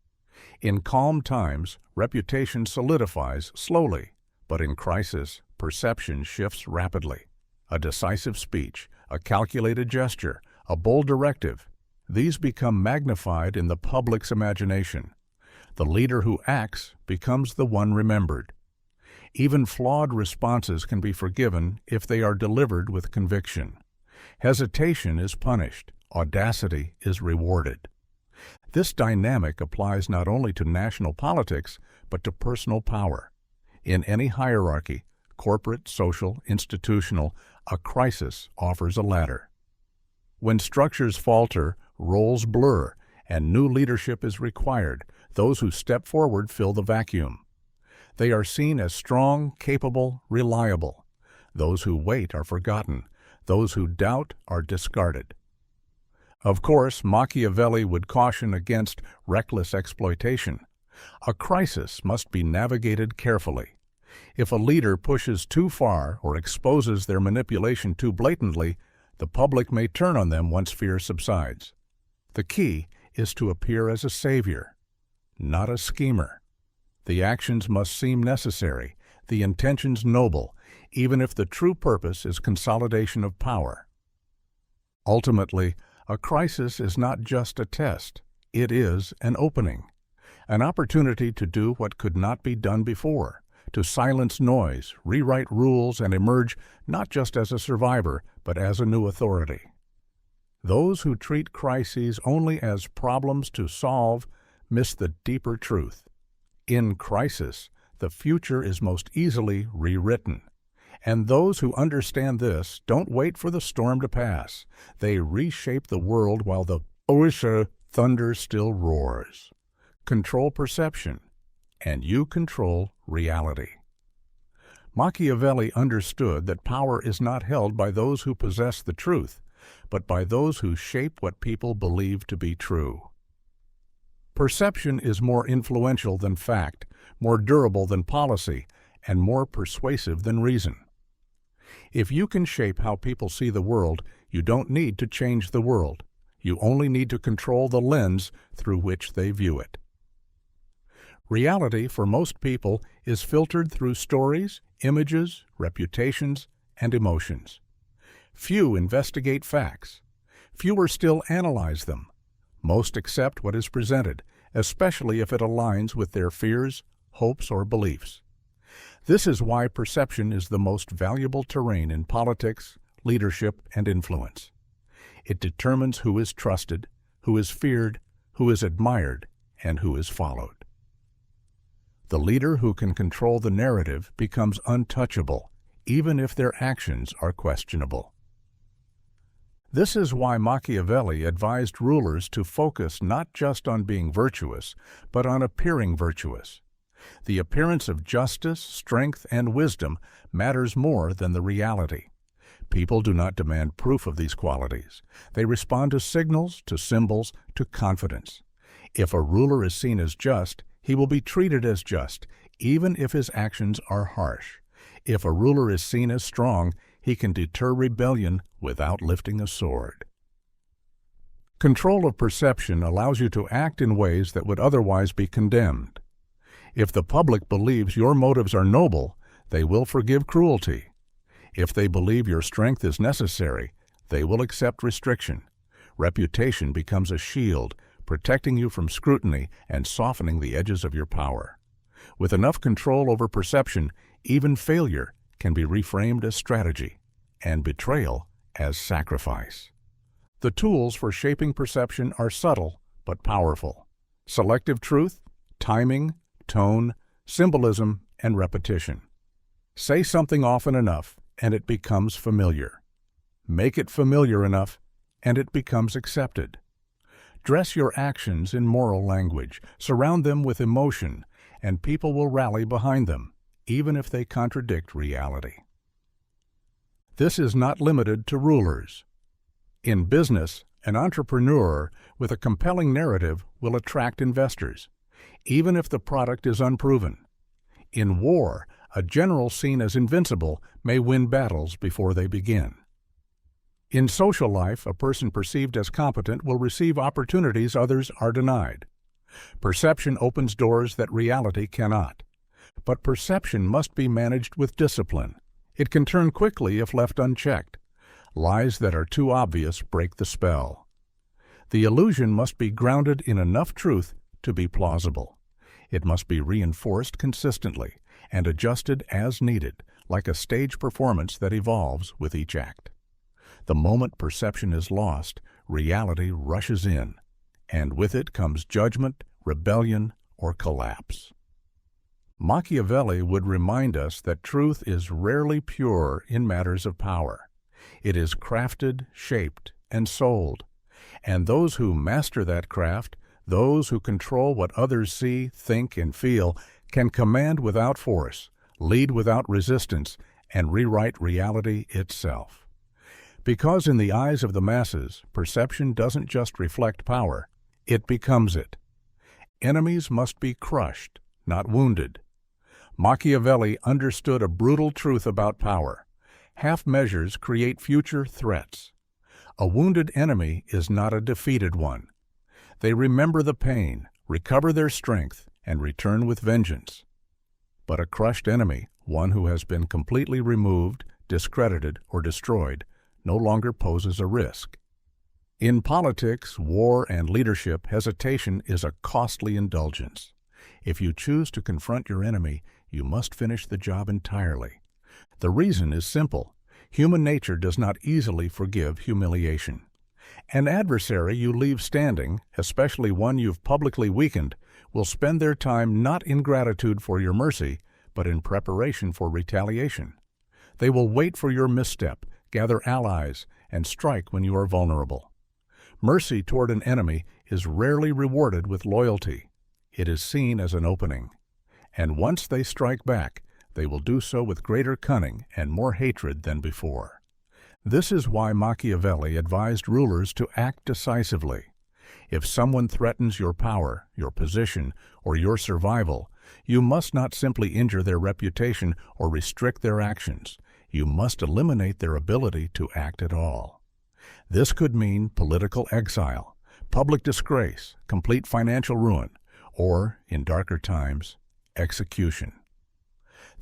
In calm times, reputation solidifies slowly, but in crisis, perception shifts rapidly. A decisive speech, a calculated gesture, a bold directive, these become magnified in the public's imagination. The leader who acts becomes the one remembered. Even flawed responses can be forgiven if they are delivered with conviction. Hesitation is punished, audacity is rewarded. This dynamic applies not only to national politics, but to personal power. In any hierarchy, corporate, social, institutional, a crisis offers a ladder. When structures falter, roles blur, and new leadership is required, those who step forward fill the vacuum. They are seen as strong, capable, reliable. Those who wait are forgotten. Those who doubt are discarded. Of course, Machiavelli would caution against reckless exploitation. A crisis must be navigated carefully. If a leader pushes too far or exposes their manipulation too blatantly, the public may turn on them once fear subsides. The key is to appear as a savior, not a schemer. The actions must seem necessary, the intentions noble, even if the true purpose is consolidation of power. Ultimately, a crisis is not just a test, it is an opening, an opportunity to do what could not be done before, to silence noise, rewrite rules, and emerge not just as a survivor, but as a new authority. Those who treat crises only as problems to solve miss the deeper truth. In crisis, the future is most easily rewritten. And those who understand this don't wait for the storm to pass. They reshape the world while the thunder still roars. Control perception, and you control reality. Machiavelli understood that power is not held by those who possess the truth, but by those who shape what people believe to be true. Perception is more influential than fact, more durable than policy, and more persuasive than reason. If you can shape how people see the world, you don't need to change the world. You only need to control the lens through which they view it. Reality, for most people, is filtered through stories, images, reputations, and emotions. Few investigate facts. Fewer still analyze them. Most accept what is presented, especially if it aligns with their fears, hopes, or beliefs. This is why perception is the most valuable terrain in politics, leadership, and influence. It determines who is trusted, who is feared, who is admired, and who is followed. The leader who can control the narrative becomes untouchable, even if their actions are questionable. This is why Machiavelli advised rulers to focus not just on being virtuous, but on appearing virtuous. The appearance of justice, strength, and wisdom matters more than the reality. People do not demand proof of these qualities. They respond to signals, to symbols, to confidence. If a ruler is seen as just, he will be treated as just, even if his actions are harsh. If a ruler is seen as strong, he can deter rebellion without lifting a sword. Control of perception allows you to act in ways that would otherwise be condemned. If the public believes your motives are noble, they will forgive cruelty. If they believe your strength is necessary, they will accept restriction. Reputation becomes a shield, protecting you from scrutiny and softening the edges of your power. With enough control over perception, even failure can be reframed as strategy, and betrayal as sacrifice. The tools for shaping perception are subtle but powerful. Selective truth, timing, tone, symbolism, and repetition. Say something often enough, and it becomes familiar. Make it familiar enough, and it becomes accepted. Dress your actions in moral language, surround them with emotion, and people will rally behind them. even if they contradict reality. This is not limited to rulers. In business, an entrepreneur with a compelling narrative will attract investors, even if the product is unproven. In war, a general seen as invincible may win battles before they begin. In social life, a person perceived as competent will receive opportunities others are denied. Perception opens doors that reality cannot. But perception must be managed with discipline. It can turn quickly if left unchecked. Lies that are too obvious break the spell. The illusion must be grounded in enough truth to be plausible. It must be reinforced consistently and adjusted as needed, like a stage performance that evolves with each act. The moment perception is lost, reality rushes in, and with it comes judgment, rebellion, or collapse. Machiavelli would remind us that truth is rarely pure in matters of power. It is crafted, shaped, and sold. And those who master that craft, those who control what others see, think, and feel, can command without force, lead without resistance, and rewrite reality itself. Because in the eyes of the masses, perception doesn't just reflect power, it becomes it. Enemies must be crushed, not wounded. Machiavelli understood a brutal truth about power. Half measures create future threats. A wounded enemy is not a defeated one. They remember the pain, recover their strength, and return with vengeance. But a crushed enemy, one who has been completely removed, discredited, or destroyed, no longer poses a risk. In politics, war, and leadership, hesitation is a costly indulgence. If you choose to confront your enemy, you must finish the job entirely. The reason is simple. Human nature does not easily forgive humiliation. An adversary you leave standing, especially one you've publicly weakened, will spend their time not in gratitude for your mercy, but in preparation for retaliation. They will wait for your misstep, gather allies, and strike when you are vulnerable. Mercy toward an enemy is rarely rewarded with loyalty. It is seen as an opening. And once they strike back, they will do so with greater cunning and more hatred than before. This is why Machiavelli advised rulers to act decisively. If someone threatens your power, your position, or your survival, you must not simply injure their reputation or restrict their actions. You must eliminate their ability to act at all. This could mean political exile, public disgrace, complete financial ruin, or, in darker times, execution.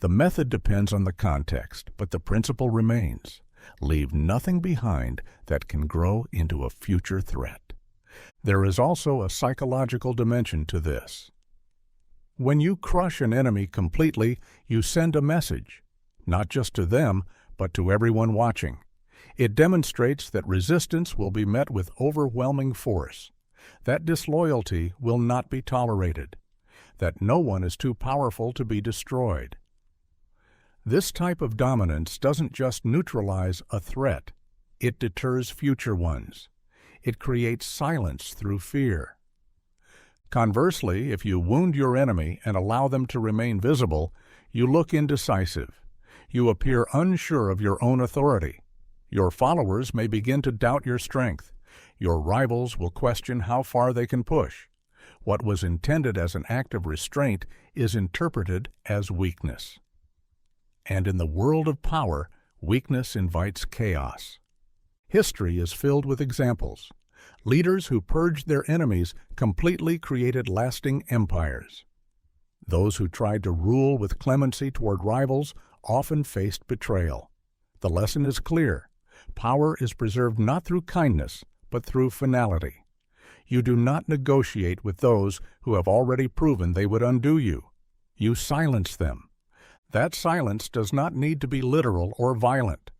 The method depends on the context, but the principle remains. Leave nothing behind that can grow into a future threat. There is also a psychological dimension to this. When you crush an enemy completely, you send a message, not just to them, but to everyone watching. It demonstrates that resistance will be met with overwhelming force, that disloyalty will not be tolerated, that no one is too powerful to be destroyed. This type of dominance doesn't just neutralize a threat, it deters future ones. It creates silence through fear. Conversely, if you wound your enemy and allow them to remain visible, you look indecisive. You appear unsure of your own authority. Your followers may begin to doubt your strength. Your rivals will question how far they can push. What was intended as an act of restraint is interpreted as weakness. And in the world of power, weakness invites chaos. History is filled with examples. Leaders who purged their enemies completely created lasting empires. Those who tried to rule with clemency toward rivals often faced betrayal. The lesson is clear. Power is preserved not through kindness, but through finality. You do not negotiate with those who have already proven they would undo you. You silence them. That silence does not need to be literal or violent.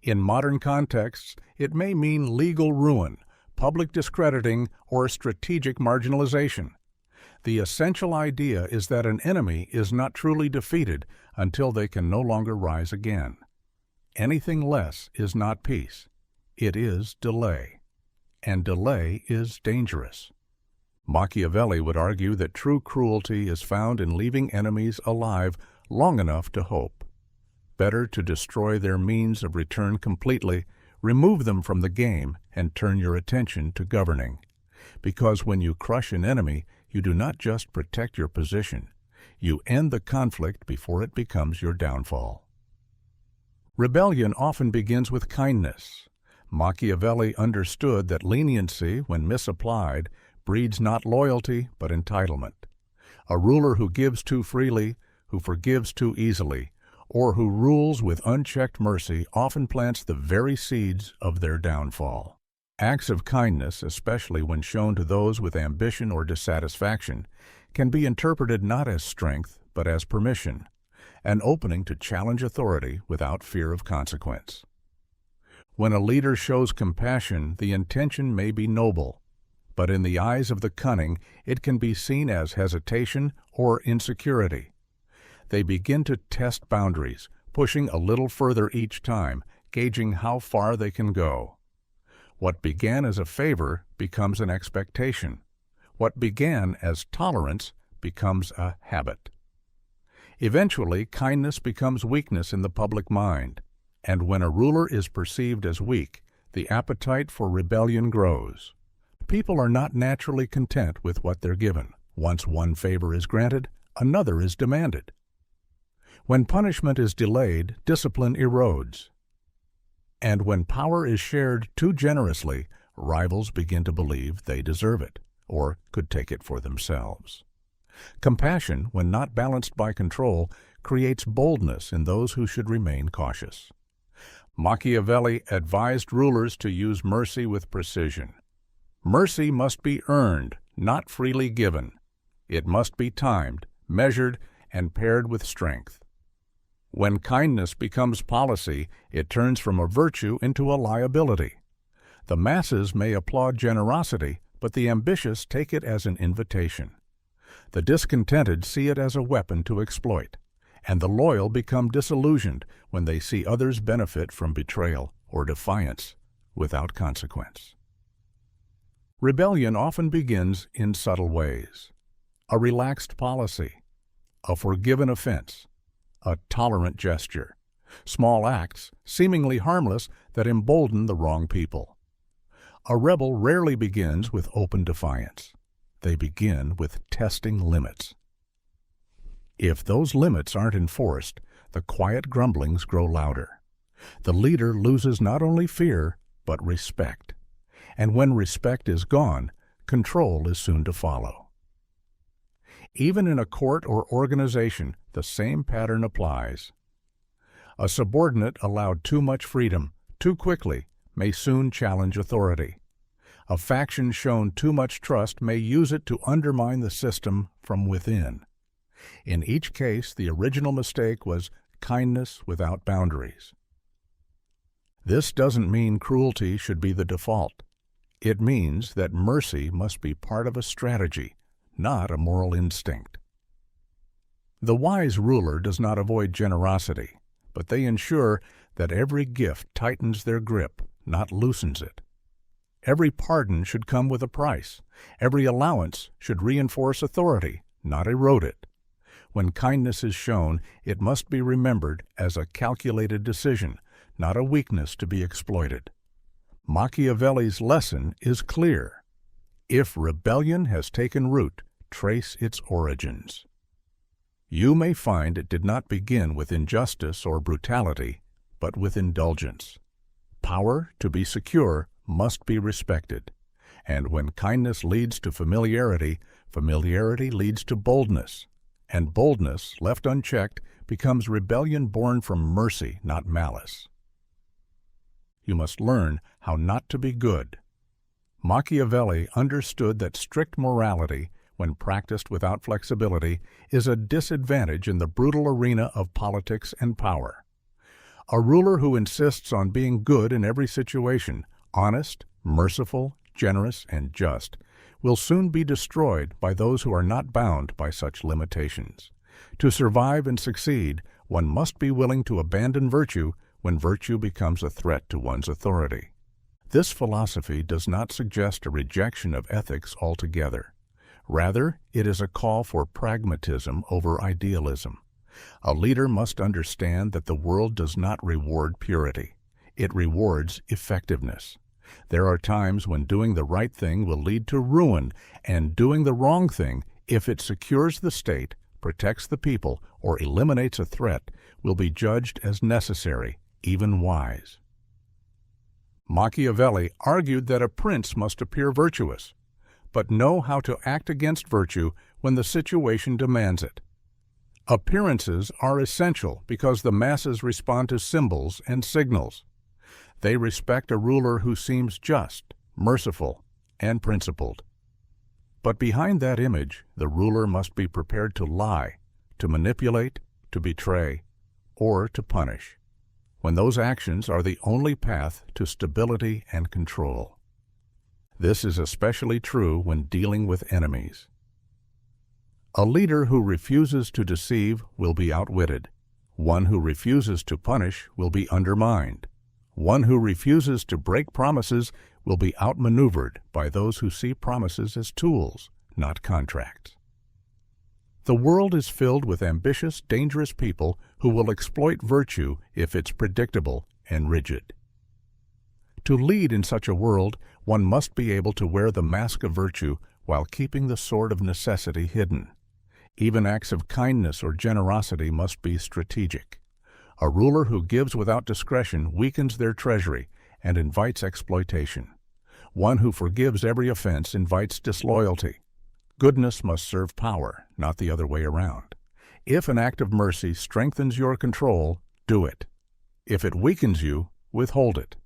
In modern contexts, it may mean legal ruin, public discrediting, or strategic marginalization. The essential idea is that an enemy is not truly defeated until they can no longer rise again. Anything less is not peace. It is delay. And delay is dangerous. Machiavelli would argue that true cruelty is found in leaving enemies alive long enough to hope. Better to destroy their means of return completely, remove them from the game, and turn your attention to governing. Because when you crush an enemy, you do not just protect your position. You end the conflict before it becomes your downfall. Rebellion often begins with kindness. Machiavelli understood that leniency, when misapplied, breeds not loyalty but entitlement. A ruler who gives too freely, who forgives too easily, or who rules with unchecked mercy often plants the very seeds of their downfall. Acts of kindness, especially when shown to those with ambition or dissatisfaction, can be interpreted not as strength but as permission, an opening to challenge authority without fear of consequence. When a leader shows compassion, the intention may be noble, but in the eyes of the cunning, it can be seen as hesitation or insecurity. They begin to test boundaries, pushing a little further each time, gauging how far they can go. What began as a favor becomes an expectation. What began as tolerance becomes a habit. Eventually, kindness becomes weakness in the public mind, and when a ruler is perceived as weak, the appetite for rebellion grows. People are not naturally content with what they're given. Once one favor is granted, another is demanded. When punishment is delayed, discipline erodes. And when power is shared too generously, rivals begin to believe they deserve it, or could take it for themselves. Compassion, when not balanced by control, creates boldness in those who should remain cautious. Machiavelli advised rulers to use mercy with precision. Mercy must be earned, not freely given. It must be timed, measured, and paired with strength. When kindness becomes policy, it turns from a virtue into a liability. The masses may applaud generosity, but the ambitious take it as an invitation. The discontented see it as a weapon to exploit, and the loyal become disillusioned when they see others benefit from betrayal or defiance without consequence. Rebellion often begins in subtle ways. A relaxed policy, a forgiven offense, a tolerant gesture, small acts, seemingly harmless, that embolden the wrong people. A rebel rarely begins with open defiance. They begin with testing limits. If those limits aren't enforced, the quiet grumblings grow louder. The leader loses not only fear, but respect. And when respect is gone, control is soon to follow. Even in a court or organization, the same pattern applies. A subordinate allowed too much freedom, too quickly, may soon challenge authority. A faction shown too much trust may use it to undermine the system from within. In each case, the original mistake was kindness without boundaries. This doesn't mean cruelty should be the default. It means that mercy must be part of a strategy, not a moral instinct. The wise ruler does not avoid generosity, but they ensure that every gift tightens their grip, not loosens it. Every pardon should come with a price. Every allowance should reinforce authority, not erode it. When kindness is shown, it must be remembered as a calculated decision, not a weakness to be exploited. Machiavelli's lesson is clear. If rebellion has taken root, trace its origins. You may find it did not begin with injustice or brutality, but with indulgence. Power, to be secure, must be respected. And when kindness leads to familiarity, familiarity leads to boldness. And boldness, left unchecked, becomes rebellion born from mercy, not malice. You must learn how not to be good. Machiavelli understood that strict morality, when practiced without flexibility, is a disadvantage in the brutal arena of politics and power. A ruler who insists on being good in every situation, honest, merciful, generous, and just, will soon be destroyed by those who are not bound by such limitations. To survive and succeed, one must be willing to abandon virtue when virtue becomes a threat to one's authority. This philosophy does not suggest a rejection of ethics altogether. Rather, it is a call for pragmatism over idealism, A leader must understand that the world does not reward purity. It rewards effectiveness. There are times when doing the right thing will lead to ruin, and doing the wrong thing, if it secures the state, protects the people, or eliminates a threat, will be judged as necessary, even wise. Machiavelli argued that a prince must appear virtuous, but know how to act against virtue when the situation demands it. Appearances are essential because the masses respond to symbols and signals. They respect a ruler who seems just, merciful, and principled. But behind that image, the ruler must be prepared to lie, to manipulate, to betray, or to punish, when those actions are the only path to stability and control. This is especially true when dealing with enemies. A leader who refuses to deceive will be outwitted. One who refuses to punish will be undermined. One who refuses to break promises will be outmaneuvered by those who see promises as tools, not contracts. The world is filled with ambitious, dangerous people who will exploit virtue if it's predictable and rigid. To lead in such a world, one must be able to wear the mask of virtue while keeping the sword of necessity hidden. Even acts of kindness or generosity must be strategic. A ruler who gives without discretion weakens their treasury and invites exploitation. One who forgives every offense invites disloyalty. Goodness must serve power, not the other way around. If an act of mercy strengthens your control, do it. If it weakens you, withhold it.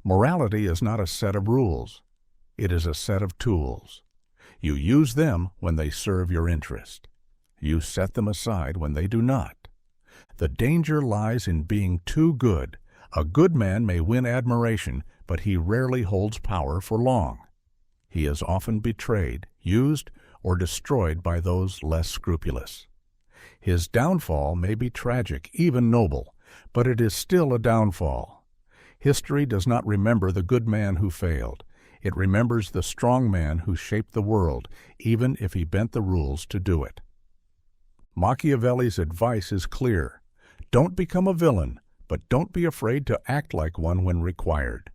Morality is not a set of rules. It is a set of tools. You use them when they serve your interest. You set them aside when they do not. The danger lies in being too good. A good man may win admiration, but he rarely holds power for long. He is often betrayed, used, or destroyed by those less scrupulous. His downfall may be tragic, even noble, but it is still a downfall. History does not remember the good man who failed. It remembers the strong man who shaped the world, even if he bent the rules to do it. Machiavelli's advice is clear. Don't become a villain, but don't be afraid to act like one when required.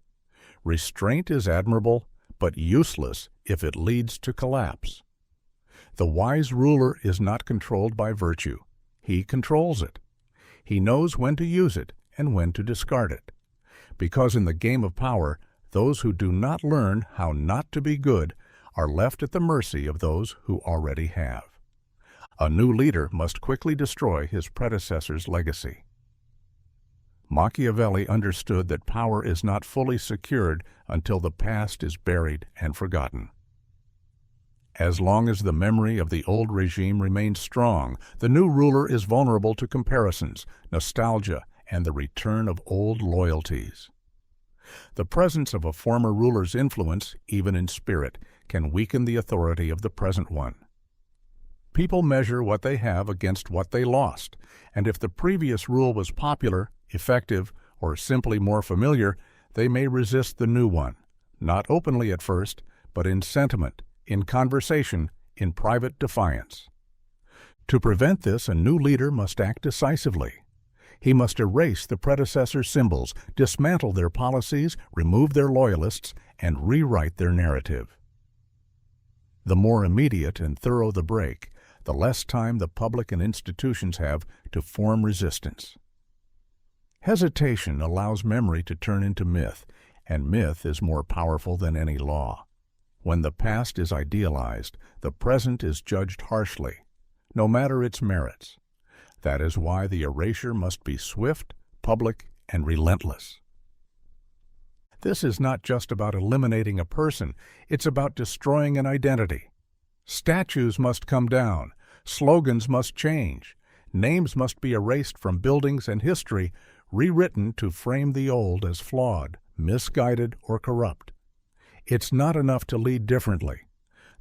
Restraint is admirable, but useless if it leads to collapse. The wise ruler is not controlled by virtue. He controls it. He knows when to use it and when to discard it. Because in the game of power, those who do not learn how not to be good are left at the mercy of those who already have. A new leader must quickly destroy his predecessor's legacy. Machiavelli understood that power is not fully secured until the past is buried and forgotten. As long as the memory of the old regime remains strong, the new ruler is vulnerable to comparisons, nostalgia, and the return of old loyalties. The presence of a former ruler's influence, even in spirit, can weaken the authority of the present one. People measure what they have against what they lost, and if the previous rule was popular, effective, or simply more familiar, they may resist the new one, not openly at first, but in sentiment, in conversation, in private defiance. To prevent this, a new leader must act decisively. He must erase the predecessor symbols, dismantle their policies, remove their loyalists, and rewrite their narrative. The more immediate and thorough the break, the less time the public and institutions have to form resistance. Hesitation allows memory to turn into myth, and myth is more powerful than any law. When the past is idealized, the present is judged harshly, no matter its merits. That is why the erasure must be swift, public, and relentless. This is not just about eliminating a person, it's about destroying an identity. Statues must come down, slogans must change, names must be erased from buildings and history, rewritten to frame the old as flawed, misguided, or corrupt. It's not enough to lead differently.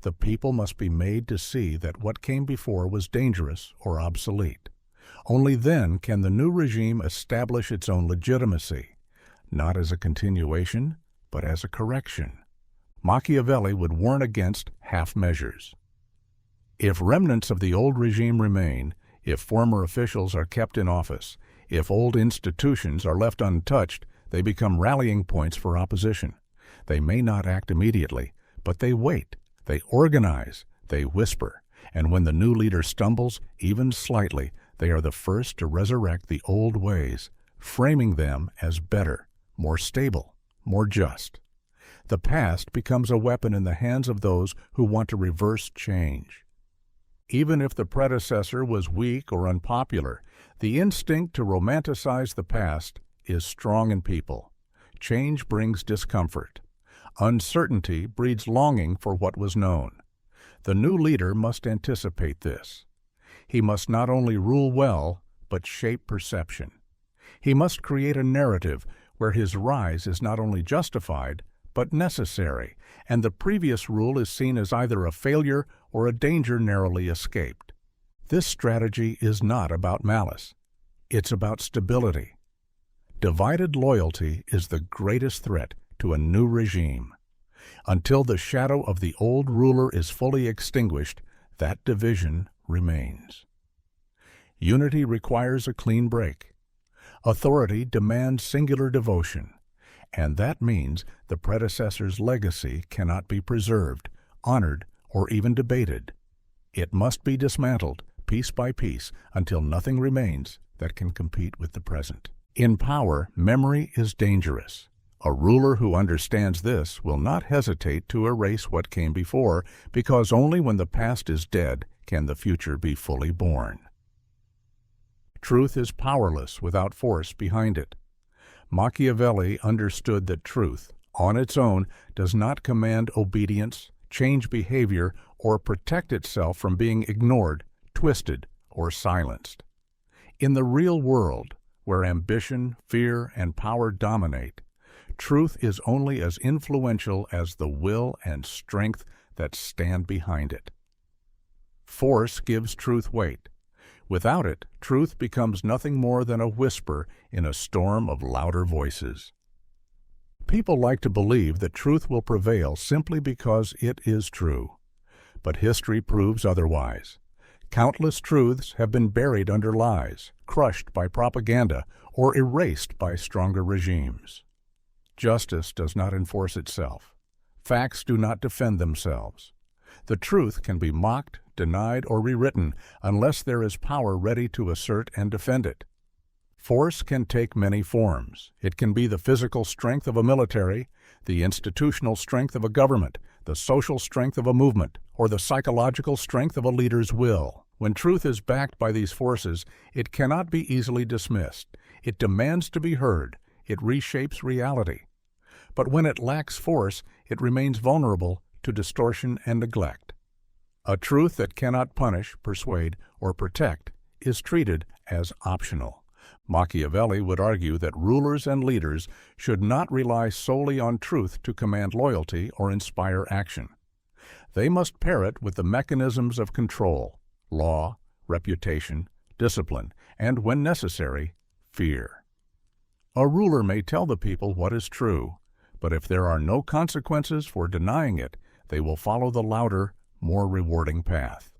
The people must be made to see that what came before was dangerous or obsolete. Only then can the new regime establish its own legitimacy, not as a continuation, but as a correction. Machiavelli would warn against half measures. If remnants of the old regime remain, If former officials are kept in office, if old institutions are left untouched, they become rallying points for opposition. They may not act immediately, but they wait, they organize, they whisper, and when the new leader stumbles, even slightly, they are the first to resurrect the old ways, framing them as better, more stable, more just. The past becomes a weapon in the hands of those who want to reverse change. Even if the predecessor was weak or unpopular, the instinct to romanticize the past is strong in people. Change brings discomfort. Uncertainty breeds longing for what was known. The new leader must anticipate this. He must not only rule well, but shape perception. He must create a narrative where his rise is not only justified, but necessary, and the previous rule is seen as either a failure or a danger narrowly escaped. This strategy is not about malice. It's about stability. Divided loyalty is the greatest threat to a new regime. Until the shadow of the old ruler is fully extinguished, that division remains. Unity requires a clean break. Authority demands singular devotion, and that means the predecessor's legacy cannot be preserved, honored, or even debated. It must be dismantled, piece by piece, until nothing remains that can compete with the present. In power, memory is dangerous. A ruler who understands this will not hesitate to erase what came before, because only when the past is dead can the future be fully born. Truth is powerless without force behind it. Machiavelli understood that truth, on its own, does not command obedience, change behavior, or protect itself from being ignored, twisted, or silenced. In the real world, where ambition, fear, and power dominate, truth is only as influential as the will and strength that stand behind it. Force gives truth weight. Without it, truth becomes nothing more than a whisper in a storm of louder voices. People like to believe that truth will prevail simply because it is true. But history proves otherwise. Countless truths have been buried under lies, crushed by propaganda, or erased by stronger regimes. Justice does not enforce itself. Facts do not defend themselves. The truth can be mocked, denied, or rewritten unless there is power ready to assert and defend it. Force can take many forms. It can be the physical strength of a military, the institutional strength of a government, the social strength of a movement, or the psychological strength of a leader's will. When truth is backed by these forces, it cannot be easily dismissed. It demands to be heard. It reshapes reality. But when it lacks force, it remains vulnerable to distortion and neglect. A truth that cannot punish, persuade, or protect is treated as optional. Machiavelli would argue that rulers and leaders should not rely solely on truth to command loyalty or inspire action. They must pair it with the mechanisms of control, law, reputation, discipline, and, when necessary, fear. A ruler may tell the people what is true, but if there are no consequences for denying it, they will follow the louder, more rewarding path.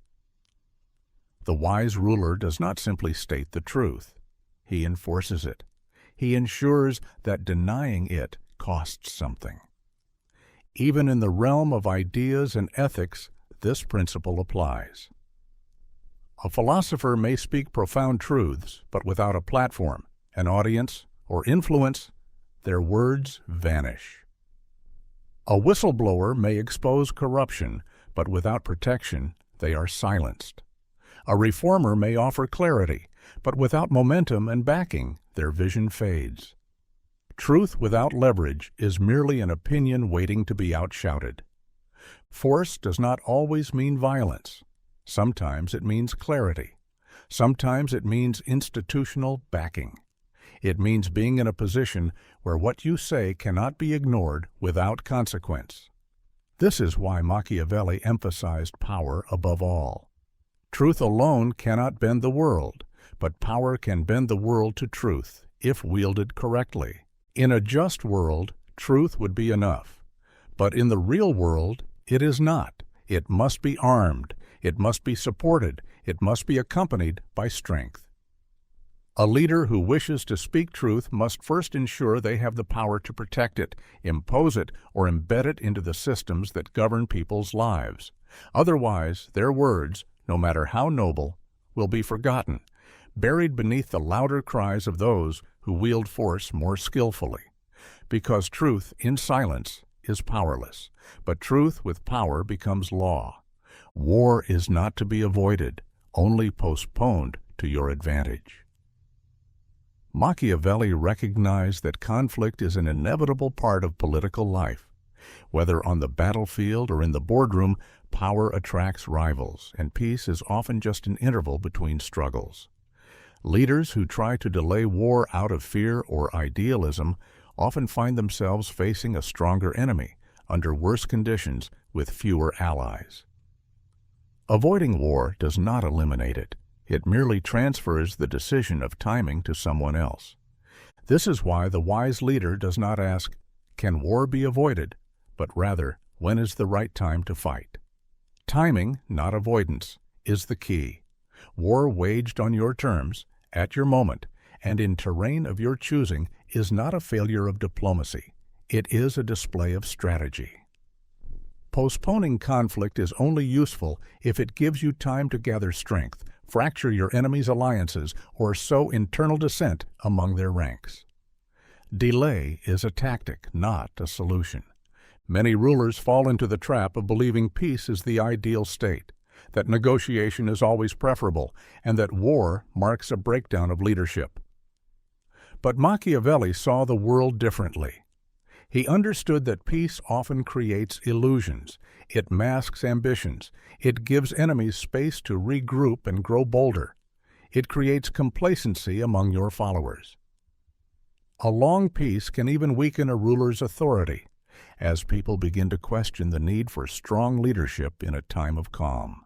The wise ruler does not simply state the truth. He enforces it. He ensures that denying it costs something. Even in the realm of ideas and ethics, this principle applies. A philosopher may speak profound truths, but without a platform, an audience, or influence, their words vanish. A whistleblower may expose corruption, but without protection, they are silenced. A reformer may offer clarity, but without momentum and backing, their vision fades. Truth without leverage is merely an opinion waiting to be outshouted. Force does not always mean violence. Sometimes it means clarity. Sometimes it means institutional backing. It means being in a position where what you say cannot be ignored without consequence. This is why Machiavelli emphasized power above all. Truth alone cannot bend the world, but power can bend the world to truth, if wielded correctly. In a just world, truth would be enough. But in the real world, it is not. It must be armed. It must be supported. it must be accompanied by strength. A leader who wishes to speak truth must first ensure they have the power to protect it, impose it, or embed it into the systems that govern people's lives. Otherwise, their words, no matter how noble, will be forgotten, buried beneath the louder cries of those who wield force more skillfully. Because truth in silence is powerless, but truth with power becomes law. War is not to be avoided, only postponed to your advantage. Machiavelli recognized that conflict is an inevitable part of political life. Whether on the battlefield or in the boardroom, power attracts rivals, and peace is often just an interval between struggles. Leaders who try to delay war out of fear or idealism often find themselves facing a stronger enemy, under worse conditions, with fewer allies. Avoiding war does not eliminate it. It merely transfers the decision of timing to someone else. This is why the wise leader does not ask, "Can war be avoided?" but rather, "When is the right time to fight?" Timing, not avoidance, is the key. War waged on your terms, at your moment, and in terrain of your choosing is not a failure of diplomacy. It is a display of strategy. Postponing conflict is only useful if it gives you time to gather strength, fracture your enemy's alliances, or sow internal dissent among their ranks. Delay is a tactic, not a solution. Many rulers fall into the trap of believing peace is the ideal state, that negotiation is always preferable, and that war marks a breakdown of leadership. But Machiavelli saw the world differently. He understood that peace often creates illusions. It masks ambitions. It gives enemies space to regroup and grow bolder. It creates complacency among your followers. A long peace can even weaken a ruler's authority, as people begin to question the need for strong leadership in a time of calm.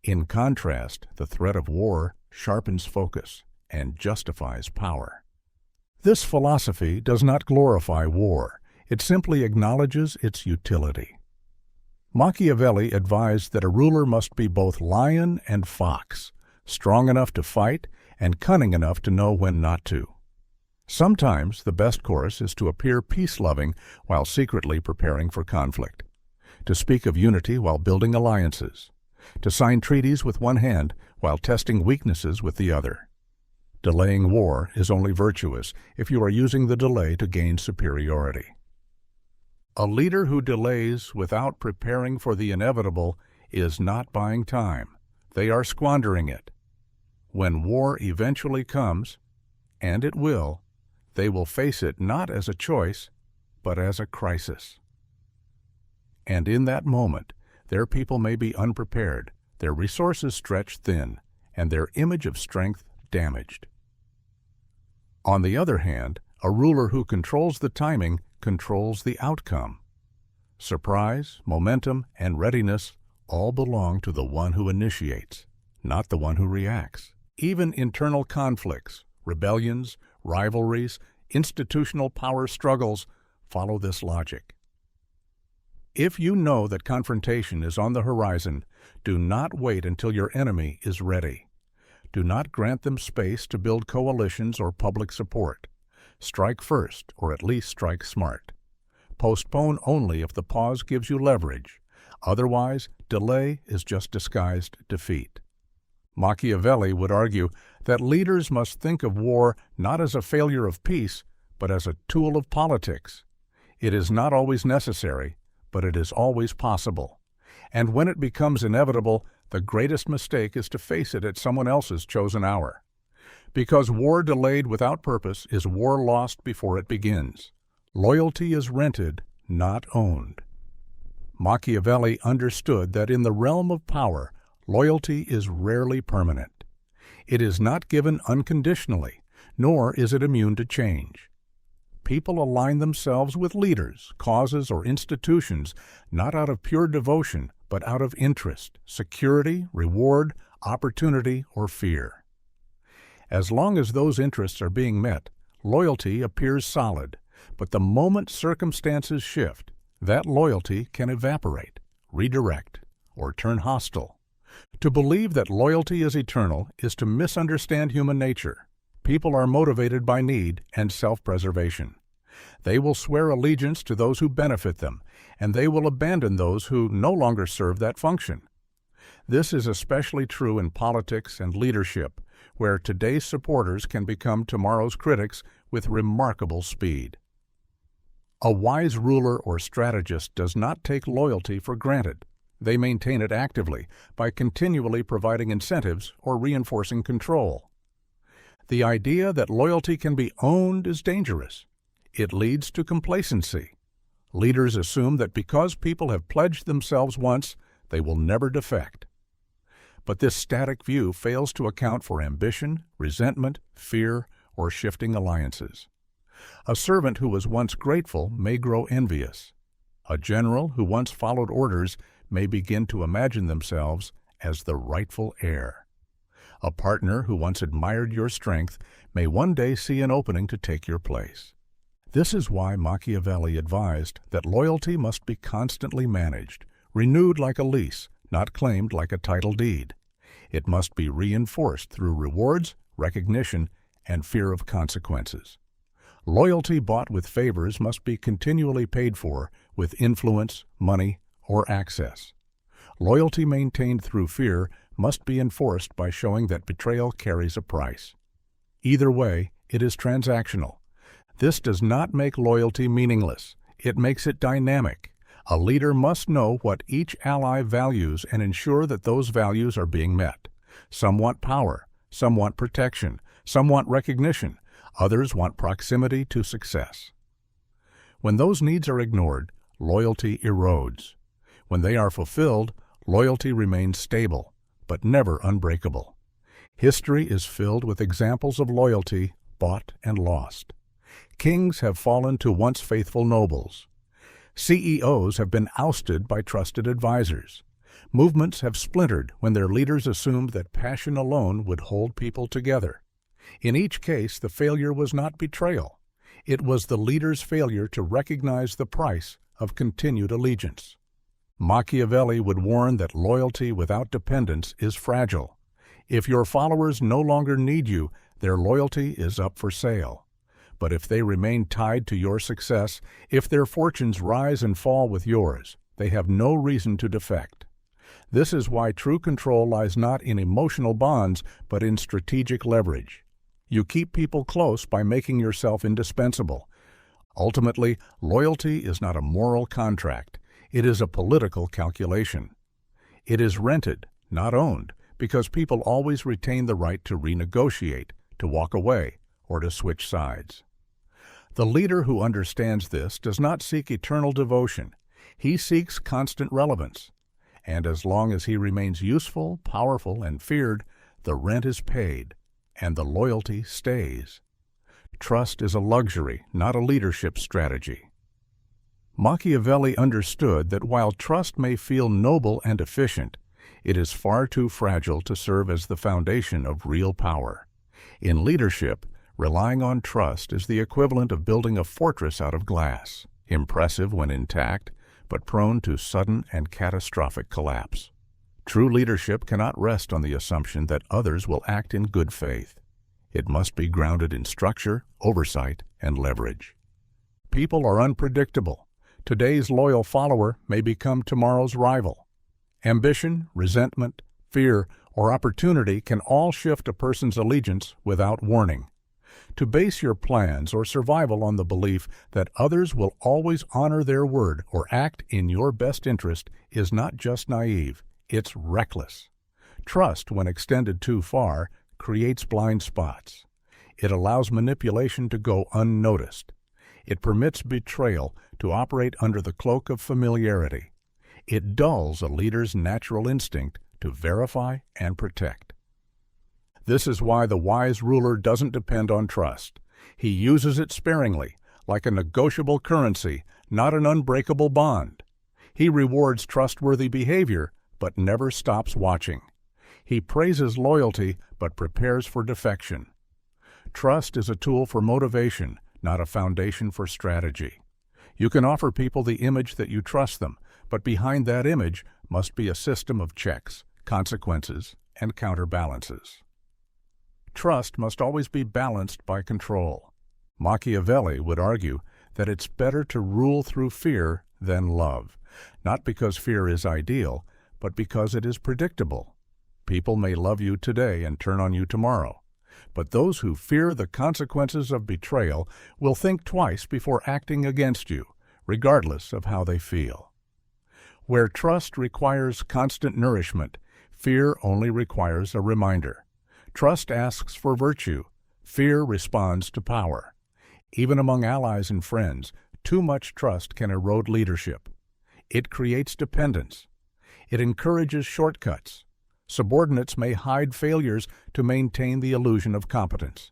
In contrast, the threat of war sharpens focus and justifies power. This philosophy does not glorify war. It simply acknowledges its utility. Machiavelli advised that a ruler must be both lion and fox, strong enough to fight and cunning enough to know when not to. Sometimes the best course is to appear peace-loving while secretly preparing for conflict, to speak of unity while building alliances, to sign treaties with one hand while testing weaknesses with the other. Delaying war is only virtuous if you are using the delay to gain superiority. A leader who delays without preparing for the inevitable is not buying time. They are squandering it. When war eventually comes, and it will, they will face it not as a choice, but as a crisis. And in that moment, their people may be unprepared, their resources stretched thin, and their image of strength damaged. On the other hand, a ruler who controls the timing controls the outcome. Surprise, momentum, and readiness all belong to the one who initiates, not the one who reacts. Even internal conflicts, rebellions, rivalries, institutional power struggles follow this logic. If you know that confrontation is on the horizon, do not wait until your enemy is ready. Do not grant them space to build coalitions or public support. Strike first, or at least strike smart. Postpone only if the pause gives you leverage. Otherwise, delay is just disguised defeat. Machiavelli would argue that leaders must think of war not as a failure of peace, but as a tool of politics. It is not always necessary, but it is always possible. And when it becomes inevitable, the greatest mistake is to face it at someone else's chosen hour. Because war delayed without purpose is war lost before it begins. Loyalty is rented, not owned. Machiavelli understood that in the realm of power, loyalty is rarely permanent. It is not given unconditionally, nor is it immune to change. People align themselves with leaders, causes, or institutions not out of pure devotion, but out of interest, security, reward, opportunity, or fear. As long as those interests are being met, loyalty appears solid, but the moment circumstances shift, that loyalty can evaporate, redirect, or turn hostile. To believe that loyalty is eternal is to misunderstand human nature. People are motivated by need and self-preservation. They will swear allegiance to those who benefit them, and they will abandon those who no longer serve that function. This is especially true in politics and leadership, where today's supporters can become tomorrow's critics with remarkable speed. A wise ruler or strategist does not take loyalty for granted. They maintain it actively by continually providing incentives or reinforcing control. The idea that loyalty can be owned is dangerous. It leads to complacency. Leaders assume that because people have pledged themselves once, they will never defect. But this static view fails to account for ambition, resentment, fear, or shifting alliances. A servant who was once grateful may grow envious. A general who once followed orders may begin to imagine themselves as the rightful heir. A partner who once admired your strength may one day see an opening to take your place. This is why Machiavelli advised that loyalty must be constantly managed, renewed like a lease, not claimed like a title deed. It must be reinforced through rewards, recognition, and fear of consequences. Loyalty bought with favors must be continually paid for with influence, money, or access. Loyalty maintained through fear must be enforced by showing that betrayal carries a price. Either way, it is transactional. This does not make loyalty meaningless. It makes it dynamic. A leader must know what each ally values and ensure that those values are being met. Some want power, some want protection, some want recognition, others want proximity to success. When those needs are ignored, loyalty erodes. When they are fulfilled, loyalty remains stable, but never unbreakable. History is filled with examples of loyalty bought and lost. Kings have fallen to once faithful nobles. CEOs have been ousted by trusted advisors. Movements have splintered when their leaders assumed that passion alone would hold people together. In each case, the failure was not betrayal. It was the leader's failure to recognize the price of continued allegiance. Machiavelli would warn that loyalty without dependence is fragile. If your followers no longer need you, their loyalty is up for sale. But if they remain tied to your success, if their fortunes rise and fall with yours, they have no reason to defect. This is why true control lies not in emotional bonds, but in strategic leverage. You keep people close by making yourself indispensable. Ultimately, loyalty is not a moral contract. It is a political calculation. It is rented, not owned, because people always retain the right to renegotiate, to walk away, or to switch sides. The leader who understands this does not seek eternal devotion. He seeks constant relevance. And as long as he remains useful, powerful, and feared, the rent is paid, and the loyalty stays. Trust is a luxury, not a leadership strategy. Machiavelli understood that while trust may feel noble and efficient, it is far too fragile to serve as the foundation of real power. In leadership, relying on trust is the equivalent of building a fortress out of glass, impressive when intact, but prone to sudden and catastrophic collapse. True leadership cannot rest on the assumption that others will act in good faith. It must be grounded in structure, oversight, and leverage. People are unpredictable. Today's loyal follower may become tomorrow's rival. Ambition, resentment, fear, or opportunity can all shift a person's allegiance without warning. To base your plans or survival on the belief that others will always honor their word or act in your best interest is not just naive, it's reckless. Trust, when extended too far, creates blind spots. It allows manipulation to go unnoticed. It permits betrayal to operate under the cloak of familiarity. It dulls a leader's natural instinct to verify and protect. This is why the wise ruler doesn't depend on trust. He uses it sparingly, like a negotiable currency, not an unbreakable bond. He rewards trustworthy behavior, but never stops watching. He praises loyalty, but prepares for defection. Trust is a tool for motivation, not a foundation for strategy. You can offer people the image that you trust them, but behind that image must be a system of checks, consequences, and counterbalances. Trust must always be balanced by control. Machiavelli would argue that it's better to rule through fear than love, not because fear is ideal, but because it is predictable. People may love you today and turn on you tomorrow, but those who fear the consequences of betrayal will think twice before acting against you, regardless of how they feel. Where trust requires constant nourishment, fear only requires a reminder. Trust asks for virtue. Fear responds to power. Even among allies and friends, too much trust can erode leadership. It creates dependence. It encourages shortcuts. Subordinates may hide failures to maintain the illusion of competence.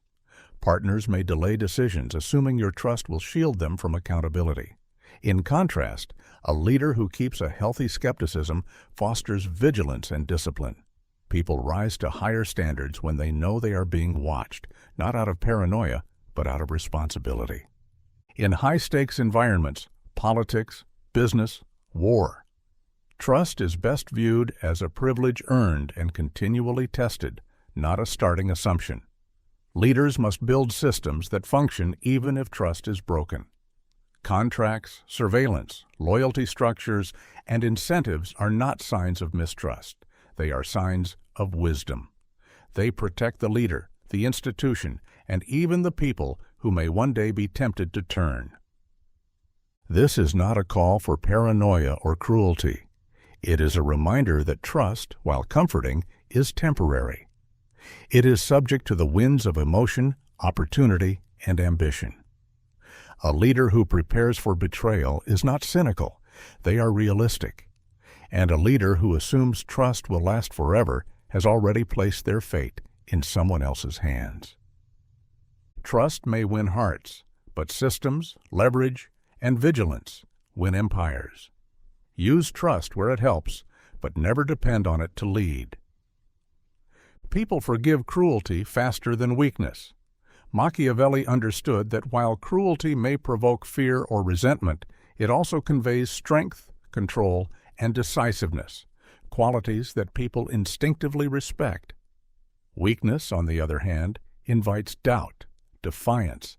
Partners may delay decisions, assuming your trust will shield them from accountability. In contrast, a leader who keeps a healthy skepticism fosters vigilance and discipline. People rise to higher standards when they know they are being watched, not out of paranoia, but out of responsibility. In high-stakes environments, politics, business, war, trust is best viewed as a privilege earned and continually tested, not a starting assumption. Leaders must build systems that function even if trust is broken. Contracts, surveillance, loyalty structures, and incentives are not signs of mistrust. They are signs of wisdom. They protect the leader, the institution, and even the people who may one day be tempted to turn. This is not a call for paranoia or cruelty. It is a reminder that trust, while comforting, is temporary. It is subject to the winds of emotion, opportunity, and ambition. A leader who prepares for betrayal is not cynical. They are realistic. And a leader who assumes trust will last forever has already placed their fate in someone else's hands. Trust may win hearts, but systems, leverage, and vigilance win empires. Use trust where it helps, but never depend on it to lead. People forgive cruelty faster than weakness. Machiavelli understood that while cruelty may provoke fear or resentment, it also conveys strength, control, and decisiveness, qualities that people instinctively respect. Weakness, on the other hand, invites doubt, defiance,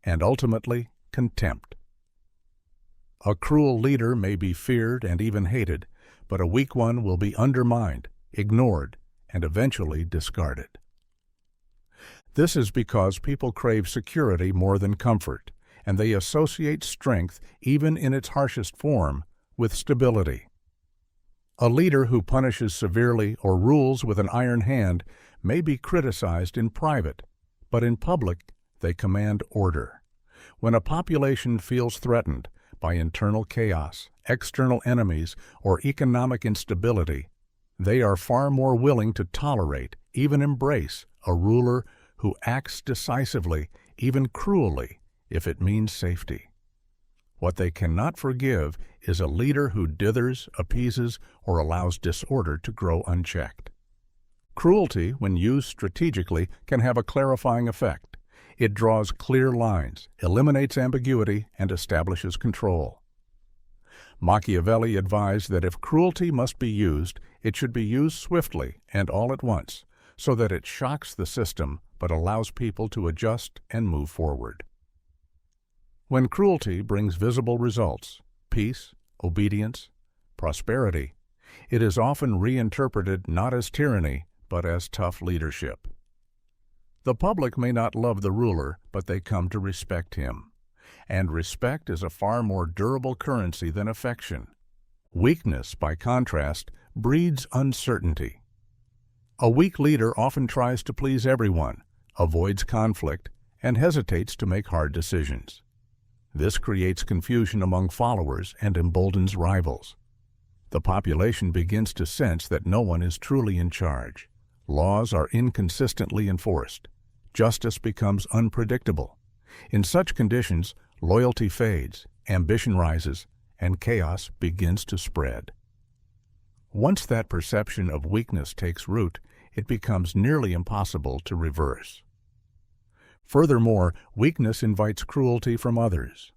and ultimately contempt. A cruel leader may be feared and even hated, but a weak one will be undermined, ignored, and eventually discarded. This is because people crave security more than comfort, and they associate strength, even in its harshest form, with stability. A leader who punishes severely or rules with an iron hand may be criticized in private, but in public they command order. When a population feels threatened by internal chaos, external enemies, or economic instability, they are far more willing to tolerate, even embrace, a ruler who acts decisively, even cruelly, if it means safety. What they cannot forgive is a leader who dithers, appeases, or allows disorder to grow unchecked. Cruelty, when used strategically, can have a clarifying effect. It draws clear lines, eliminates ambiguity, and establishes control. Machiavelli advised that if cruelty must be used, it should be used swiftly and all at once, so that it shocks the system but allows people to adjust and move forward. When cruelty brings visible results, peace, obedience, prosperity, it is often reinterpreted not as tyranny, but as tough leadership. The public may not love the ruler, but they come to respect him. And respect is a far more durable currency than affection. Weakness, by contrast, breeds uncertainty. A weak leader often tries to please everyone, avoids conflict, and hesitates to make hard decisions. This creates confusion among followers and emboldens rivals. The population begins to sense that no one is truly in charge. Laws are inconsistently enforced. Justice becomes unpredictable. In such conditions, loyalty fades, ambition rises, and chaos begins to spread. Once that perception of weakness takes root, it becomes nearly impossible to reverse. Furthermore, weakness invites cruelty from others.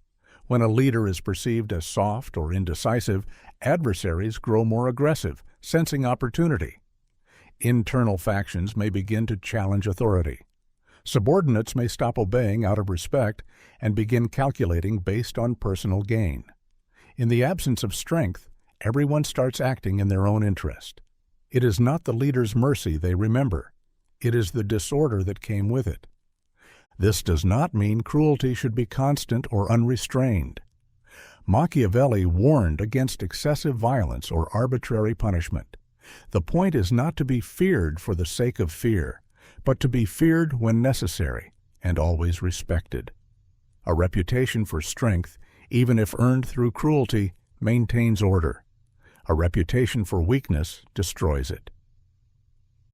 When a leader is perceived as soft or indecisive, adversaries grow more aggressive, sensing opportunity. Internal factions may begin to challenge authority. Subordinates may stop obeying out of respect and begin calculating based on personal gain. In the absence of strength, everyone starts acting in their own interest. It is not the leader's mercy they remember. It is the disorder that came with it. This does not mean cruelty should be constant or unrestrained. Machiavelli warned against excessive violence or arbitrary punishment. The point is not to be feared for the sake of fear, but to be feared when necessary and always respected. A reputation for strength, even if earned through cruelty, maintains order. A reputation for weakness destroys it.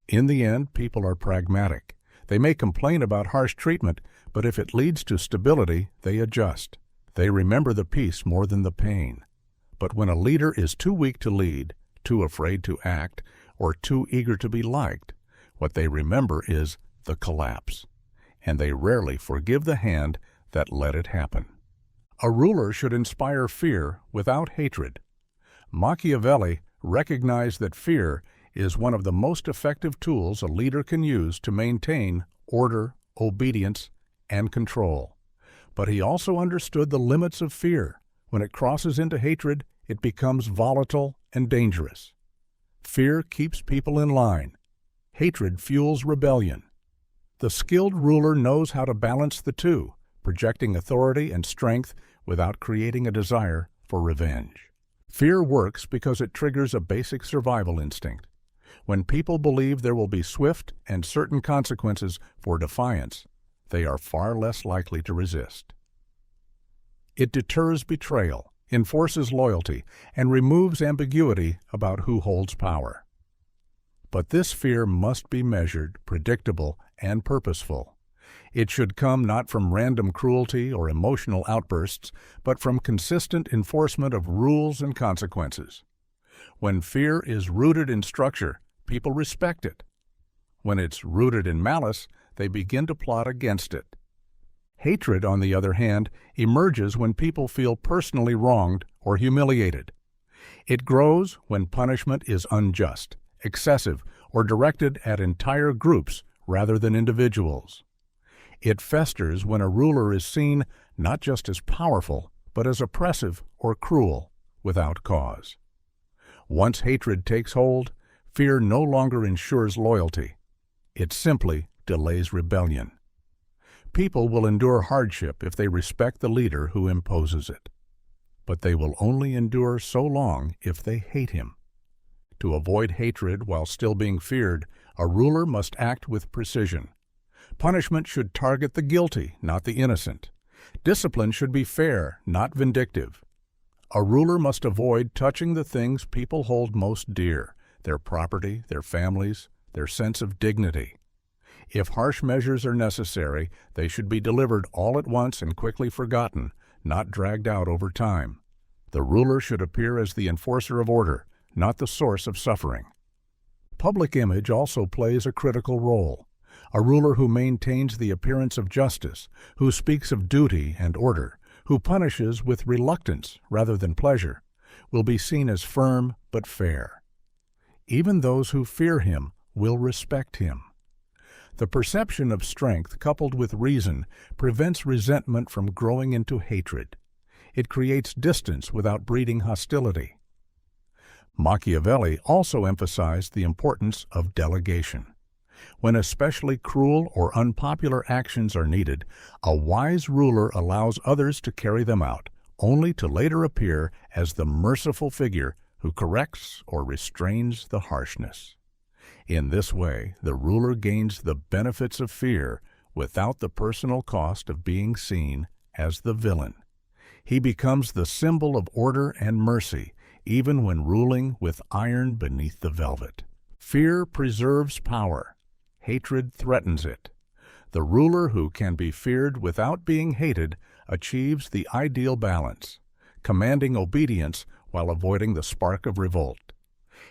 In the end, people are pragmatic. They may complain about harsh treatment, but if it leads to stability, they adjust. They remember the peace more than the pain. But when a leader is too weak to lead, too afraid to act, or too eager to be liked, what they remember is the collapse, and they rarely forgive the hand that let it happen. A ruler should inspire fear without hatred. Machiavelli recognized that fear is one of the most effective tools a leader can use to maintain order, obedience, and control. But he also understood the limits of fear. When it crosses into hatred, it becomes volatile and dangerous. Fear keeps people in line. Hatred fuels rebellion. The skilled ruler knows how to balance the two, projecting authority and strength without creating a desire for revenge. Fear works because it triggers a basic survival instinct. When people believe there will be swift and certain consequences for defiance, they are far less likely to resist. It deters betrayal, enforces loyalty, and removes ambiguity about who holds power. But this fear must be measured, predictable, and purposeful. It should come not from random cruelty or emotional outbursts, but from consistent enforcement of rules and consequences. When fear is rooted in structure, people respect it. When it's rooted in malice, they begin to plot against it. Hatred, on the other hand, emerges when people feel personally wronged or humiliated. It grows when punishment is unjust, excessive, or directed at entire groups rather than individuals. It festers when a ruler is seen not just as powerful, but as oppressive or cruel without cause. Once hatred takes hold, fear no longer ensures loyalty. It simply delays rebellion. People will endure hardship if they respect the leader who imposes it. But they will only endure so long if they hate him. To avoid hatred while still being feared, a ruler must act with precision. Punishment should target the guilty, not the innocent. Discipline should be fair, not vindictive. A ruler must avoid touching the things people hold most dear: their property, their families, their sense of dignity. If harsh measures are necessary, they should be delivered all at once and quickly forgotten, not dragged out over time. The ruler should appear as the enforcer of order, not the source of suffering. Public image also plays a critical role. A ruler who maintains the appearance of justice, who speaks of duty and order, who punishes with reluctance rather than pleasure, will be seen as firm but fair. Even those who fear him will respect him. The perception of strength coupled with reason prevents resentment from growing into hatred. It creates distance without breeding hostility. Machiavelli also emphasized the importance of delegation. When especially cruel or unpopular actions are needed, a wise ruler allows others to carry them out, only to later appear as the merciful figure who corrects or restrains the harshness. In this way, the ruler gains the benefits of fear without the personal cost of being seen as the villain. He becomes the symbol of order and mercy, even when ruling with iron beneath the velvet. Fear preserves power. Hatred threatens it. The ruler who can be feared without being hated achieves the ideal balance, commanding obedience while avoiding the spark of revolt.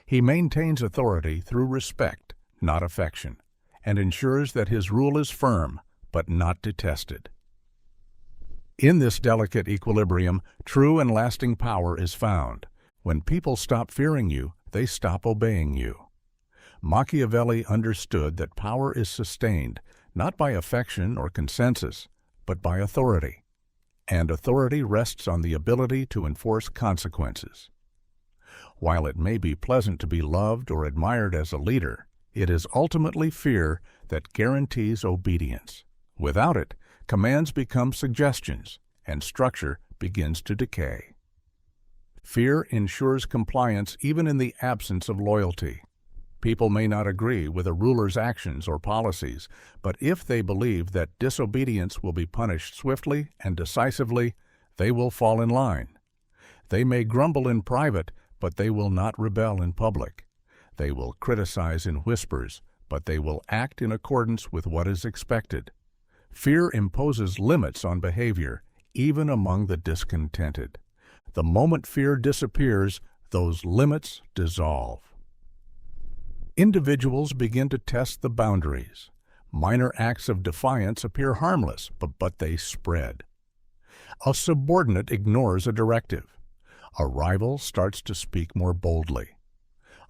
He maintains authority through respect, not affection, and ensures that his rule is firm, but not detested. In this delicate equilibrium, true and lasting power is found. When people stop fearing you, they stop obeying you. Machiavelli understood that power is sustained not by affection or consensus, but by authority, and authority rests on the ability to enforce consequences. While it may be pleasant to be loved or admired as a leader, it is ultimately fear that guarantees obedience. Without it, commands become suggestions, and structure begins to decay. Fear ensures compliance even in the absence of loyalty. People may not agree with a ruler's actions or policies, but if they believe that disobedience will be punished swiftly and decisively, they will fall in line. They may grumble in private, but they will not rebel in public. They will criticize in whispers, but they will act in accordance with what is expected. Fear imposes limits on behavior, even among the discontented. The moment fear disappears, those limits dissolve. Individuals begin to test the boundaries. Minor acts of defiance appear harmless, but they spread. A subordinate ignores a directive. A rival starts to speak more boldly.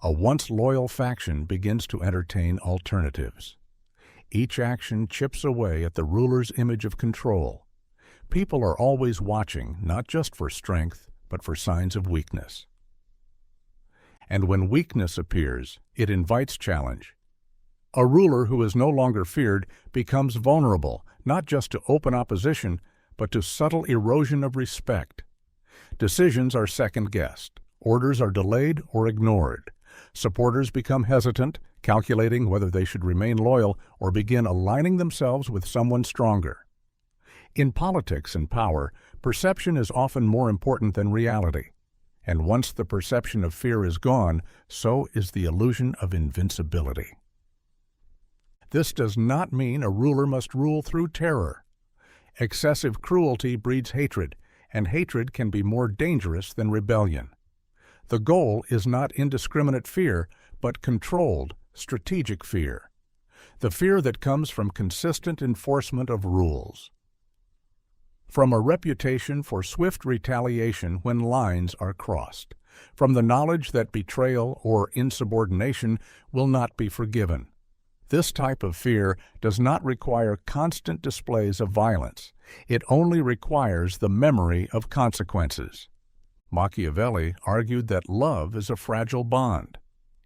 A once loyal faction begins to entertain alternatives. Each action chips away at the ruler's image of control. People are always watching, not just for strength, but for signs of weakness. And when weakness appears, it invites challenge. A ruler who is no longer feared becomes vulnerable, not just to open opposition, but to subtle erosion of respect. Decisions are second-guessed. Orders are delayed or ignored. Supporters become hesitant, calculating whether they should remain loyal or begin aligning themselves with someone stronger. In politics and power, perception is often more important than reality. And once the perception of fear is gone, so is the illusion of invincibility. This does not mean a ruler must rule through terror. Excessive cruelty breeds hatred, and hatred can be more dangerous than rebellion. The goal is not indiscriminate fear, but controlled, strategic fear. The fear that comes from consistent enforcement of rules. From a reputation for swift retaliation when lines are crossed. From the knowledge that betrayal or insubordination will not be forgiven. This type of fear does not require constant displays of violence. It only requires the memory of consequences. Machiavelli argued that love is a fragile bond.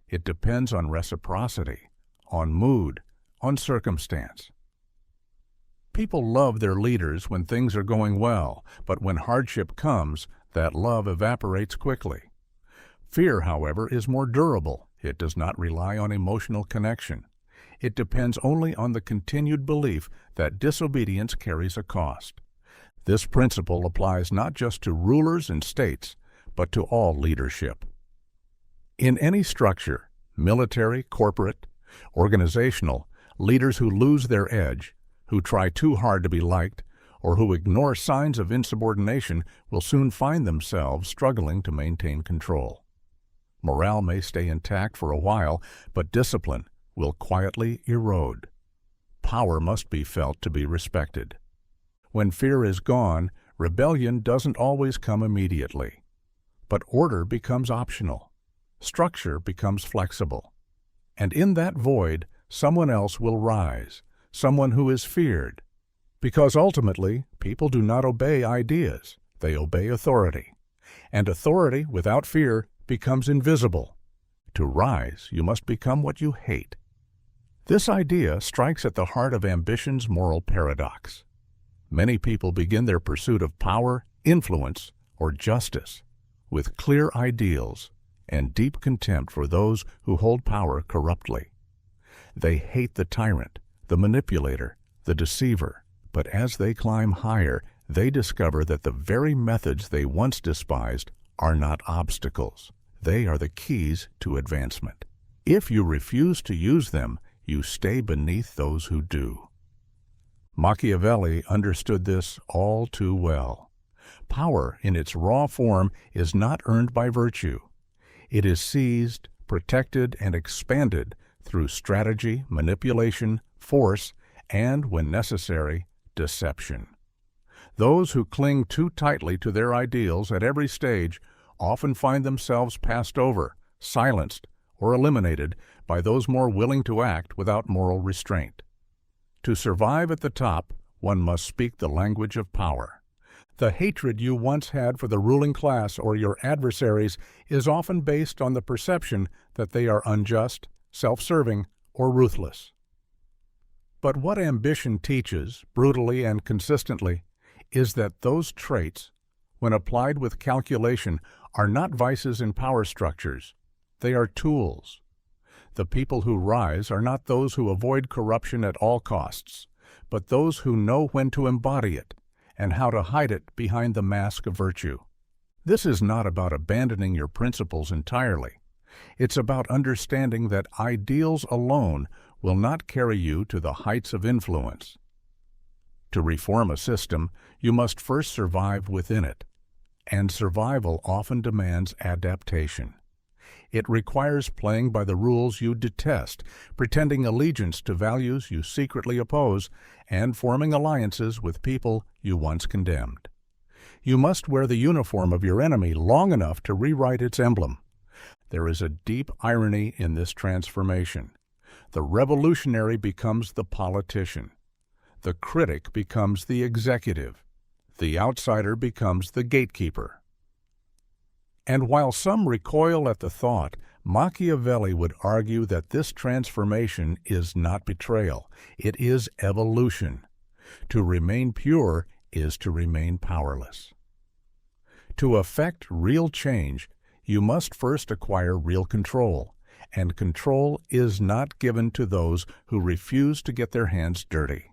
It depends on reciprocity, on mood, on circumstance. People love their leaders when things are going well, but when hardship comes, that love evaporates quickly. Fear, however, is more durable. It does not rely on emotional connection. It depends only on the continued belief that disobedience carries a cost. This principle applies not just to rulers and states, but to all leadership. In any structure, military, corporate, organizational, leaders who lose their edge, who try too hard to be liked, or who ignore signs of insubordination will soon find themselves struggling to maintain control. Morale may stay intact for a while, but discipline will quietly erode. Power must be felt to be respected. When fear is gone, rebellion doesn't always come immediately. But order becomes optional. Structure becomes flexible. And in that void, someone else will rise, someone who is feared. Because ultimately, people do not obey ideas, they obey authority. And authority without fear becomes invisible. To rise, you must become what you hate. This idea strikes at the heart of ambition's moral paradox. Many people begin their pursuit of power, influence, or justice with clear ideals and deep contempt for those who hold power corruptly. They hate the tyrant, the manipulator, the deceiver, but as they climb higher, they discover that the very methods they once despised are not obstacles. They are the keys to advancement. If you refuse to use them, you stay beneath those who do. Machiavelli understood this all too well. Power in its raw form is not earned by virtue. It is seized, protected, and expanded through strategy, manipulation, force, and, when necessary, deception. Those who cling too tightly to their ideals at every stage often find themselves passed over, silenced, or eliminated by those more willing to act without moral restraint. To survive at the top, one must speak the language of power. The hatred you once had for the ruling class or your adversaries is often based on the perception that they are unjust, self-serving, or ruthless. But what ambition teaches, brutally and consistently, is that those traits, when applied with calculation, are not vices in power structures. They are tools. The people who rise are not those who avoid corruption at all costs, but those who know when to embody it and how to hide it behind the mask of virtue. This is not about abandoning your principles entirely. It's about understanding that ideals alone will not carry you to the heights of influence. To reform a system, you must first survive within it, and survival often demands adaptation. It requires playing by the rules you detest, pretending allegiance to values you secretly oppose, and forming alliances with people you once condemned. You must wear the uniform of your enemy long enough to rewrite its emblem. There is a deep irony in this transformation. The revolutionary becomes the politician. The critic becomes the executive. The outsider becomes the gatekeeper. And while some recoil at the thought, Machiavelli would argue that this transformation is not betrayal, it is evolution. To remain pure is to remain powerless. To effect real change, you must first acquire real control, and control is not given to those who refuse to get their hands dirty.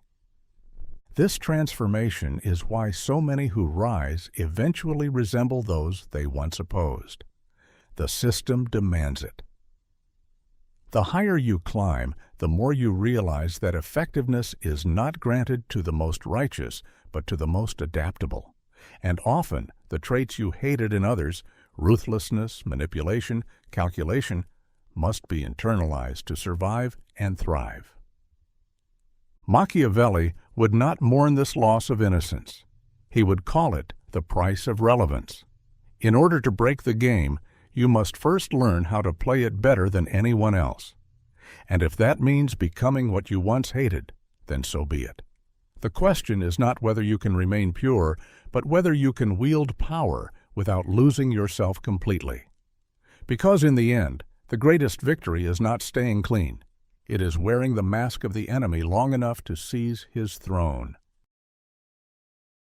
This transformation is why so many who rise eventually resemble those they once opposed. The system demands it. The higher you climb, the more you realize that effectiveness is not granted to the most righteous, but to the most adaptable. And often, the traits you hated in others, ruthlessness, manipulation, calculation, must be internalized to survive and thrive. Machiavelli would not mourn this loss of innocence. He would call it the price of relevance. In order to break the game, you must first learn how to play it better than anyone else. And if that means becoming what you once hated, then so be it. The question is not whether you can remain pure, but whether you can wield power without losing yourself completely. Because in the end, the greatest victory is not staying clean. It is wearing the mask of the enemy long enough to seize his throne.